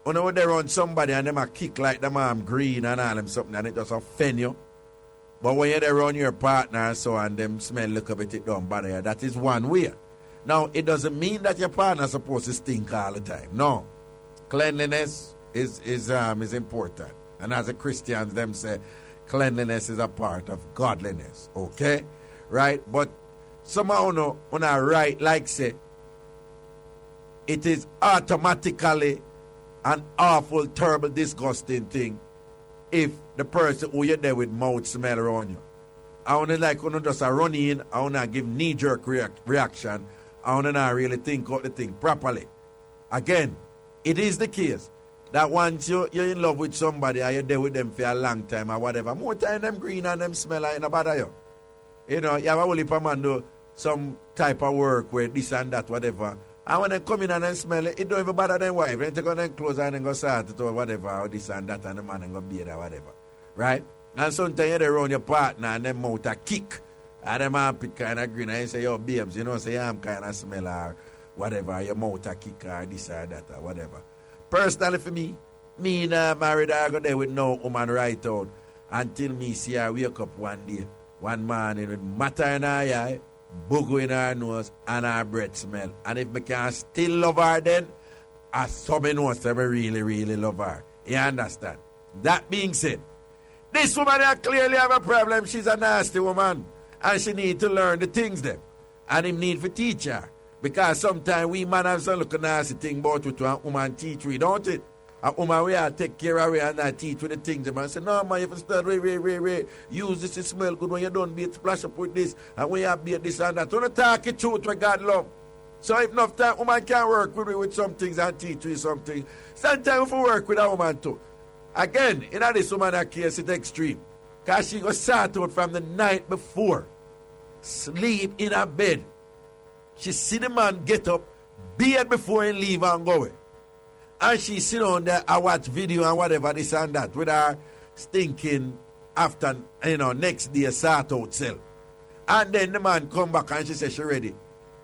Speaker 3: when they run somebody and them a kick like them arm green and all them something and it just offend you. But when you run your partner and so and them smell look a bit, it don't bother you. That is one way. Now, it doesn't mean that your partner is supposed to stink all the time. No. Cleanliness is important. And as a Christian, them say cleanliness is a part of godliness. Okay? Right? But somehow when I write like say, it is automatically an awful, terrible, disgusting thing if the person who you're there with mouth smell around you. I want to just run in, I want to give knee-jerk reaction. I want to not really think out the thing properly. Again, it is the case that once you're in love with somebody and you're there with them for a long time or whatever, more time them green and them smell like no bother you. You have a whole heap of man do some type of work with this and that, whatever. And when they come in and they smell it, it don't even bother them wife. They take on them clothes and then go start it or whatever, or this and that, and the man and go beard or whatever. Right? And sometimes you're around your partner and them mouth a kick. And them armpit kind of green and you say, yo, babes, say I'm kind of smell or whatever, your mouth a kick or this or that or whatever. Personally for me not married I go there with no woman right out until me see her wake up one day, one morning with matter in her eye, booger in her nose, and her breath smell. And if me can still love her then, I saw me know that I really, really love her. You understand? That being said, this woman here clearly have a problem. She's a nasty woman. And she need to learn the things them. And him need to teach her. Because sometimes we man have some look nasty thing about what a woman teach we, don't it? A woman we have take care of her and not teach with the things them. And say, no man, you have to start use this to smell good when you don't be splash up with this. And when you have be this and that. Don't talk it truth with God love. So if enough time woman can work with me with some things and teach you something. Sometimes we work with a woman too. Again, in this woman case it's extreme. Because she was sat out from the night before. Sleep in her bed. She see the man get up, beard before he leave and go away. And she sit on there and watch video and whatever, this and that, with her stinking after, next day sort out self. And then the man come back and she say she ready.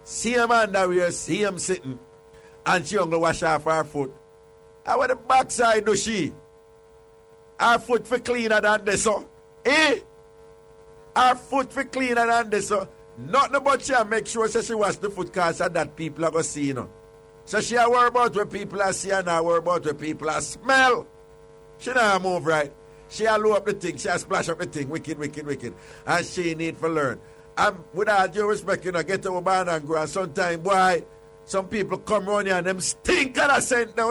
Speaker 3: See him underwear, see him sitting. And she going to wash off her foot. And with the backside do she? Her foot for cleaner than this, so. Eh? her foot for cleaner than this. So nothing about she make sure she wash the foot cause that people are going to see, you know. So she a worry about what people are see and not worry about what people are smell. She not move right. She a low up the thing. She a splash up the thing. Wicked. And she need to learn. And with all due respect, you know, get to a man and grow. And sometimes, boy, some people come around here and them stink of the scent. Now,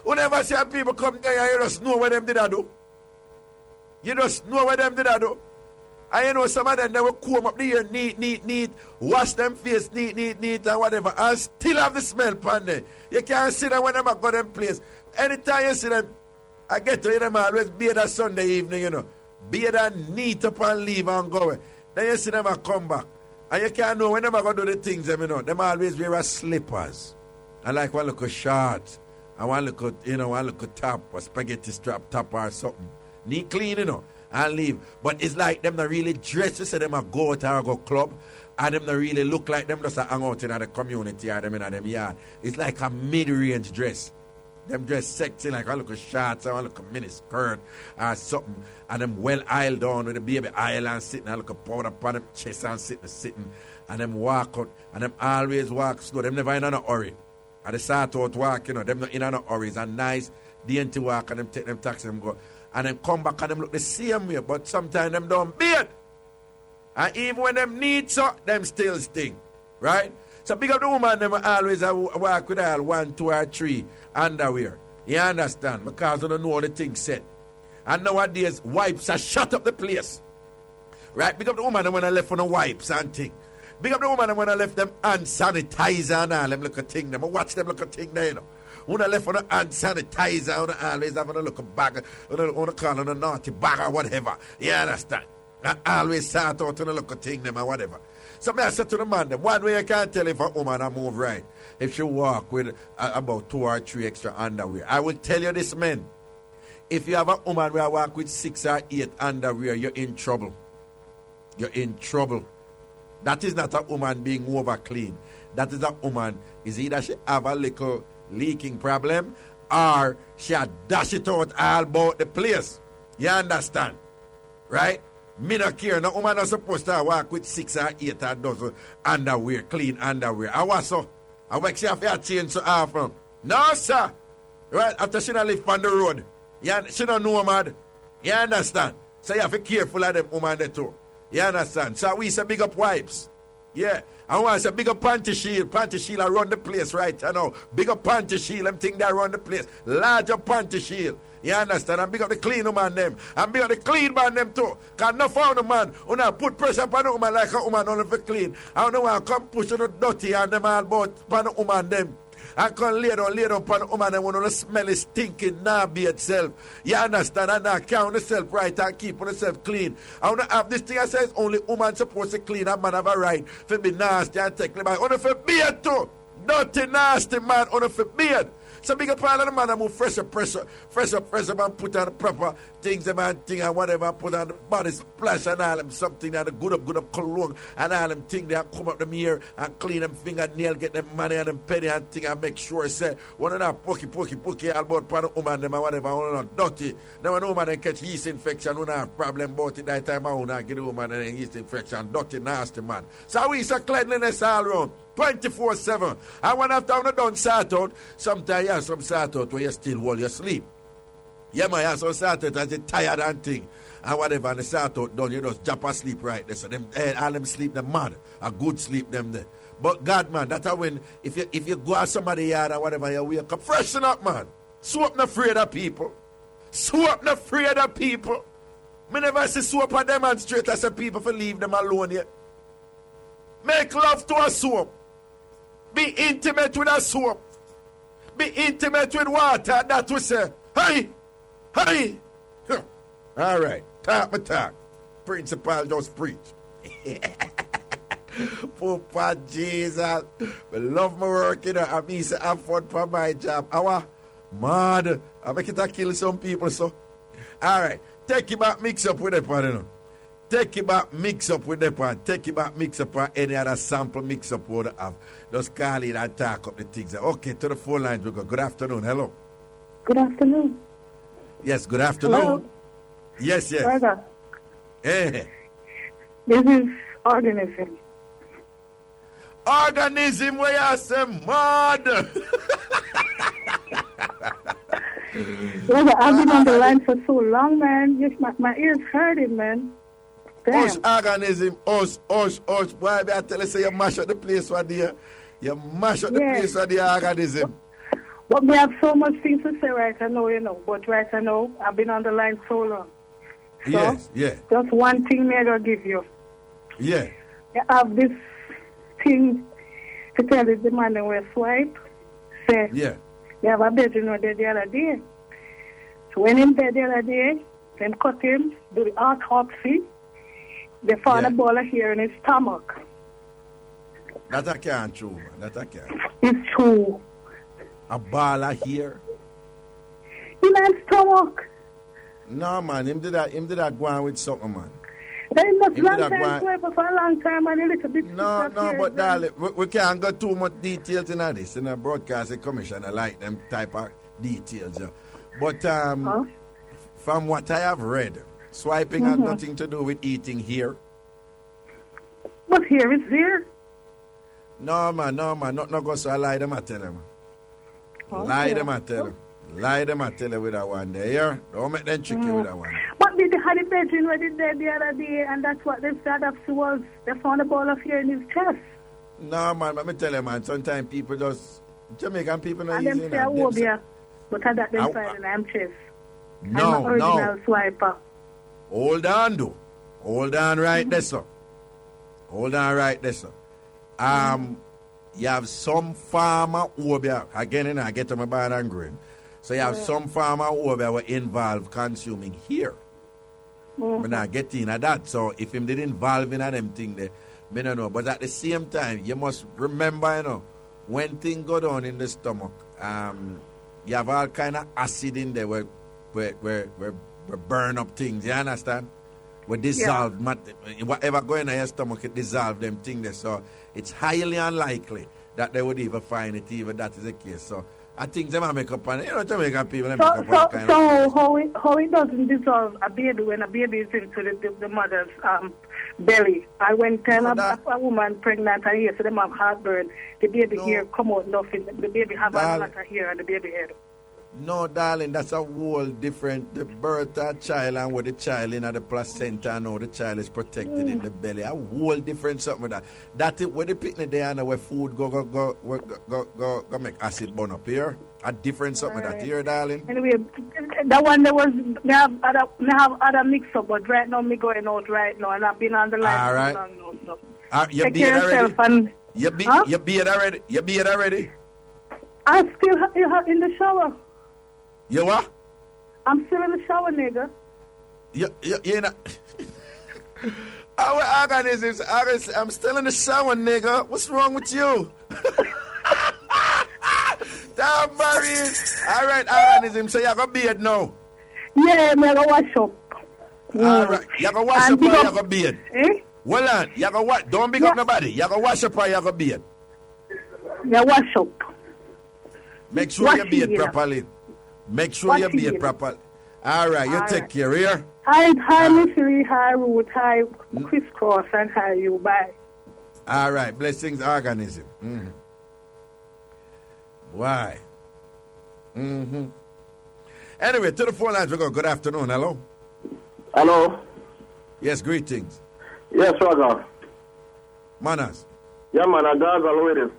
Speaker 3: whenever see people come there, you just know what them did I do. You just know what them did I do. And you know some of them, they will comb up the ear neat, wash them face neat, and whatever, and still have the smell upon them. You can't see them when them go them place. Anytime you see them, I get to them always bathe that Sunday evening, you know. Bathe and neat up and leave and go away. Then you see them come back. And you can't know when them go do the things, you know. Them always wear slippers. I like one look short. And one look top, a spaghetti strap top or something. Neat clean, you know. And leave. But it's like them not really dress. You say them a go out or go club. And them not really look like them just a hang out in the community or them in them yard. It's like a mid-range dress. Them dress sexy like a little shorts or a little mini skirt or something. And them well aisle down with the baby aisle and sitting and look powder upon them chest and sitting. And them walk out. And them always walk slow. Them never in a hurry. And they start out walk, you know. Them not in a hurry. It's a nice dainty walk and them take them taxi and go. And them come back and them look the same way. But sometimes them don't beard. And even when them need so, them still stink. Right? So big up the woman, them always walk with all 1, 2, or 3 underwear. You understand? Because they don't know the thing set. And nowadays, wipes are shut up the place. Right? Big up the woman when I left on the wipes and thing. Big up the woman when I left them hand sanitizer and all them little thing. Them watch them little thing there, you know. When I left on the hand sanitizer, when I always have a little bag, on call on a naughty bag or whatever. You understand? I always start out on a little thing them or whatever. So I said to the man, them, one way I can't tell if a woman I move right, if she walk with about 2 or 3 extra underwear. I will tell you this, man. If you have a woman where I walk with 6 or 8 underwear, you're in trouble. You're in trouble. That is not a woman being over clean. That is a woman, is either she have a little leaking problem or she dash it out all about the place. You understand? Right? Me not care. No woman not supposed to walk with 6 or 8 or dozen underwear, clean underwear. I was so. I work she have to change so often. No, sir. Right? After she not live on the road. She don't know, man. You understand? So you have to be careful of them woman there too. You understand? So we say big up wipes. Yeah. I want to say big up panty shield. Panty shield around the place right now. Big up panty shield. Them think they around the place. Larger panty shield. You understand? And big up the clean woman them. And big up the clean man them too. Because no found a man who not put pressure upon a woman like a woman only for clean. I don't want to come push on the dirty and them all about upon a woman them. And come lay down upon a woman and want to smell it stinking, nah be itself. You understand? And now count yourself right and keep yourself clean. I want to have this thing I say only woman supposed to clean. A man have a right to be nasty and take the man. Only for beard too. Dirty, nasty man, only for beard. So big up all of the man and move fresh up and put on the proper things and thing and whatever, put on the body splash and all them something and the good up cologne and all them thing they come up them here and clean them fingernail, get them money and them penny and thing and make sure say one of that pokey all about pan the woman them and whatever, one of that dirty. Now when the woman they catch yeast infection, we don't have problem about it that time I want to get the woman and yeast infection, dirty, nasty man. So we say cleanliness all around. 24/7. And when after I'm done sort out, sometimes you have some sort out where you still hold your sleep. Yeah, man, you have some sort out as you tired and thing. And whatever, and the sort out done, you just jump asleep right there. So them, all them sleep, them mad. A good sleep, them there. But God, man, that's how when, if you go out somebody yard or whatever, you wake up, freshen up, man. Soap not afraid of people. Soap not afraid of people. Me never see soap and demonstrate as a people for leave them alone yet. Make love to a soap. Be intimate with a soap. Be intimate with water. That we say, hey. Huh. All right. Talk. Principal just preach. Papa Jesus. I love my work, you know. I mean, say, have fun for my job. I mad. I make it kill some people, so. All right. Take it back, mix up with it, you know. Take it back, mix up with the pan. Take it back, mix up or any other sample mix up what have. Just call it and talk up the things. Okay, to the phone lines we go. Good afternoon. Hello.
Speaker 18: Good afternoon.
Speaker 3: Yes, good afternoon.
Speaker 18: Hello.
Speaker 3: Yes.
Speaker 18: Brother.
Speaker 3: Hey.
Speaker 9: This is organism.
Speaker 3: Organism where you say mad.
Speaker 9: Brother, I've been on the line for so long, man. Just my ears hurting, man.
Speaker 3: Us organism, us. Boy, I tell you, say you mash up the place for there. You mash up the place for the organism.
Speaker 9: But we have so much things to say right now, you know. But right now, I've been on the line so long. So,
Speaker 3: yes, yeah.
Speaker 9: Just one thing me I gonna give you.
Speaker 3: Yeah.
Speaker 9: You have this thing to tell the man that we swipe. Say,
Speaker 3: yeah.
Speaker 9: You have a bedroom there the other day. So when him there the other day, then cut him, do the autopsy. They found a ball of hair in his stomach.
Speaker 3: That I can't true, man. That I can't.
Speaker 9: It's true.
Speaker 3: A ball of hair?
Speaker 9: In his stomach.
Speaker 3: No, man. Him did that go on with something, man.
Speaker 9: They must long time swipe for a long time and a little bit.
Speaker 3: No, but darling, we can't go too much details in this. In a broadcasting commission, I like them type of details. Yeah. But from what I have read, swiping has nothing to do with eating here.
Speaker 9: But here is there.
Speaker 3: No, man. Not go so I lie them, I tell them. Lie them, I tell them. Lie them, I tell you with that one there. Yeah? Don't make them tricky with that one.
Speaker 9: But they had a bedroom where they did the other day, and that's what they said was. They found a ball of hair in his chest.
Speaker 3: No, man, let me tell you, man. Sometimes people just, Jamaican people not
Speaker 9: easy. And them say a wobia, but I got them find in them chest.
Speaker 3: No,
Speaker 9: I'm an original swiper.
Speaker 3: Hold on, though. Hold on right there, sir. Hold on right there, sir. You have some farmer wobia, again, I get to my bad and green. So you have some farmer over were involved consuming here. But not getting at that. So if him did involve in them thing there, I don't know. But at the same time, you must remember, you know, when things go down in the stomach, you have all kind of acid in there where burn up things. You understand? We dissolve whatever going in your stomach, it dissolve them things there. So it's highly unlikely that they would even find it, even that is the case. So I think they might make up on, Jamaican people make up on kind of.
Speaker 9: So how it doesn't dissolve a baby when a baby is into the mother's belly? I went tell a woman pregnant and here, so them have heartburn. The baby hair come out nothing. The baby have a lot of hair on the baby head.
Speaker 3: No, darling, that's a whole different. The birth of a child and with the child in the placenta and how the child is protected in the belly. A whole different something with that. That is where the picnic there and where food go make acid burn up here. A different something that here, darling.
Speaker 9: Anyway, that one there was they have other mix-up, but right now me going out right now and I've been on the line
Speaker 3: all right.
Speaker 9: for long now. So.
Speaker 3: You beat already?
Speaker 9: And,
Speaker 3: you beat already? You beat already?
Speaker 9: I'm still in the shower.
Speaker 3: You what?
Speaker 9: I'm still in the shower, nigga.
Speaker 3: You're not. Our organisms, I'm still in the shower, nigga. What's wrong with you? Tambourine. All right, organism. So you're going to beard now?
Speaker 9: Yeah, I'm going to wash up.
Speaker 3: All right. You're going to wash up or you're going to beard?
Speaker 9: Eh?
Speaker 3: Well on. You're going to what? Don't big up nobody. You're going to wash up or you're going to beard?
Speaker 9: Yeah, wash up.
Speaker 3: Make sure you beard properly. Make sure you beard properly. All right, you take care here.
Speaker 9: Hi, Mystery, hi, Root, hi, Crisscross, and hi, you. Bye.
Speaker 3: All right, blessings, organism. Mm-hmm. Why? Mm-hmm. Anyway, to the phone lines we go. Good afternoon. Hello?
Speaker 17: Hello?
Speaker 3: Yes, greetings.
Speaker 17: Yes, Raga.
Speaker 3: Manners.
Speaker 17: Yeah, man, Gaza Louis.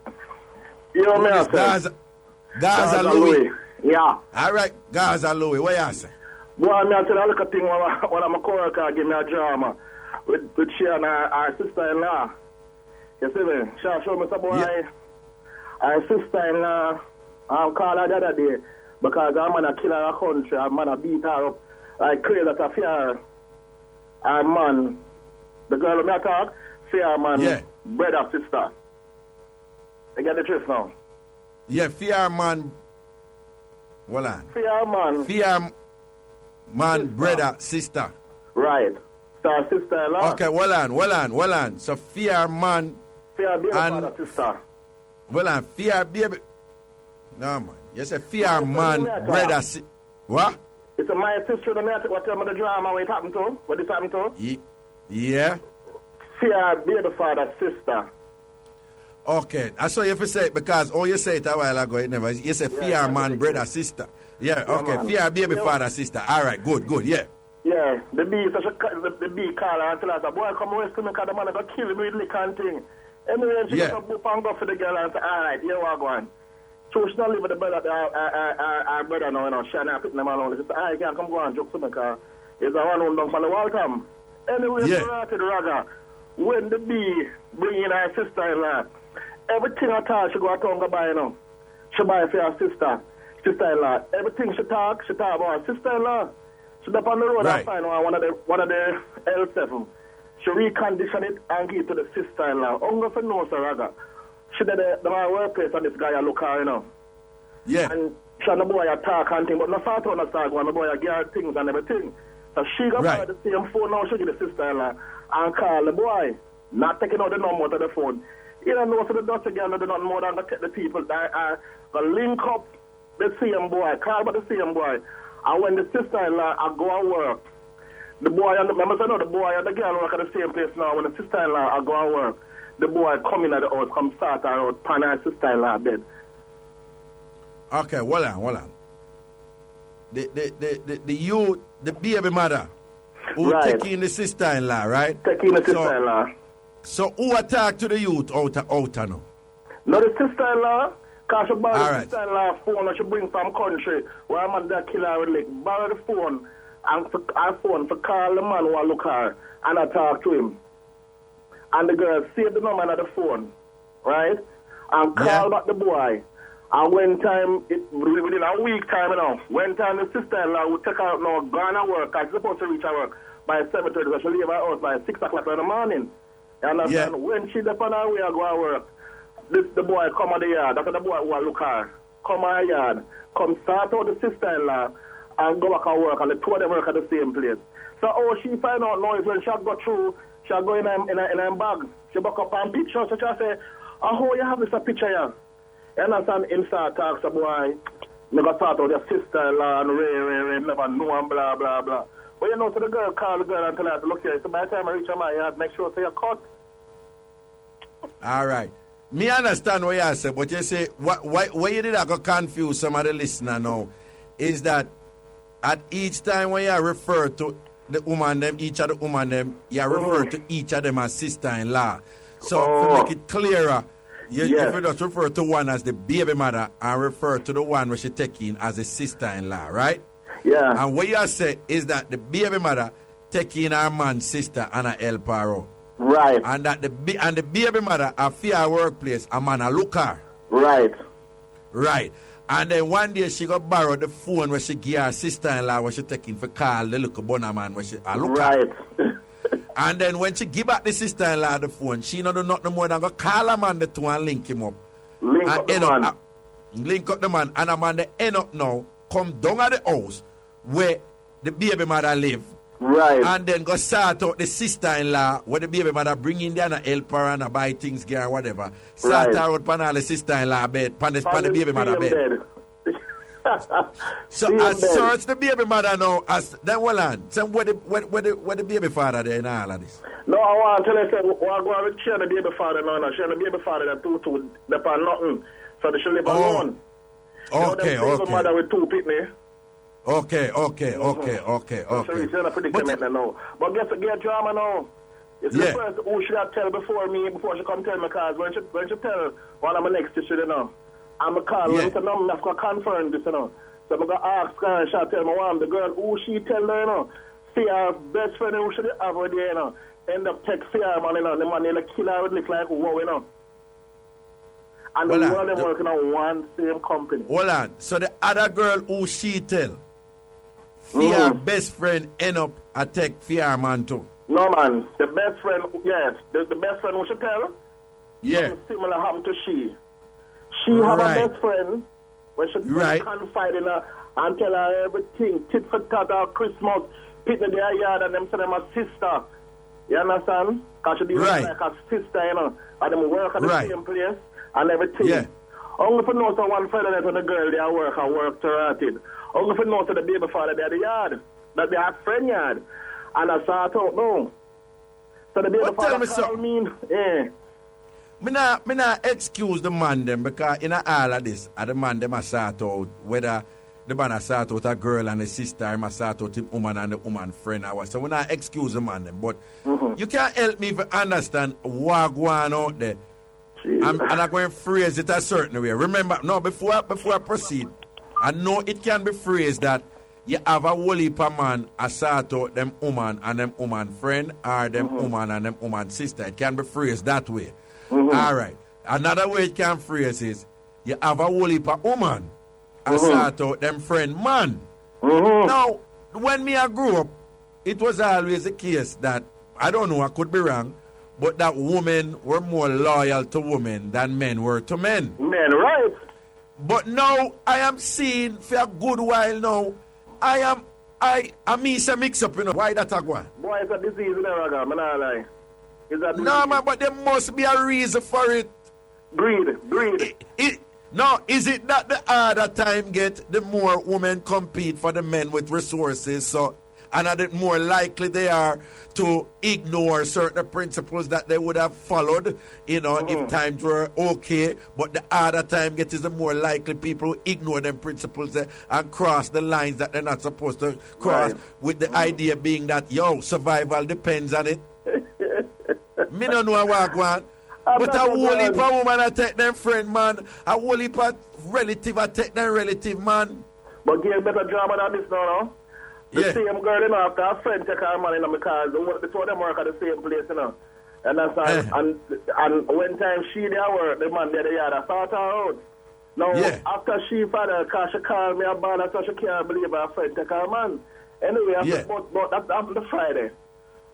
Speaker 17: You know me,
Speaker 3: Gaza Louis.
Speaker 17: Yeah.
Speaker 3: All right, Gaza Louis, what you say?
Speaker 17: Well, I tell you a little thing when I'm a co-worker give me a drama with she and our sister-in-law. You see me? She show me some boy. Our sister-in-law called her the other day because I'm going to kill her country. I'm going to beat her up like crazy that I fear her man. The girl who me talk, fear her man, brother, sister. You get the truth now?
Speaker 3: Yeah, fear her man. Hold on.
Speaker 17: Fear man.
Speaker 3: Fear man, sister. Brother, sister.
Speaker 17: Right. So sister-in-law.
Speaker 3: Okay, hold on. So fear man.
Speaker 17: Fear baby father, sister.
Speaker 3: Hold on, fear baby. No, man. You say fear man, brother, what?
Speaker 17: It's my sister, what time of the drama, what it happened to? What this happened to?
Speaker 3: Yeah.
Speaker 17: fear baby father's sister.
Speaker 3: Okay, I saw you if you say it because you say it a while ago, you say fear man, brother, sister. Yeah, okay,
Speaker 17: man.
Speaker 3: fear baby father, sister. All right, good, yeah.
Speaker 17: Yeah, the B call her and tell her, boy, come rest to me because the man got kill me with liquor and thing. Anyway, she got a book and go for the girl and say, all right, here we go on. So she don't live with the brother, our brother now, she and I put them alone. She said, all right, can come go and joke to me because it's a one on down from the welcome. Anyway, she started Raga. When the B bring in her sister-in-law, everything I talk, she go out and go buy, She buy for her sister-in-law. Everything she talk about her sister-in-law. She up on the road and find one of the L7. She recondition it and give it to the sister-in-law. Only for no, Sir Raga. She did the workplace and this guy I look her,
Speaker 3: Yeah.
Speaker 17: And she and the boy talk and thing, but no sort of no start going, the boy give her things and everything. So she got by the same phone now, she give the sister-in-law and call the boy. Not taking out the number to the phone. You don't know, so the Dutch girl do not more than to take the people that are going to link up the same boy, call about the same boy. And when the sister-in-law I go and work, the boy and the boy and the girl work at the same place now. When the sister-in-law I go and work, the boy come in at the house, come start her out, pan her sister-in-law bed.
Speaker 3: Okay, hold on. The youth, the baby mother, who taking the sister-in-law, right?
Speaker 17: Taking the sister-in-law.
Speaker 3: So who attack to the youth out now?
Speaker 17: No, the sister-in-law. Because she borrow the sister-in-law phone and she bring from country where a man that kill her with leg. Borrow the phone and her phone to call the man who look her and I talk to him. And the girl save the number on the phone, right? And call back the boy. And when time, within a week time when time the sister-in-law would take her out now, gone to work, because she's supposed to reach her work by 7:30, because she leave her house by 6 o'clock in the morning. You understand? When she's up on her way to go to work, the boy come on the yard, after the boy who look her, come on the yard, come start out the sister-in-law and go back and work, and the two of them work at the same place. So she find out now is when she go through, she go in her bag, she back up and picture, so she say, oh, you have this picture here. You understand? Him start talks about boy, me go start out your sister-in-law and Ray, never know and blah, blah, blah. But you know, so the girl call the girl and tell her, look here, so by the time I reach my yard, make sure so you're cut.
Speaker 3: All right. Me understand what you say, but you say, why you did I go confuse some of the listener now, is that at each time when you refer to the woman them, each of the woman them, you refer to each of them as sister-in-law. So to make it clearer, if you just refer to one as the baby mother and refer to the one where she taking as a sister-in-law, right?
Speaker 17: Yeah.
Speaker 3: And what you say is that the baby mother taking her man's sister and a help her out.
Speaker 17: Right.
Speaker 3: And that the baby mother a fear workplace, a man a look her.
Speaker 17: Right.
Speaker 3: Right. And then one day she got borrow the phone where she give her sister-in-law where she taking for call the little Bunnaman where she a look her. And then when she give back the sister-in-law the phone, she not do nothing more than go call a man the two and link him up.
Speaker 17: Link up
Speaker 3: the man. And a man they end up now, come down at the house where the baby mother live.
Speaker 17: Right.
Speaker 3: And then go sort out the sister-in-law where the baby mother bring in there and help her and buy things, gear, whatever. Sort her out pan all the sister-in-law bed, pan the baby mother bed. So I search the baby mother now as then hold on. So where the baby father there in all of this?
Speaker 17: No, I want to tell you, I go and share the baby father now. Share the baby father that two depend nothing. So they should live alone.
Speaker 3: Okay.
Speaker 17: Baby mother with two pitney.
Speaker 3: Okay.
Speaker 17: So she's in a predicament now. But get drama now. It's the first who should have tell before she come tell me, because when she tell one of my next issue, I'm a call with a number, I've got to confirm this, So I'm going to ask her, and she'll tell me, the girl who she tell her, see her best friend who should have her there, end up take fear, man, the man, they'll kill her with like wow, And the one of them working on one same company.
Speaker 3: Hold on. So the other girl who she tell, fear best friend end up attack fear man too.
Speaker 17: No man, the best friend, yes, the best friend who she tell, similar happened to she. She have a best friend when she confide in her and tell her everything, tit for tat, Christmas, pit in their yard, and them say them a sister. You understand? Because she be like a sister, and them work at the same place and everything. Yeah. Only for know so one fellow that when the girl they work to rotted. Only for know so the baby father they at the yard. That they have friend yard. And I saw out no. So the
Speaker 3: But tell me
Speaker 17: father mean, eh.
Speaker 3: Me not excuse the man them because in all of this, the man them a sort out whether the man a sort out a girl and a sister, him a sort out the woman and the woman friend. So we not excuse the man them, but you can't help me to understand what going out there. And I'm going to phrase it a certain way. Remember, no, before I proceed, I know it can be phrased that you have a whole heap of man a sort out them woman and them woman friend or them woman and them woman sister. It can be phrased that way. All right. Another way it can phrase is you have a whole heap of woman a sort out them friend man. Now, when me I grew up, it was always the case that, I don't know, I could be wrong, but that women were more loyal to women than men were to men.
Speaker 17: Men, right?
Speaker 3: But now I am seeing for a good while now, I mean some mix up, you know. Why that a go on?
Speaker 17: Boy, it's a disease in the Raga, man, I lie. It's a disease.
Speaker 3: No, man, but there must be a reason for it.
Speaker 17: Breed.
Speaker 3: No, is it that the harder time get, the more women compete for the men with resources, so, and are the more likely they are to ignore certain principles that they would have followed, you know, if times were okay, but the harder time get is the more likely people ignore them principles and cross the lines that they're not supposed to cross, with the idea being that, survival depends on it. Me don't know what go on. But a whole heap of woman I take them friend, man. A whole heap of relative I take them relative, man.
Speaker 17: But get better drama than this now, no? The same girl, you know, after a friend take her man in them because the two of them work at the same place, you know. And that's and when time she there work, the man there, I sort her out. Now, after she father, cause she called me about it, so she can't believe her friend take her man. Anyway, but that's after the Friday.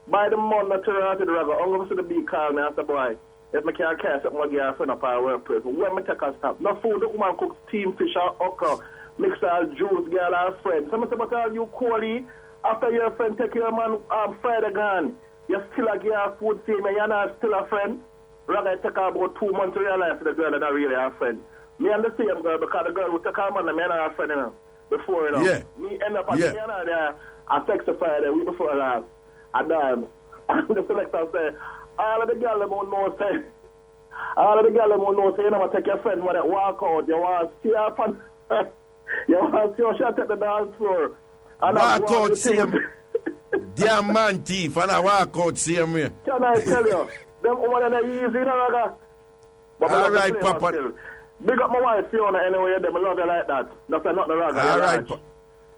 Speaker 17: By the Monday, turn around to the Raga, I'm going to be call me after boy. If I can't catch up my girlfriend up our workplace, when I take a stop, no food, the woman cooks steam fish or okra, mix all juice, girl and friend. So I say, but all you Coley, after your friend take your man Friday gone, you still a girl food same, and you're not still a friend. Rather take her about 2 months to realize the girl is not really a friend. Me and the same girl, because the girl who take her man, and me not a friend, you know, before, you know. Me end up at the end of there, I text the Friday, week before last, and the selector say, all of the girls won't know, say, you know, take your friend when they walk out, you want to see her fun, you want to see her shot at the dance floor. And
Speaker 3: walk out, see him, damn man thief, and I walk out, see him here.
Speaker 17: Can I tell you, them women are easy, you know, Raga.
Speaker 3: All right, Papa.
Speaker 17: Big up my wife, Fiona, anyway, them love you like that. That's not the Raga.
Speaker 3: All right,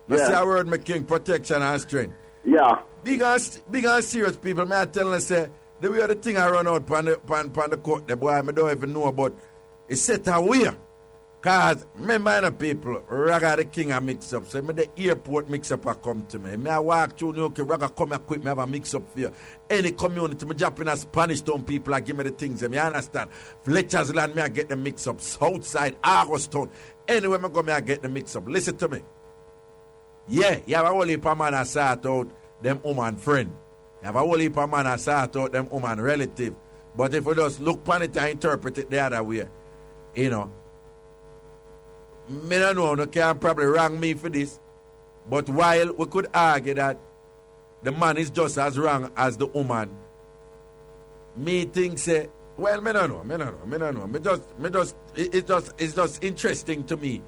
Speaker 3: that's a word, my king, protection and strength.
Speaker 17: Yeah.
Speaker 3: Big and serious people, may I tell you, say, the way the thing I run out on the court, the boy, I don't even know about it's set away. Because, remember, the people, Raga the king I mix up. So, the airport mix up come to me. I walk through New York, Raga come here quick, me have a mix up for you. Any community, me jump in a Spanish town people, I give me the things, you understand? Fletcher's Land, me I get the mix up. Southside, Augustown. Anywhere me go, me I get the mix up. Listen to me. Yeah, you have a whole heap of man I sort out them woman friend. You have a whole heap of man I sort out them woman relative. But if we just look upon it and interpret it the other way, you know, me don't know, you can probably wrong me for this. But while we could argue that the man is just as wrong as the woman, me think say, well, me don't know. It's just interesting to me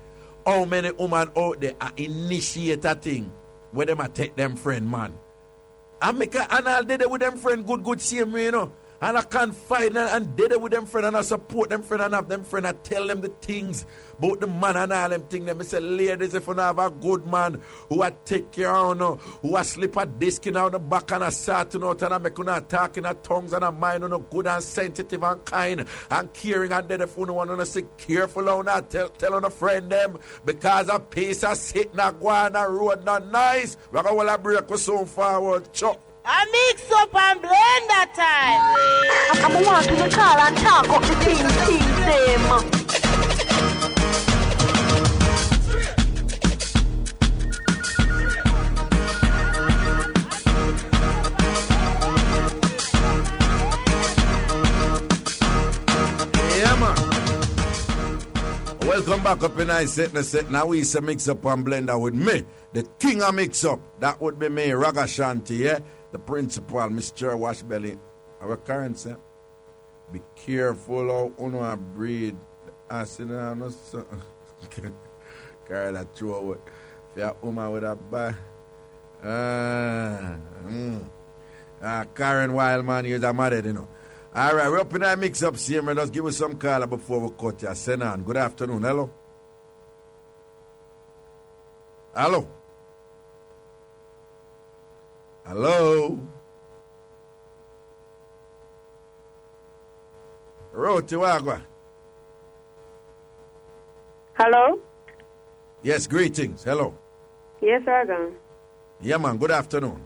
Speaker 3: how many women out there are initiate a thing where them a take them friend, man. And I did it with them friend good same way, you know. And I confide and did it with them friend and I support them friend and have them friend. I tell them the things about the man and all them things. Them say, ladies, if you have a good man who will take care of you, who will slip a disc in out the back and a satin out and I make you talk in a tongues and a mind on good and sensitive and kind and caring and then if you want to say careful on that, tell on a friend them because a piece of sit not go on a road not nice. We're going to break you soon forward. Chop.
Speaker 7: I mix up and blend that time.
Speaker 12: I'm walking the car and talk up the things them.
Speaker 3: Yeah, man. Welcome back up in I set. Now we say mix up and blender with me, the king of mix up. That would be me, Ragashanti, yeah? The principal, Mr. Washbelly, our currency. Be careful how you breed. I said, no, so. Carry that throw away. If you're a woman with a buy. Karen Wildman, you're a mother, you know. All right, we're up in that mix-up, see me. Just give us some call before we cut you. Send on. Good afternoon. Hello. Hello. Hello. Roti Wagwa.
Speaker 18: Hello?
Speaker 3: Yes, greetings. Hello.
Speaker 18: Yes, Raga.
Speaker 3: Yeah, man. Good afternoon.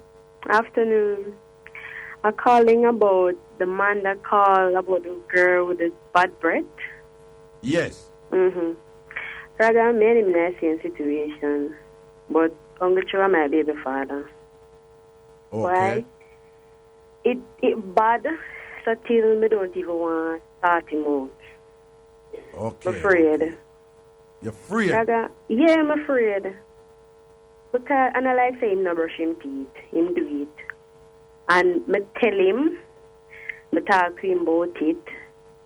Speaker 18: Afternoon. I'm calling about the man that called about the girl with the bad breath.
Speaker 3: Yes.
Speaker 18: Raga, I'm in the same situation, but I'm going to my baby father.
Speaker 3: Okay.
Speaker 18: Why? It bad, so till me don't even want to start him out.
Speaker 3: Okay.
Speaker 18: I'm afraid.
Speaker 3: You're afraid?
Speaker 18: Raga, yeah, I'm afraid. Because, and I like saying no brush him teeth, him do it. And me tell him, me talk to him about it,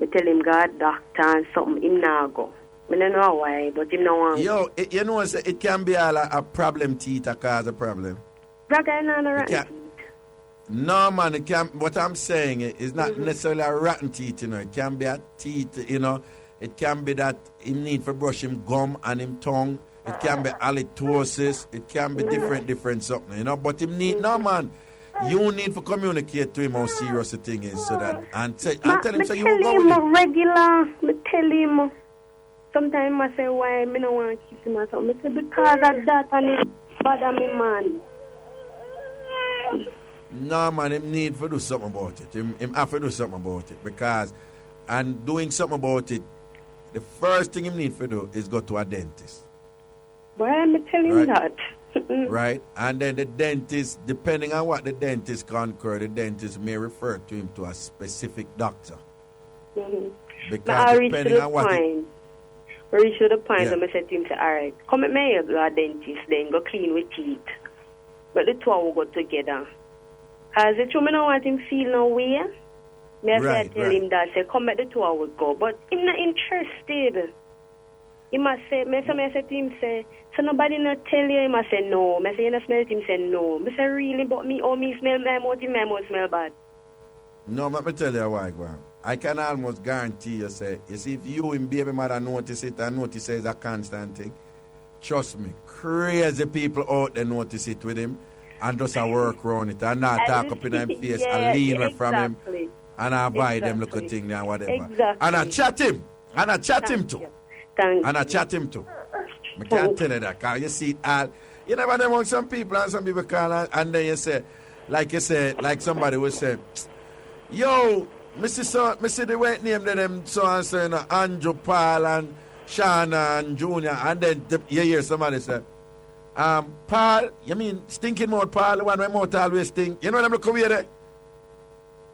Speaker 18: me tell him God doctor and something, him now go. I don't know why, but him no want.
Speaker 3: Yo, you know, it can be a problem teeth that cause a problem.
Speaker 18: Raga, no rotten teeth.
Speaker 3: No, man, it can. What I'm saying is not necessarily a rotten teeth, you know. It can be a teeth, you know. It can be that he need for brush him gum and him tongue. It can be halitosis. It can be different something, you know. But him need, no, man. You need to communicate to him how serious the thing is, so that and tell him so you will go with it.
Speaker 18: Regular, me tell him. Sometimes I say why me no want to kiss him or something. I say because of that and it bother me, man.
Speaker 3: No, man, him need to do something about it. Him have to do something about it because, and doing something about it, the first thing him need to do is go to a dentist.
Speaker 18: Why am I telling that?
Speaker 3: Right, and then the dentist, depending on what the dentist concur, the dentist may refer to him to a specific doctor. Because depending on what
Speaker 18: we reach to the point where I said to him, all right, come at me, go to a dentist, then go clean with teeth. But the two will go together. As the two, I don't want him feel no way. I tell him that, say, come at the two will go. But I'm not interested. He must say, I said to him, say, so nobody not tell you, he must say no. I say, you not smell it, him say no. I say, really, but me smell my mouth smell bad.
Speaker 3: No, let me tell you why, Graham. I can almost guarantee you, say, you see, if you and baby mother notice it and notice it is a constant thing, trust me, crazy people out there notice it with him and just a work around it and not talk up in his face and lean away from him and I buy them little thing and whatever. And I chat him. And I chat him too. And I chat him too. I can't tell you that, because you see all, you never know among some people and some people call and then you say, like somebody will say, yo, Missy the white name them so and so, you know, Andrew, Paul and Shana and Junior, and then you hear somebody say, Paul, you mean stinking mouth Paul, the one where mouth always stink. You know them look over here there?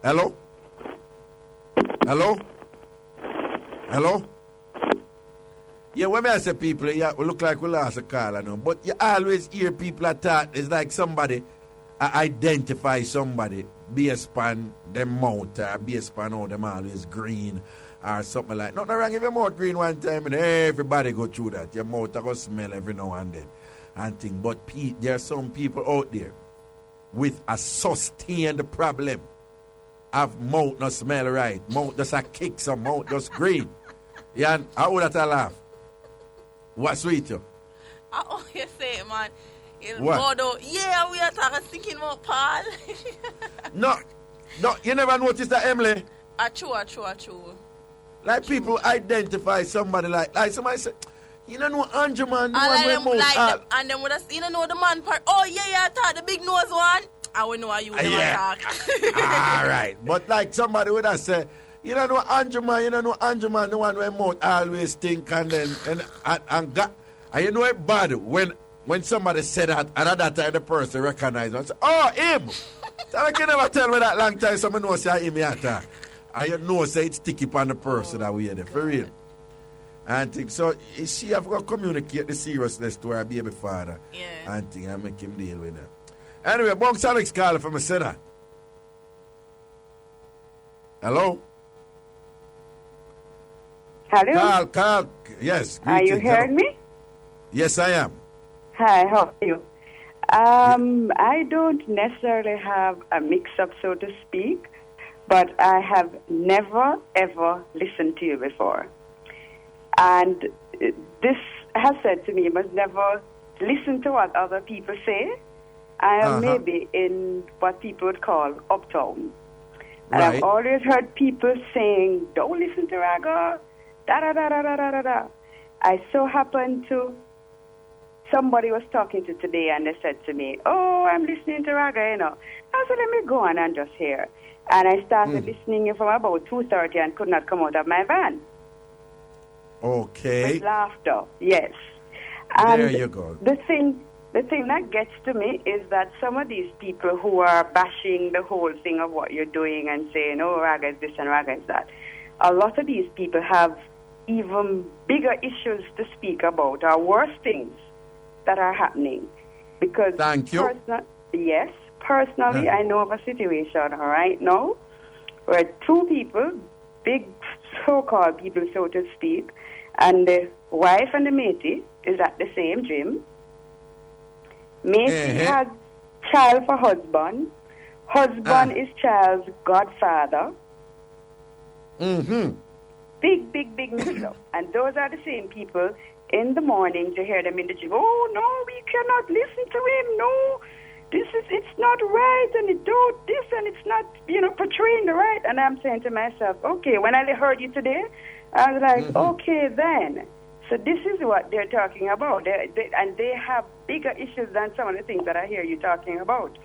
Speaker 3: Hello? Hello? Hello? Yeah, when I say people, yeah, we look like we lost a call, I know. But you always hear people attack. It's like somebody identify somebody based upon them mouth or based upon how them always green or something like that. Nothing wrong if your mouth green one time and everybody go through that. Your mouth go smell every now and then and thing. But there are some people out there with a sustained problem of mouth not smell right. Mouth just a kick some mouth just green. Yeah, and how would that laugh? What's sweet you?
Speaker 4: I always say it, man.
Speaker 3: What?
Speaker 4: Yeah, we are talking thinking about Paul.
Speaker 3: No, you never noticed that, Emily?
Speaker 4: True.
Speaker 3: Like people identify somebody like somebody say, you don't know Andrew, man.
Speaker 4: And then with us, you don't know the man part. Oh, yeah, I thought the big nose one. I will know how you never talk.
Speaker 3: All right. But like somebody would have said, you don't know Andrew, man, the one where mouth always stink and then, and you know it bad when somebody said that, and at that time the person recognized and say, oh, him! So I can never tell me that long time someone knows say him attack. And you know say it's sticky upon the person that we are there, for real. And think, so she have got to communicate the seriousness to her baby father. Yeah. And think, I make him deal with that. Anyway, Bunks Alex call from a center. Hello?
Speaker 19: Hello?
Speaker 3: Carl, yes.
Speaker 19: Are you
Speaker 3: greetings.
Speaker 19: hearing
Speaker 3: Hello.
Speaker 19: me?
Speaker 3: Yes, I am.
Speaker 19: Hi, how are you? I don't necessarily have a mix-up, so to speak, but I have never, ever listened to you before. And this has said to me, you must never listen to what other people say. I am maybe in what people would call uptown. And I've always heard people saying, don't listen to Raga, da-da-da-da-da-da-da. I so happened to, somebody was talking to today and they said to me, oh, I'm listening to Raga, you know. I said, let me go on and just hear. And I started listening from about 2:30 and could not come out of my van.
Speaker 3: Okay.
Speaker 19: With laughter, yes. And
Speaker 3: there you go.
Speaker 19: The thing that gets to me is that some of these people who are bashing the whole thing of what you're doing and saying, oh, Raga is this and Raga is that, a lot of these people have even bigger issues to speak about, or worse things that are happening. Because
Speaker 3: Thank you.
Speaker 19: Personally, I know of a situation right now where two people, big so-called people, so to speak, and the wife and the matey is at the same gym. Matey has child for husband. Husband is child's godfather. Big mix-up. And those are the same people in the morning to hear them in the gym. Oh, no, we cannot listen to him. No, it's not right, and it don't this, and it's not, portraying the right. And I'm saying to myself, okay, when I heard you today, I was like, okay, then. So this is what they're talking about. And they have bigger issues than some of the things that I hear you talking about.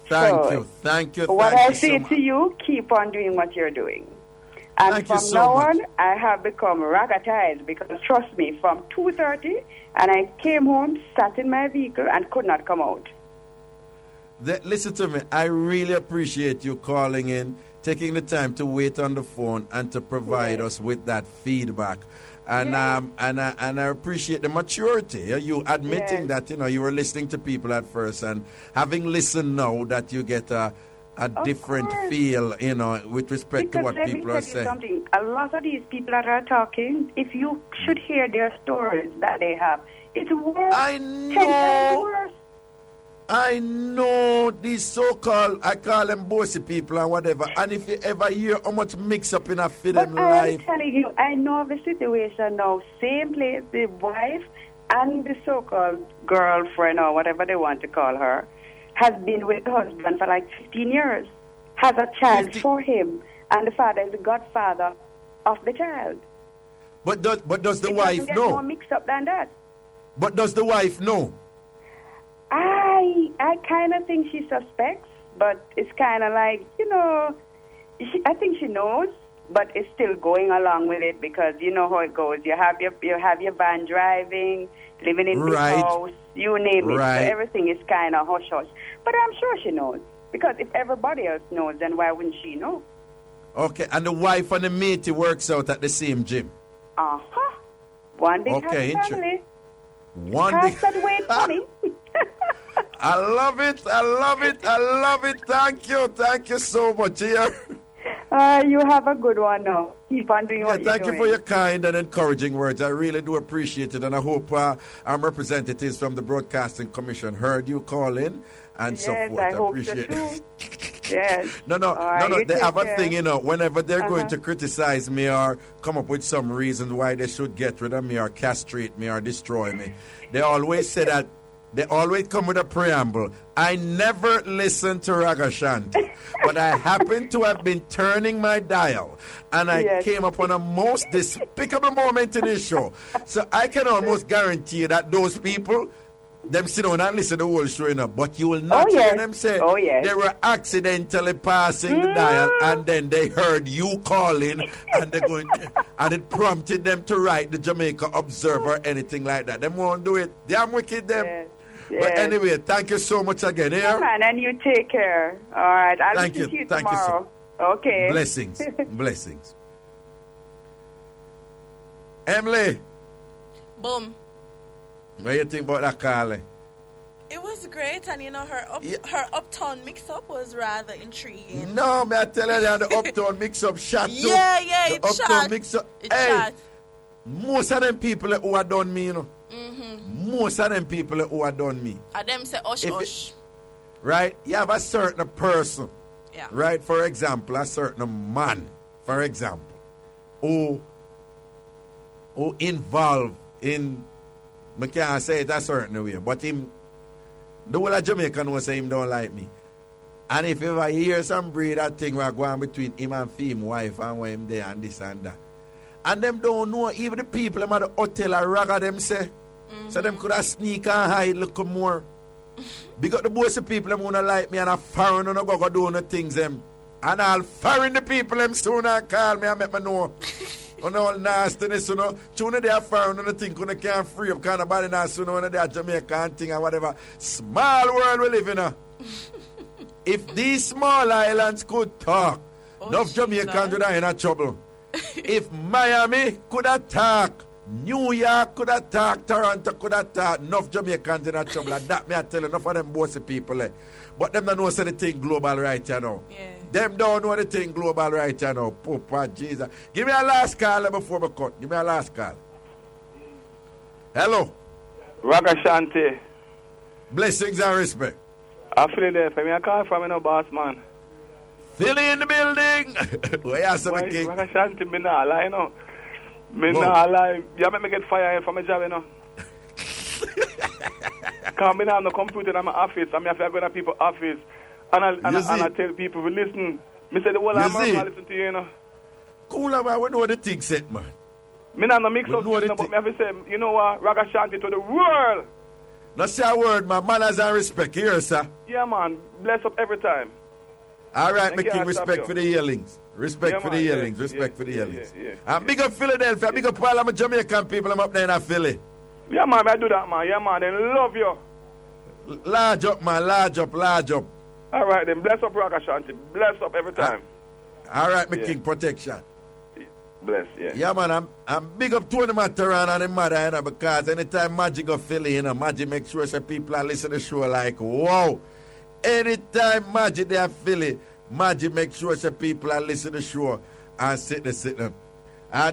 Speaker 3: Thank you.
Speaker 19: What I say to you, keep on doing what you're doing. And from now on, I have become ragatized because, trust me, from 2:30, and I came home, sat in my vehicle, and could not come out.
Speaker 3: Listen to me. I really appreciate you calling in, taking the time to wait on the phone and to provide us with that feedback. And I appreciate the maturity. You admitting that you were listening to people at first, and having listened now that you get a different feel, with respect to what people are saying.
Speaker 19: Something. A lot of these people that are talking, if you should hear their stories that they have, it's worse.
Speaker 3: I know. I know these so-called, I call them bossy people and whatever. And if you ever hear how much mix-up in a film life.
Speaker 19: I'm telling you, I know the situation now. Same place, the wife and the so-called girlfriend or whatever they want to call her has been with the husband for like 15 years, has a child for him, and the father is the godfather of the child.
Speaker 3: But does the wife
Speaker 19: get
Speaker 3: know?
Speaker 19: More mixed up than that.
Speaker 3: But does the wife know?
Speaker 19: I kind of think she suspects, but it's kind of like, I think she knows, but it's still going along with it because you know how it goes. You have your van driving, living in the house, you name it. So everything is kind of hush-hush. But I'm sure she knows, because if everybody else knows, then why wouldn't she know?
Speaker 3: Okay, and the wife and the matey works out at the same gym?
Speaker 19: One big happy family.
Speaker 3: One big...
Speaker 19: wait for me.
Speaker 3: I love it. Thank you so much, here.
Speaker 19: You have a good one now. Keep on doing what you're doing.
Speaker 3: Thank you for your kind and encouraging words. I really do appreciate it, and I hope our representatives from the Broadcasting Commission heard you call in and so forth.
Speaker 19: I hope
Speaker 3: appreciate
Speaker 19: so
Speaker 3: it.
Speaker 19: Yes.
Speaker 3: No. They have a thing, whenever they're going to criticize me or come up with some reason why they should get rid of me or castrate me or destroy me, they always say that. They always come with a preamble. I never listened to Ragashanti, but I happen to have been turning my dial, and I came upon a most despicable moment in this show. So I can almost guarantee you that those people, them sit down and listen to the whole show, but you will not hear them say they were accidentally passing the dial, and then they heard you calling, and they're going, and it prompted them to write the Jamaica Observer or anything like that. Them won't do it. Damn wicked them.
Speaker 19: Yes.
Speaker 3: But anyway, thank you so much again.
Speaker 19: Yeah, man, and you take care. All right, I'll
Speaker 3: thank
Speaker 19: listen to you tomorrow.
Speaker 3: Thank you so.
Speaker 19: Okay.
Speaker 3: Blessings. Emily.
Speaker 4: Boom.
Speaker 3: What do you think about that, Carly?
Speaker 4: It was great, and you know her uptown mix-up was rather intriguing.
Speaker 3: No, me I tell you that the uptown mix-up shot.
Speaker 4: Yeah,
Speaker 3: the
Speaker 4: it
Speaker 3: uptown
Speaker 4: shot.
Speaker 3: Mix-up.
Speaker 4: It
Speaker 3: Hey,
Speaker 4: shot.
Speaker 3: most of them people who have done me, you know.
Speaker 4: Mm-hmm.
Speaker 3: Most of them people who have done me.
Speaker 4: And them say hush.
Speaker 3: Right? You have a certain person.
Speaker 4: Yeah.
Speaker 3: Right? For example, a certain man, for example, who involved in, I can't say it a certain way, but him, the whole of Jamaica knows say him don't like me. And if you ever hear some breed that thing where go on between him and him wife and when him there and this and that. And them don't know, even the people them at the hotel or Raga them say. So them could have sneak and hide a little more. Because the boys of people them wanna like me and a foreign and go do the things them. And I'll foreign the people them soon and call me and make me know. On all nastiness, you know. Tune they are foreign and the thing can't free up kind of body now soon when they are Jamaican thing or whatever. Small world we live in. If these small islands could talk, enough Jamaicans would have in trouble. If Miami could attack, New York could attack, Toronto could attack, enough Jamaicans in trouble. And that me I tell you, enough of them bossy people. But them don't know the thing global right here now.
Speaker 4: Yeah.
Speaker 3: Them don't know the thing global right here now. Papa Jesus. Give me a last call before we cut. Give me a last call. Hello.
Speaker 20: Ragashanti.
Speaker 3: Blessings and respect.
Speaker 20: I feel it there for me. I call from no boss man.
Speaker 3: Philly in the building. Where you say, King?
Speaker 20: Ragashanti, me nah lie, you know. Me nah lie. You make me get fired from my job, you know. Because me nah have no computer in my office. I have to go to people's office. And I tell people, listen. Me say the whole America listen to you, you know.
Speaker 3: Cool, man. We know the thing set, man.
Speaker 20: Me nah no mix up, but me have to say, you know what, Ragashanti to the world.
Speaker 3: That's your word, man. Manners and respect. Here, sir.
Speaker 20: Yeah, man. Bless up every time.
Speaker 3: All right, my king. Respect for the yearlings. Respect for the yearlings. Respect for the yearlings. And big up Philadelphia. Big up all of my Jamaican people. I'm up there in Philly.
Speaker 20: Yeah, man. I do that, man. Yeah, man. They love you.
Speaker 3: Large up, man. Large up. Large up.
Speaker 20: All right, then. Bless up, Ragashanti. Bless up every time.
Speaker 3: All right, my king. Protection.
Speaker 20: Bless, yeah.
Speaker 3: Yeah, man, I'm big up Tony Mataran and the mother, you know, because anytime Magic go Philly, you know, Magic make sure that people are listening to the show like, wow. Anytime Magic they are Philly, Magic make sure that people are listening to the show and sit them.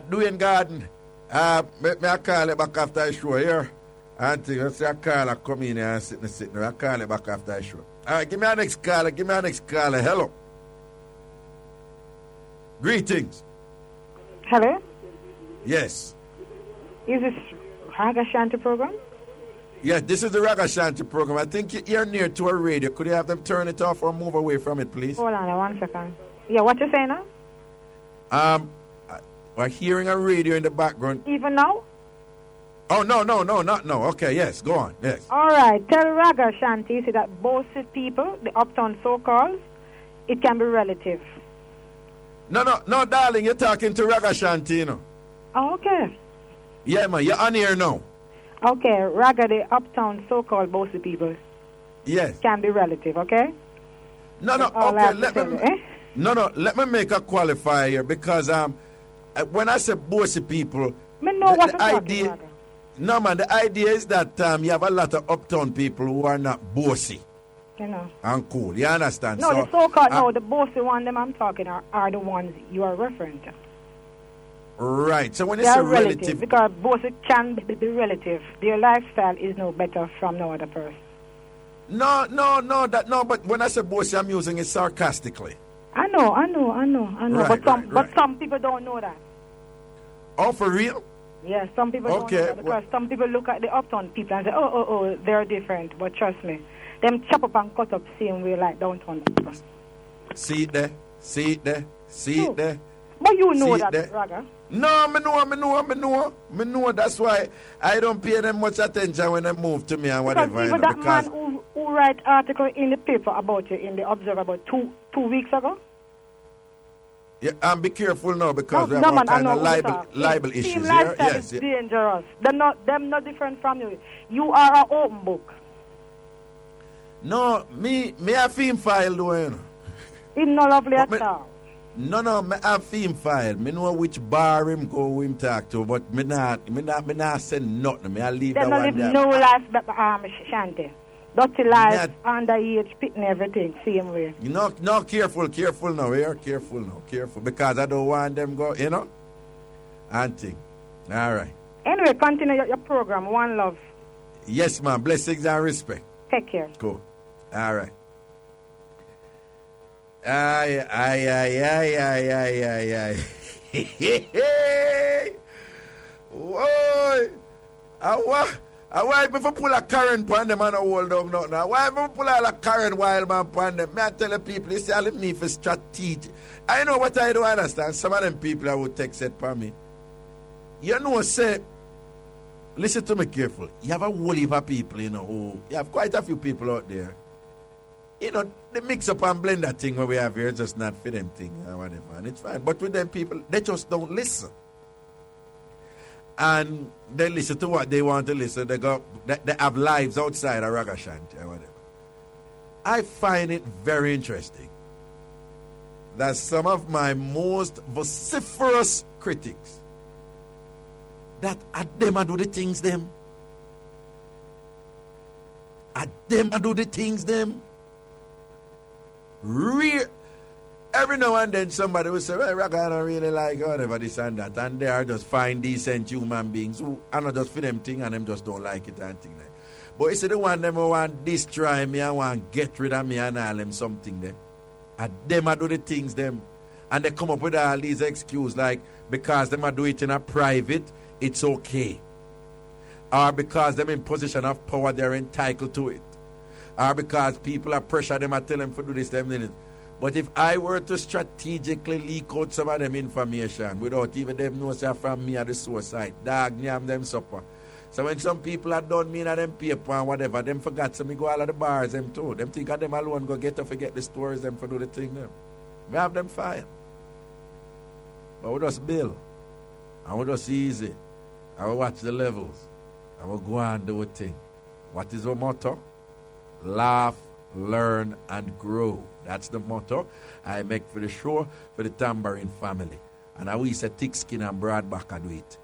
Speaker 3: Doing garden, me I call it back after the show here. And I say I call it, come in here and sit there. I call it back after the show. All right, give me our next caller. Hello. Greetings.
Speaker 21: Hello?
Speaker 3: Yes.
Speaker 21: Is this Ragashanti program?
Speaker 3: Yeah, this is the Ragashanti program. I think you're near to a radio. Could you have them turn it off or move away from it, please?
Speaker 21: Hold on 1 second. Yeah, what you saying now?
Speaker 3: We're hearing a radio in the background.
Speaker 21: Even now?
Speaker 3: Oh, no, not now. Okay, yes, go on, yes.
Speaker 21: All right, tell Ragashanti, you see that both people, the uptown so-called, it can be relative.
Speaker 3: No, darling, you're talking to Ragashanti, you know.
Speaker 21: Oh, okay.
Speaker 3: Yeah, man, you're on here now.
Speaker 21: Okay, Raga, the uptown so-called bossy people.
Speaker 3: Yes.
Speaker 21: Can be relative, okay?
Speaker 3: No, okay, let me make a qualifier here because when I say bossy people,
Speaker 21: the idea,
Speaker 3: no, man, the idea is that you have a lot of uptown people who are not bossy.
Speaker 21: You know.
Speaker 3: And cool, you understand?
Speaker 21: No, the so-called, the bossy one them I'm talking are the ones you are referring to.
Speaker 3: Right, so when
Speaker 21: they
Speaker 3: it's
Speaker 21: are
Speaker 3: a relative...
Speaker 21: Because bossy can be relative. Their lifestyle is no better from no other person.
Speaker 3: No, but when I say bossy, I'm using it sarcastically.
Speaker 21: I know.
Speaker 3: Right,
Speaker 21: but some people don't know that.
Speaker 3: Oh, for real?
Speaker 21: Yeah, some people don't know that because some people look at the uptown people and say, oh, they're different. But trust me, them chop up and cut up same way like downtown people.
Speaker 3: See it there.
Speaker 21: But you know that, Raga.
Speaker 3: No, me know. That's why I don't pay them much attention when they move to me and whatever.
Speaker 21: Because even that man who write article in the paper about you in the Observer about two weeks ago.
Speaker 3: Yeah, and be careful now because we have all kind of libel issues here.
Speaker 21: Yes, is dangerous. Them not different from you. You are an open book.
Speaker 3: No, me a film file though, you know.
Speaker 21: It's not lovely at all.
Speaker 3: No, me have film file. Me know which bar him go him talk to, but me not send nothing. Me I leave that one there.
Speaker 21: Them no life, Shanti. dirty life, underage, pitting everything, same way.
Speaker 3: You know, no, careful now, here, careful now, careful, because I don't want them go, you know, auntie. All right.
Speaker 21: Anyway, continue your program. One love.
Speaker 3: Yes, ma'am. Blessings and respect.
Speaker 21: Take care.
Speaker 3: Cool. All right. Aye. Whoa. Why if I pull a current pan them and I hold up nothing? Why if I pull a current wild man pan them? Me I tell the people, they say I me for strategic. I know what I don't understand. Some of them people I would text it for me. You know, say, listen to me careful. You have a whole heap of people, you know, who, you have quite a few people out there. You know, the Mixup and Blenda thing where we have here is just not for them thing or whatever. And it's fine. But with them people, they just don't listen. And they listen to what they want to listen. They have lives outside of Ragashanti or whatever. I find it very interesting that some of my most vociferous critics, that at them I do the things them. At them I do the things them. Every now and then somebody will say, well, Raga, I don't really like whatever this and that. And they are just fine, decent human beings who are not just for them thing and them just don't like it and thing like. But you see the one them who want destroy me and want get rid of me and all them something there. At them I do the things them. And they come up with all these excuses like because them I do it in a private, it's okay. Or because them in position of power, they're entitled to it. Or because people are pressure them, I tell them to do this, them. But if I were to strategically leak out some of them information without even them know say from me at the source side, dog nyam them supper. So when some people are done me in them paper and whatever, them forgot so me go all of the bars them too. Them think of them alone go get to forget the stories them for do the thing them. We have them fire. But we just build. And we just easy. And we watch the levels. And we go and do a thing. What is our motto? Laugh, learn, and grow. That's the motto I make for the show, for the Tambourine family. And I always say thick skin and broad back I do it.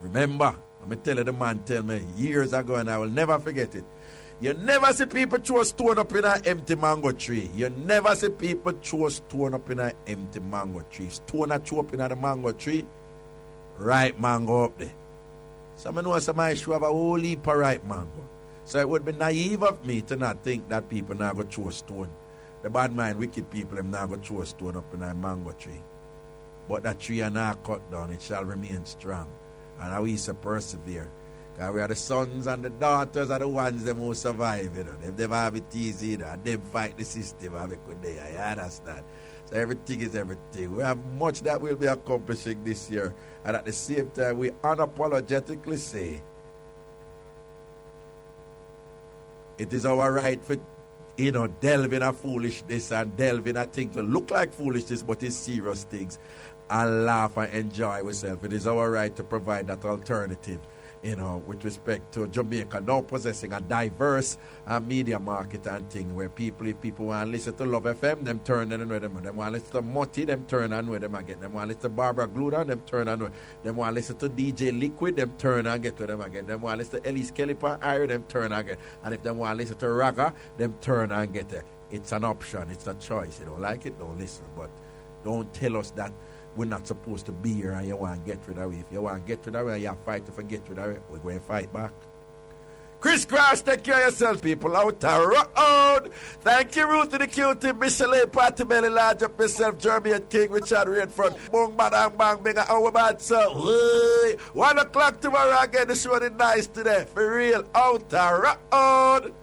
Speaker 3: Remember, let me tell you, the man tell me years ago and I will never forget it. You never see people throw a stone up in an empty mango tree. You never see people throw a stone up in an empty mango tree. Stone a throw up in the mango tree, ripe mango up there. Some know somebody should have a whole heap of ripe mango. So it would be naive of me to not think that people now go throw a stone. The bad mind, wicked people, them now go throw a stone up in a mango tree. But that tree are not cut down, it shall remain strong. And how we used to persevere. Because we are the sons and the daughters are the ones them who survive, you know. Them never have it easy, you know. And them fight the system, have a good day. I understand. So everything is everything. We have much that we'll be accomplishing this year. And at the same time, we unapologetically say, it is our right for, you know, delve in a foolishness and delve in a thing to look like foolishness, but it's serious things, and laugh and enjoy ourselves. It is our right to provide that alternative, you know, with respect to Jamaica now possessing a diverse media market and thing where people, if people want to listen to Love FM, them turn on with them. Them want to listen to Mutty, them turn on with them again. Them want to listen to Barbara Gluda, them turn on with them. Want to listen to DJ Liquid, them turn and get with them again. Them want to listen to Elise Kelly and Irie, them turn again. And if they want to listen to Raga, them turn and get it. It's an option, it's a choice. You don't like it, don't listen. But don't tell us that we're not supposed to be here and you want to get rid of it. If you want to get rid of it, you have to fight to forget rid of it. We're going to fight back. Chris Cross, take care of yourself, people. Out the road. Thank you, Ruth the Cutie, Michelle, Patty Belly, Large up yourself, Jeremy King, Richard Redford. Bong, bang, bang, bang, our bad so. 1 o'clock tomorrow again. The show is nice today. For real. Out the road.